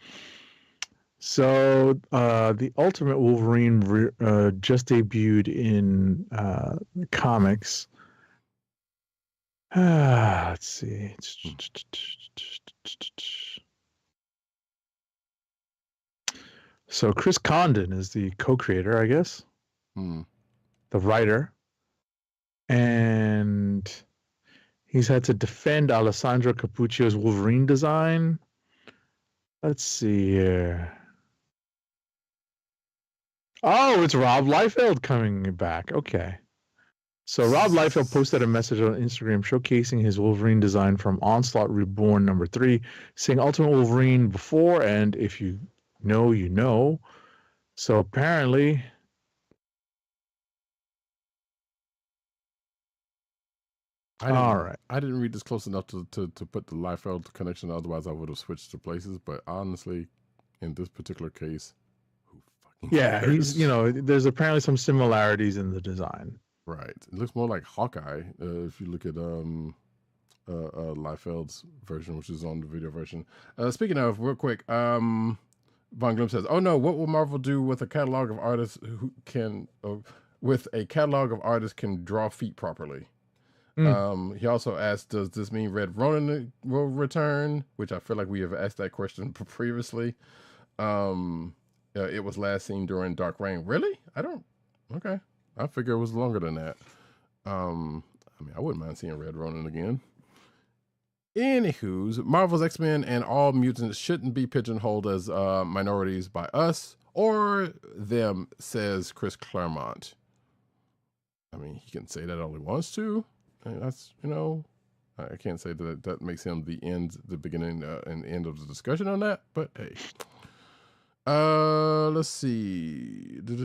So the Ultimate Wolverine just debuted in the comics. Let's see. So Chris Condon is the co-creator, I guess. The writer. And he's had to defend Alessandro Cappuccio's Wolverine design. Let's see here. Oh, it's Rob Liefeld coming back. Okay. So Rob Liefeld posted a message on Instagram showcasing his Wolverine design from Onslaught Reborn #3, saying Ultimate Wolverine before, and if you know, you know. So apparently... I didn't read this close enough to put the Liefeld connection. Otherwise, I would have switched to places. But honestly, in this particular case, who fucking cares? he's there's apparently some similarities in the design. Right. It looks more like Hawkeye if you look at Liefeld's version, which is on the video version. Speaking of, real quick, Von Gloom says, "Oh no, what will Marvel do with a catalog of artists who can draw feet properly?" He also asked, "Does this mean Red Ronin will return?" Which I feel like we have asked that question previously. It was last seen during Dark Reign. Really? Okay. I figure it was longer than that. I mean, I wouldn't mind seeing Red Ronin again. Anywho's, Marvel's X-Men and all mutants shouldn't be pigeonholed as minorities by us or them, says Chris Claremont. I mean, he can say that all he wants to. And that's, I can't say that makes him the beginning and end of the discussion on that, but hey. Let's see. Here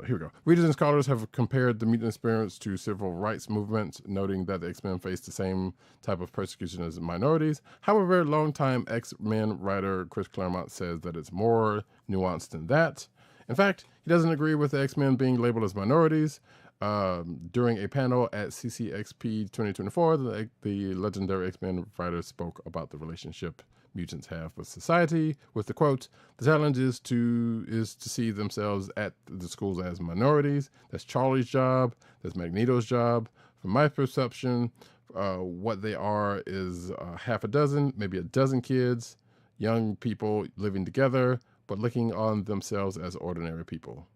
we go. Readers and scholars have compared the mutant experience to civil rights movements, noting that the X-Men face the same type of persecution as minorities. However, longtime X-Men writer Chris Claremont says that it's more nuanced than that. In fact, he doesn't agree with the X-Men being labeled as minorities. During a panel at CCXP 2024, the legendary X-Men writer spoke about the relationship mutants have with society, with the quote, "The challenge is to see themselves at the schools as minorities. That's Charlie's job. That's Magneto's job. From my perception, what they are is half a dozen, maybe a dozen kids, young people living together, but looking on themselves as ordinary people."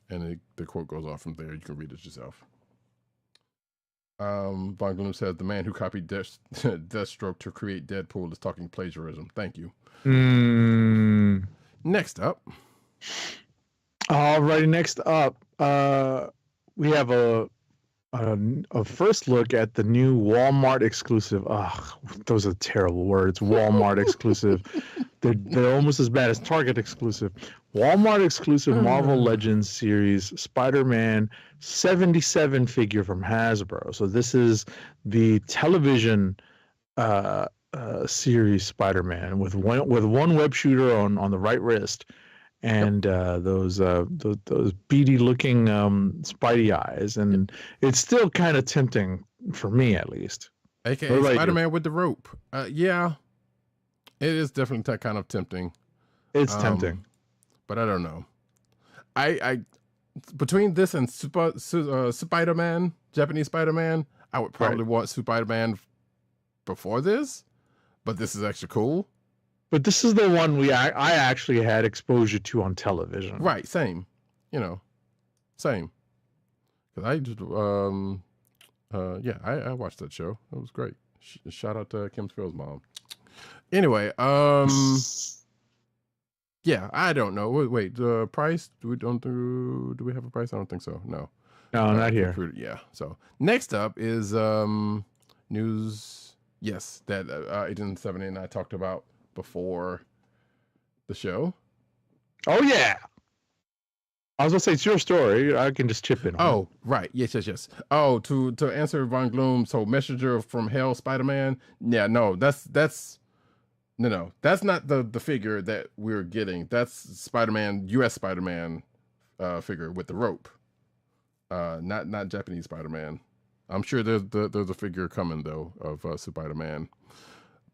And the quote goes off from there. You can read it yourself. Von Gloom says, "The man who copied Deathstroke to create Deadpool is talking plagiarism." Thank you. Next up. Alrighty, next up, we have a first look at the new Walmart exclusive. Those are terrible words. Walmart exclusive. They're almost as bad as Target exclusive. Walmart exclusive Marvel Legends series Spider-Man 77 figure from Hasbro. So this is the television series Spider-Man with one web shooter on the right wrist, and those beady looking Spidey eyes, and it's still kind of tempting for me, at least. AKA Spider-Man with the rope. Yeah, it is definitely kind of tempting. It's tempting, but I don't know. I between this and Spider-Man, Japanese Spider-Man, I would probably want Spider-Man before this, but this is actually cool. But this is the one I actually had exposure to on television. Right, same. You know, same. Because I just, I watched that show. It was great. Shout out to Kim Spill's mom. Anyway, yeah, I don't know. Wait, the price? Do we have a price? I don't think so. No. No, not here. Yeah. So next up is news. Yes, that Agent 70 and I talked about before the show. Oh yeah. I was gonna say it's your story. I can just chip in. Oh, right. Yes. Oh, to answer Von Gloom. So, Messenger from Hell, Spider-Man. Yeah, no, that's no, that's not the figure that we're getting. That's Spider-Man, U.S. Spider-Man figure with the rope. Not Japanese Spider-Man. I'm sure there's a figure coming though of Spider-Man.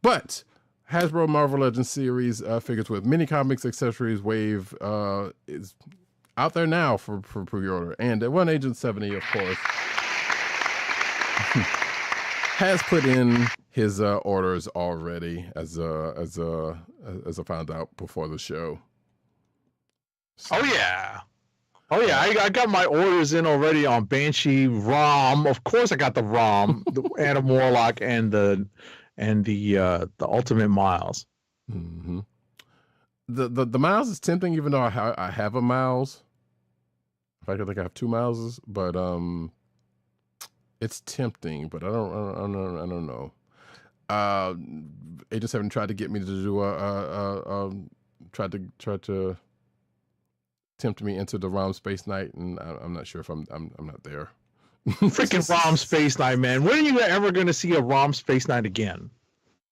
But Hasbro Marvel Legends series figures with mini comics, accessories, wave is out there now for pre-order. And One Agent 70, of course, has put in his orders already, as I found out before the show. So. Oh yeah, I got my orders in already on Banshee, ROM. Of course, I got the ROM, the Adam Warlock, and the Ultimate Miles. Mm-hmm. The Miles is tempting, even though I have a Miles. In fact, I think I have 2 Mileses, but it's tempting. But I don't know. Agent 7 tried to get me to do tried to tempt me into the ROM Space Knight, and I'm not sure if I'm not there. Freaking ROM Space Knight, man! When are you ever going to see a ROM Space Knight again?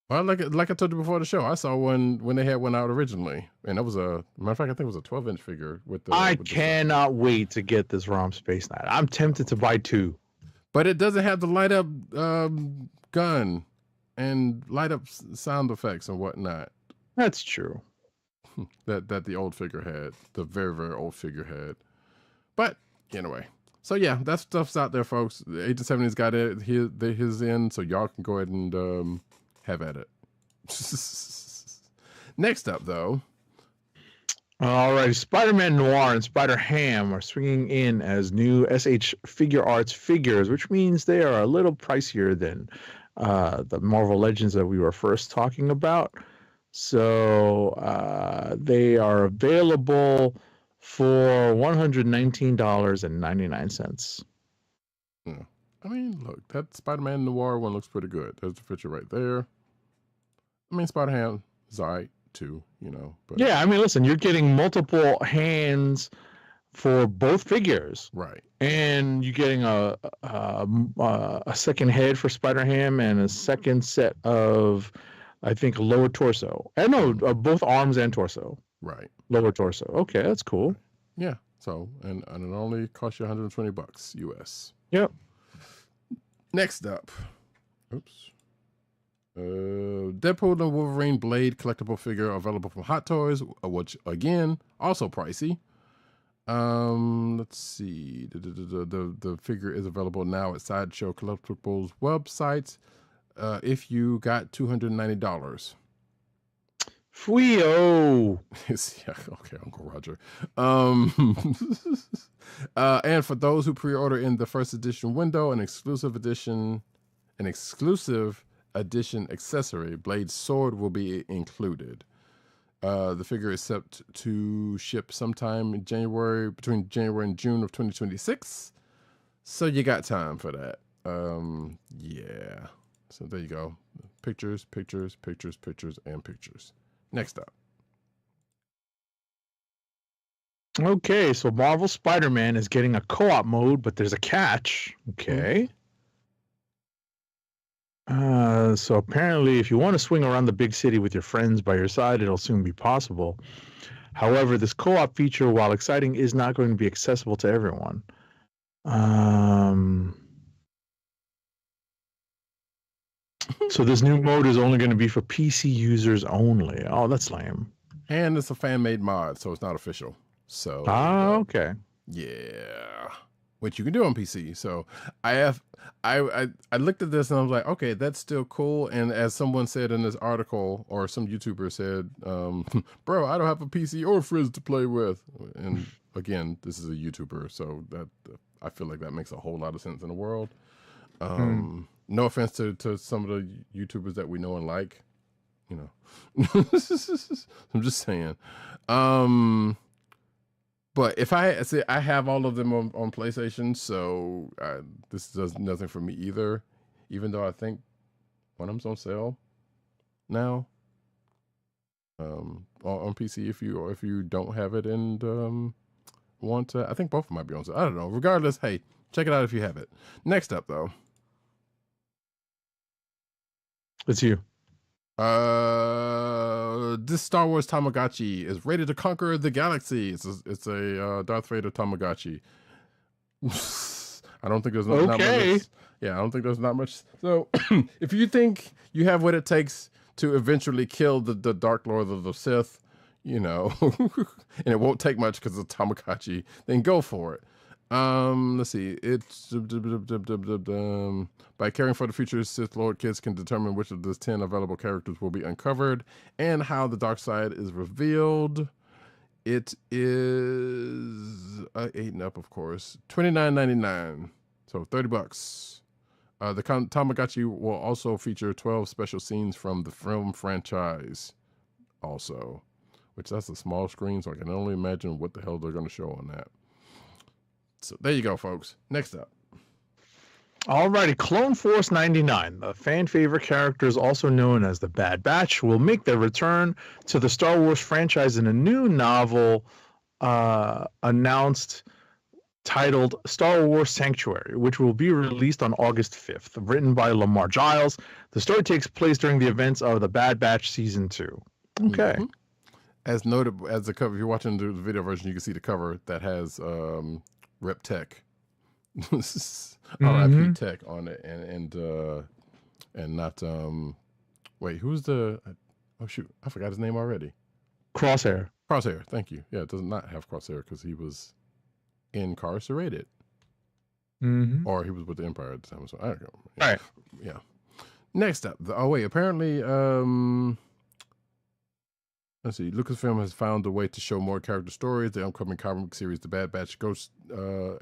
Well, like I told you before the show, I saw one when they had one out originally, and that was matter of fact, I think it was a 12-inch figure with the. I cannot wait to get this ROM Space Knight. I'm tempted to buy 2, but it doesn't have the light up gun and light up sound effects and whatnot. That's true. That the old figure had, the very, very old figure had. But anyway, so yeah, that stuff's out there, folks. Agent 70's got it. His in, so y'all can go ahead and have at it. Next up, though. All right, Spider-Man Noir and Spider-Ham are swinging in as new SH Figure Arts figures, which means they are a little pricier than the Marvel Legends that we were first talking about. So they are available for $119.99. Yeah. I mean, look, that Spider-Man Noir one looks pretty good. There's the picture right there. I mean, Spider-Ham is all right too, But yeah, I mean, listen, you're getting multiple hands for both figures, right? And you're getting a second head for Spider-Ham and a second set of, I think, lower torso. I know both arms and torso. Right. Lower torso. Okay, that's cool. Yeah. So, and it only costs you $120 US. Yep. Next up, Deadpool and Wolverine Blade collectible figure available from Hot Toys, which again also pricey. Let's see. The figure is available now at Sideshow Collectibles websites. If you got $290. Fwee-oh. Yeah, okay, Uncle Roger. And for those who pre-order in the first edition window, an exclusive edition accessory, Blade's sword, will be included. The figure is set to ship sometime in between January and June of 2026. So you got time for that. Yeah. So there you go. Pictures, and pictures. Next up. Okay, so Marvel Spider-Man is getting a co-op mode, but there's a catch. Okay. So apparently, if you want to swing around the big city with your friends by your side, it'll soon be possible. However, this co-op feature, while exciting, is not going to be accessible to everyone. So this new mode is only going to be for PC users only. Oh, that's lame. And it's a fan-made mod, so it's not official. So okay. Yeah. which you can do on PC. So I looked at this and I was like, okay, that's still cool. And as someone said in this article, or some YouTuber said, bro, I don't have a PC or Frizz to play with. And again, this is a YouTuber, so that I feel like that makes a whole lot of sense in the world. No offense to some of the YouTubers that we know and like, you know. I'm just saying. But if I have all of them on PlayStation, so this does nothing for me either. Even though I think one of them's on sale now on PC. If you don't have it and want to, I think both of them might be on sale. I don't know. Regardless, hey, check it out if you have it. Next up, though, it's you. This Star Wars Tamagotchi is ready to conquer the galaxy. It's a Darth Vader Tamagotchi. I don't think there's not much. Yeah, I don't think there's not much. So if you think you have what it takes to eventually kill the Dark Lord of the Sith, you know, and it won't take much because it's a Tamagotchi, then go for it. Let's see. It's by caring for the future, Sith Lord kids can determine which of the 10 available characters will be uncovered and how the dark side is revealed. It is 8 and up, of course. $29.99, so $30. The Tamagotchi will also feature 12 special scenes from the film franchise, also, which that's a small screen, so I can only imagine what the hell they're going to show on that. So there you go, folks. Next up. Alrighty, Clone Force 99, the fan favorite characters also known as the Bad Batch, will make their return to the Star Wars franchise in a new novel announced titled Star Wars Sanctuary, which will be released on August 5th. Written by Lamar Giles, the story takes place during the events of the Bad Batch Season 2. Okay. Mm-hmm. As noted, as the cover, if you're watching the video version, you can see the cover that has Rep Tech. RIP Tech on it, and not wait, who's the oh shoot, I forgot his name already. Crosshair, thank you. Yeah, it does not have Crosshair because he was incarcerated, or he was with the Empire at the time, so I don't know. Yeah. All right, yeah. Next up, apparently let's see. Lucasfilm has found a way to show more character stories. The upcoming comic series, The Bad Batch Ghost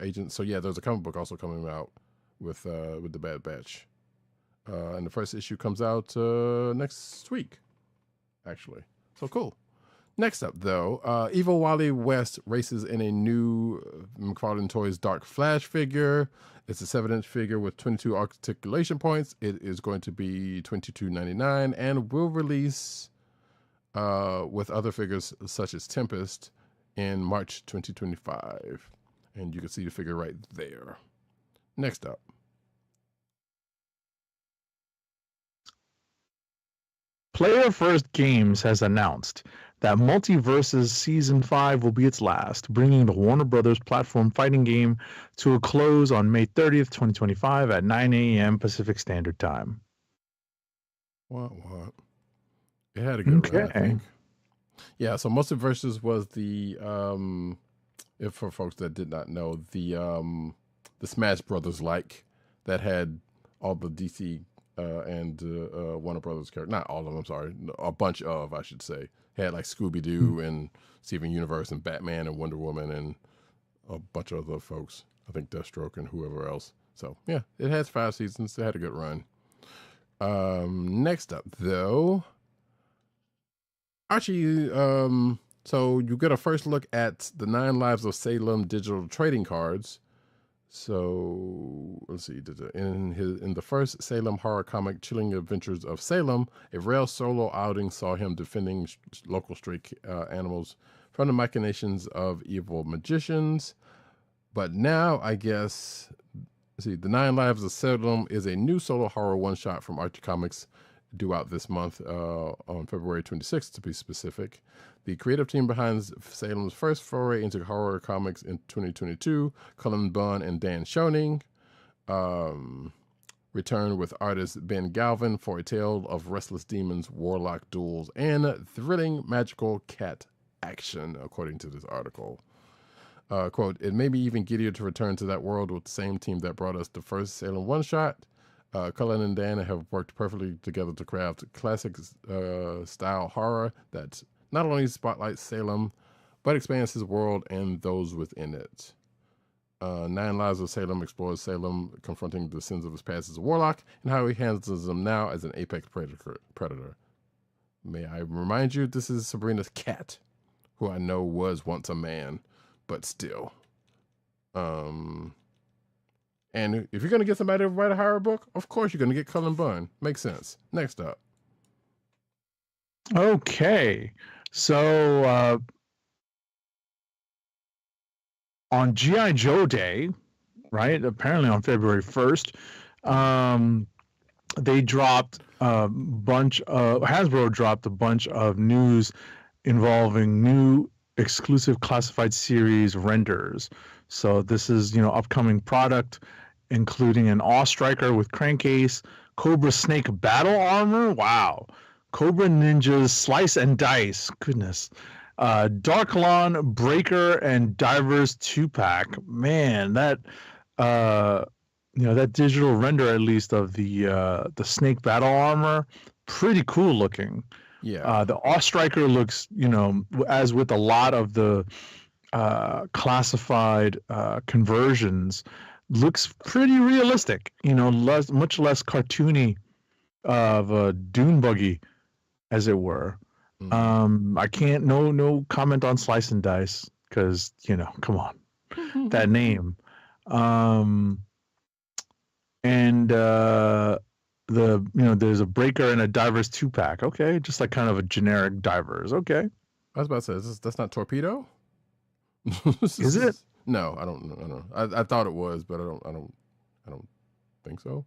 Agent. So yeah, there's a comic book also coming out with The Bad Batch, and the first issue comes out next week, actually. So cool. Next up, though, Evil Wally West races in a new McFarlane Toys Dark Flash figure. It's a 7-inch figure with 22 articulation points. It is going to be $22.99 and will release with other figures such as Tempest in March 2025. And you can see the figure right there. Next up. Player First Games has announced that MultiVersus Season 5 will be its last, bringing the Warner Brothers platform fighting game to a close on May 30th, 2025 at 9 a.m. Pacific Standard Time. What? It had a good run, I think. Yeah, so MultiVersus was the if for folks that did not know, the Smash Brothers like that had all the DC and Warner Brothers characters. Not all of them, sorry. A bunch of, I should say. Had like Scooby-Doo and Steven Universe and Batman and Wonder Woman and a bunch of other folks. I think Deathstroke and whoever else. So yeah, it has 5 seasons. It had a good run. Next up, though, Archie, so you get a first look at the 9 Lives of Salem digital trading cards. So let's see. In the first Salem horror comic, Chilling Adventures of Salem, a rare solo outing saw him defending local stray animals from the machinations of evil magicians. But now, I guess, the 9 Lives of Salem is a new solo horror one-shot from Archie Comics, due out this month on February 26th, to be specific. The creative team behind Salem's first foray into horror comics in 2022, Cullen Bunn and Dan Schoening, returned with artist Ben Galvin for a tale of restless demons, warlock duels, and thrilling magical cat action, according to this article. Quote, it may be even giddier to return to that world with the same team that brought us the first Salem one-shot. Cullen and Dan have worked perfectly together to craft classic style horror that not only spotlights Salem, but expands his world and those within it. Nine Lives of Salem explores Salem confronting the sins of his past as a warlock and how he handles them now as an apex predator. May I remind you, this is Sabrina's cat, who I know was once a man, but still. And if you're going to get somebody to write a horror book, of course you're going to get Cullen Bunn. Makes sense. Next up. Okay. So on G.I. Joe Day, right, apparently on February 1st, they dropped a bunch of, Hasbro dropped a bunch of news involving new exclusive classified series renders. So this is, upcoming product, including an Awe Striker with crankcase, Cobra Snake battle armor. Wow. Cobra Ninjas Slice and Dice. Goodness. Darklon Breaker and Divers 2-pack. Man, that that digital render, at least, of the Snake battle armor, pretty cool looking. Yeah. The Awe Striker looks, as with a lot of the classified conversions, looks pretty realistic. Much less cartoony of a dune buggy, as it were. I can't no comment on Slice and Dice because come on, that name. And there's a Breaker and a Divers 2-pack. Okay, just like kind of a generic Divers. Okay. I was about to say that's not Torpedo. Is it? No, I don't know. I thought it was, but I don't think so.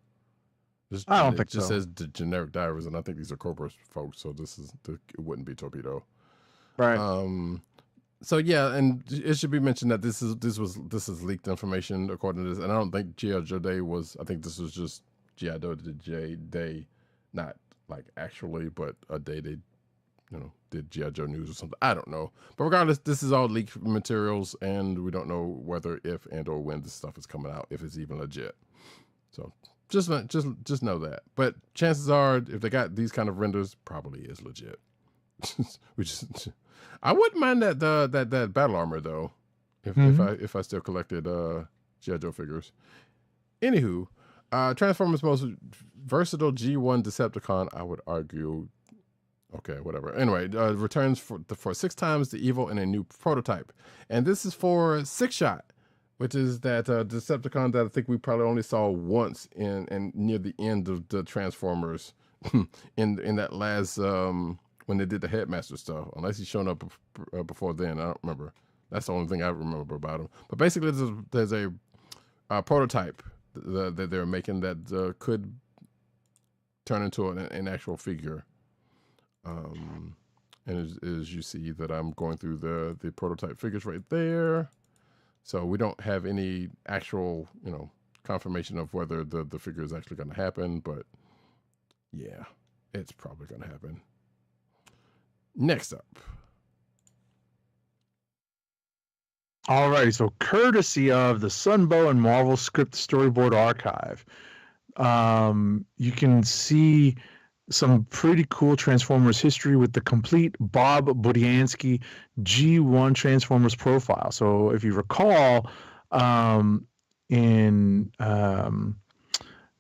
I don't think so. It just so. says the generic Divers, and I think these are Cobra folks, so it wouldn't be Torpedo. Right. So yeah, and it should be mentioned that this is leaked information according to this, and I don't think G.I. Joe Day was. I think this was just G.I. Joe Day, not like actually, but a day they, did G.I. Joe news or something. I don't know, but regardless, this is all leaked materials, and we don't know whether, if, and or when this stuff is coming out, if it's even legit. So just know that. But chances are, if they got these kind of renders, probably is legit. I wouldn't mind that battle armor though, if I still collected G.I. Joe figures. Anywho, Transformers' most versatile G1 Decepticon, I would argue. Okay, whatever. Anyway, returns for 6 times the evil in a new prototype, and this is for 6-shot, which is that Decepticon that I think we probably only saw once in near the end of the Transformers, in that last when they did the Headmaster stuff. Unless he's shown up before then, I don't remember. That's the only thing I remember about him. But basically, there's a prototype that they're making that could turn into an actual figure. And as you see that I'm going through the prototype figures right there. So we don't have any actual, confirmation of whether the figure is actually going to happen, but yeah, it's probably going to happen. Next up. All right, so courtesy of the Sunbow and Marvel Script Storyboard Archive, you can see some pretty cool Transformers history with the complete Bob Budiansky G1 Transformers profile. So if you recall, in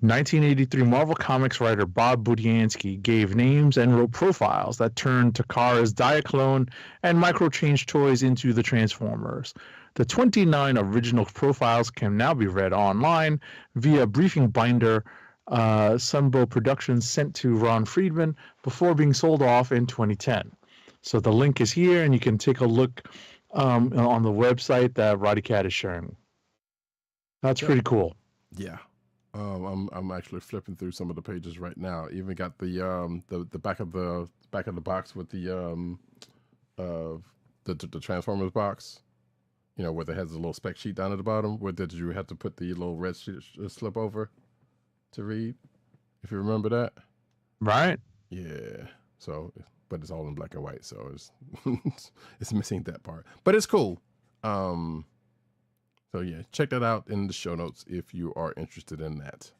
1983, Marvel Comics writer Bob Budiansky gave names and wrote profiles that turned Takara's Diaclone and Microchange toys into the Transformers. The 29 original profiles can now be read online via briefing binder Sunbow Productions sent to Ron Friedman before being sold off in 2010. So the link is here, and you can take a look on the website that Roddykat is sharing. That's pretty cool. Yeah. I'm actually flipping through some of the pages right now. Even got the back of the box with the Transformers box. Where it has a little spec sheet down at the bottom. Where did you have to put the little red slip over to read? If you remember that. Right. Yeah. So, but it's all in black and white, so it's it's missing that part. But it's cool. So yeah, check that out in the show notes if you are interested in that.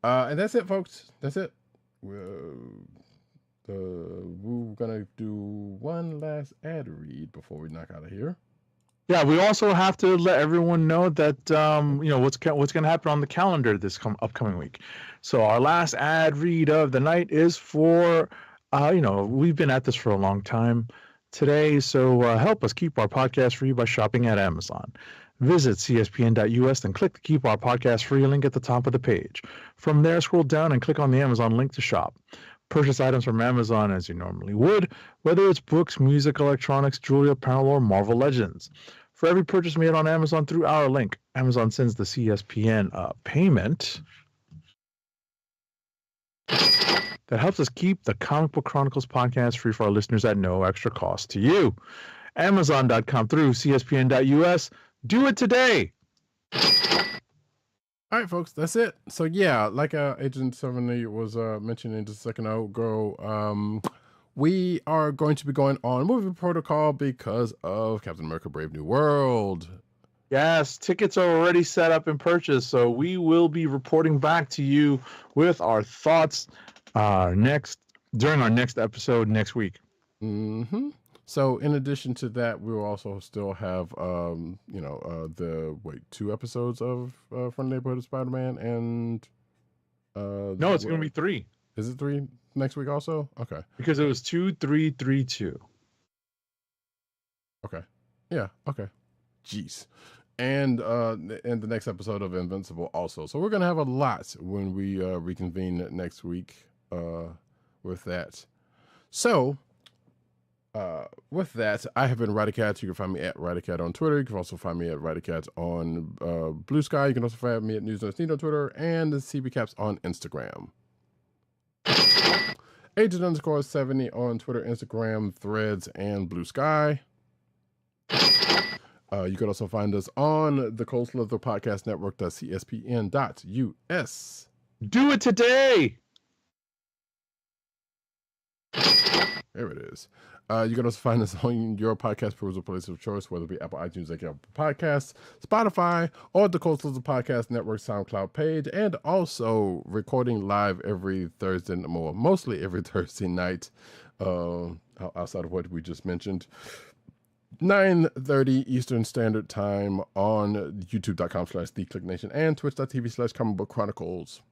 And that's it, folks. That's it. We're gonna do one last ad read before we knock out of here. Yeah, we also have to let everyone know that what's going to happen on the calendar this upcoming week. So our last ad read of the night is for we've been at this for a long time today, so help us keep our podcast free by shopping at Amazon. Visit cspn.us, then click the Keep Our Podcast Free link at the top of the page. From there, scroll down and click on the Amazon link to shop. Purchase items from Amazon as you normally would, whether it's books, music, electronics, jewelry, apparel, or Marvel Legends. For every purchase made on Amazon through our link, Amazon sends the CSPN payment that helps us keep the Comic Book Chronicles podcast free for our listeners at no extra cost to you. Amazon.com through CSPN.us. Do it today. All right, folks, that's it. So yeah, like Agent 70 was mentioning just a second ago, we are going to be going on Movie Protocol because of Captain America: Brave New World. Yes, tickets are already set up and purchased, so we will be reporting back to you with our thoughts during our next episode next week. Mm-hmm. So in addition to that, we will also still have, the 2 episodes of From the Neighborhood of Spider-Man and... no, it's going to be 3. Is it 3 next week also? Okay. Because it was 2, 3, 3, 2. Okay. Yeah, okay. Jeez. And the next episode of Invincible also. So we're going to have a lot when we reconvene next week with that. So... with that, I have been Roddykat. You can find me at Roddykat on Twitter. You can also find me at Roddykat on Blue Sky. You can also find me at News on Twitter and the CB Caps on Instagram. Agent_70 on Twitter, Instagram, Threads, and Blue Sky. You can also find us on the Cold Slither Podcast Network, CSPN.us. Do it today. There it is. You can also find us on your podcast perusal place of choice, whether it be Apple iTunes, Apple Podcasts, Spotify, or the Coastal Podcast Network SoundCloud page, and also recording live every Thursday, mostly every Thursday night, outside of what we just mentioned, 9:30 Eastern Standard Time on youtube.com/thekliqnation and twitch.tv/Comic Book Chronicles.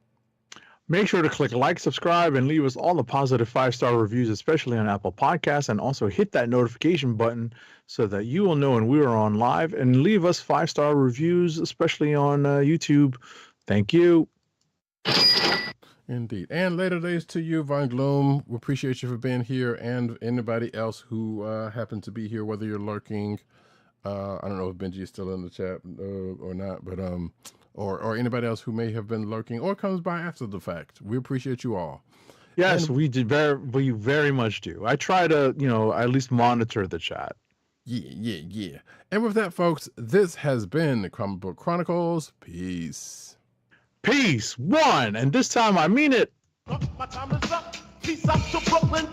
Make sure to click like, subscribe, and leave us all the positive 5-star reviews, especially on Apple Podcasts, and also hit that notification button so that you will know when we are on live, and leave us 5-star reviews, especially on YouTube. Thank you. Indeed. And later days to you, Von Gloom. We appreciate you for being here, and anybody else who happened to be here, whether you're lurking. I don't know if Benji is still in the chat or not, but or anybody else who may have been lurking or comes by after the fact. We appreciate you all. Yes, we very much do. I try to, at least monitor the chat. Yeah. And with that, folks, this has been the Comic Book Chronicles. Peace. Peace. 1, and this time I mean it. My time is up. Peace out to Brooklyn.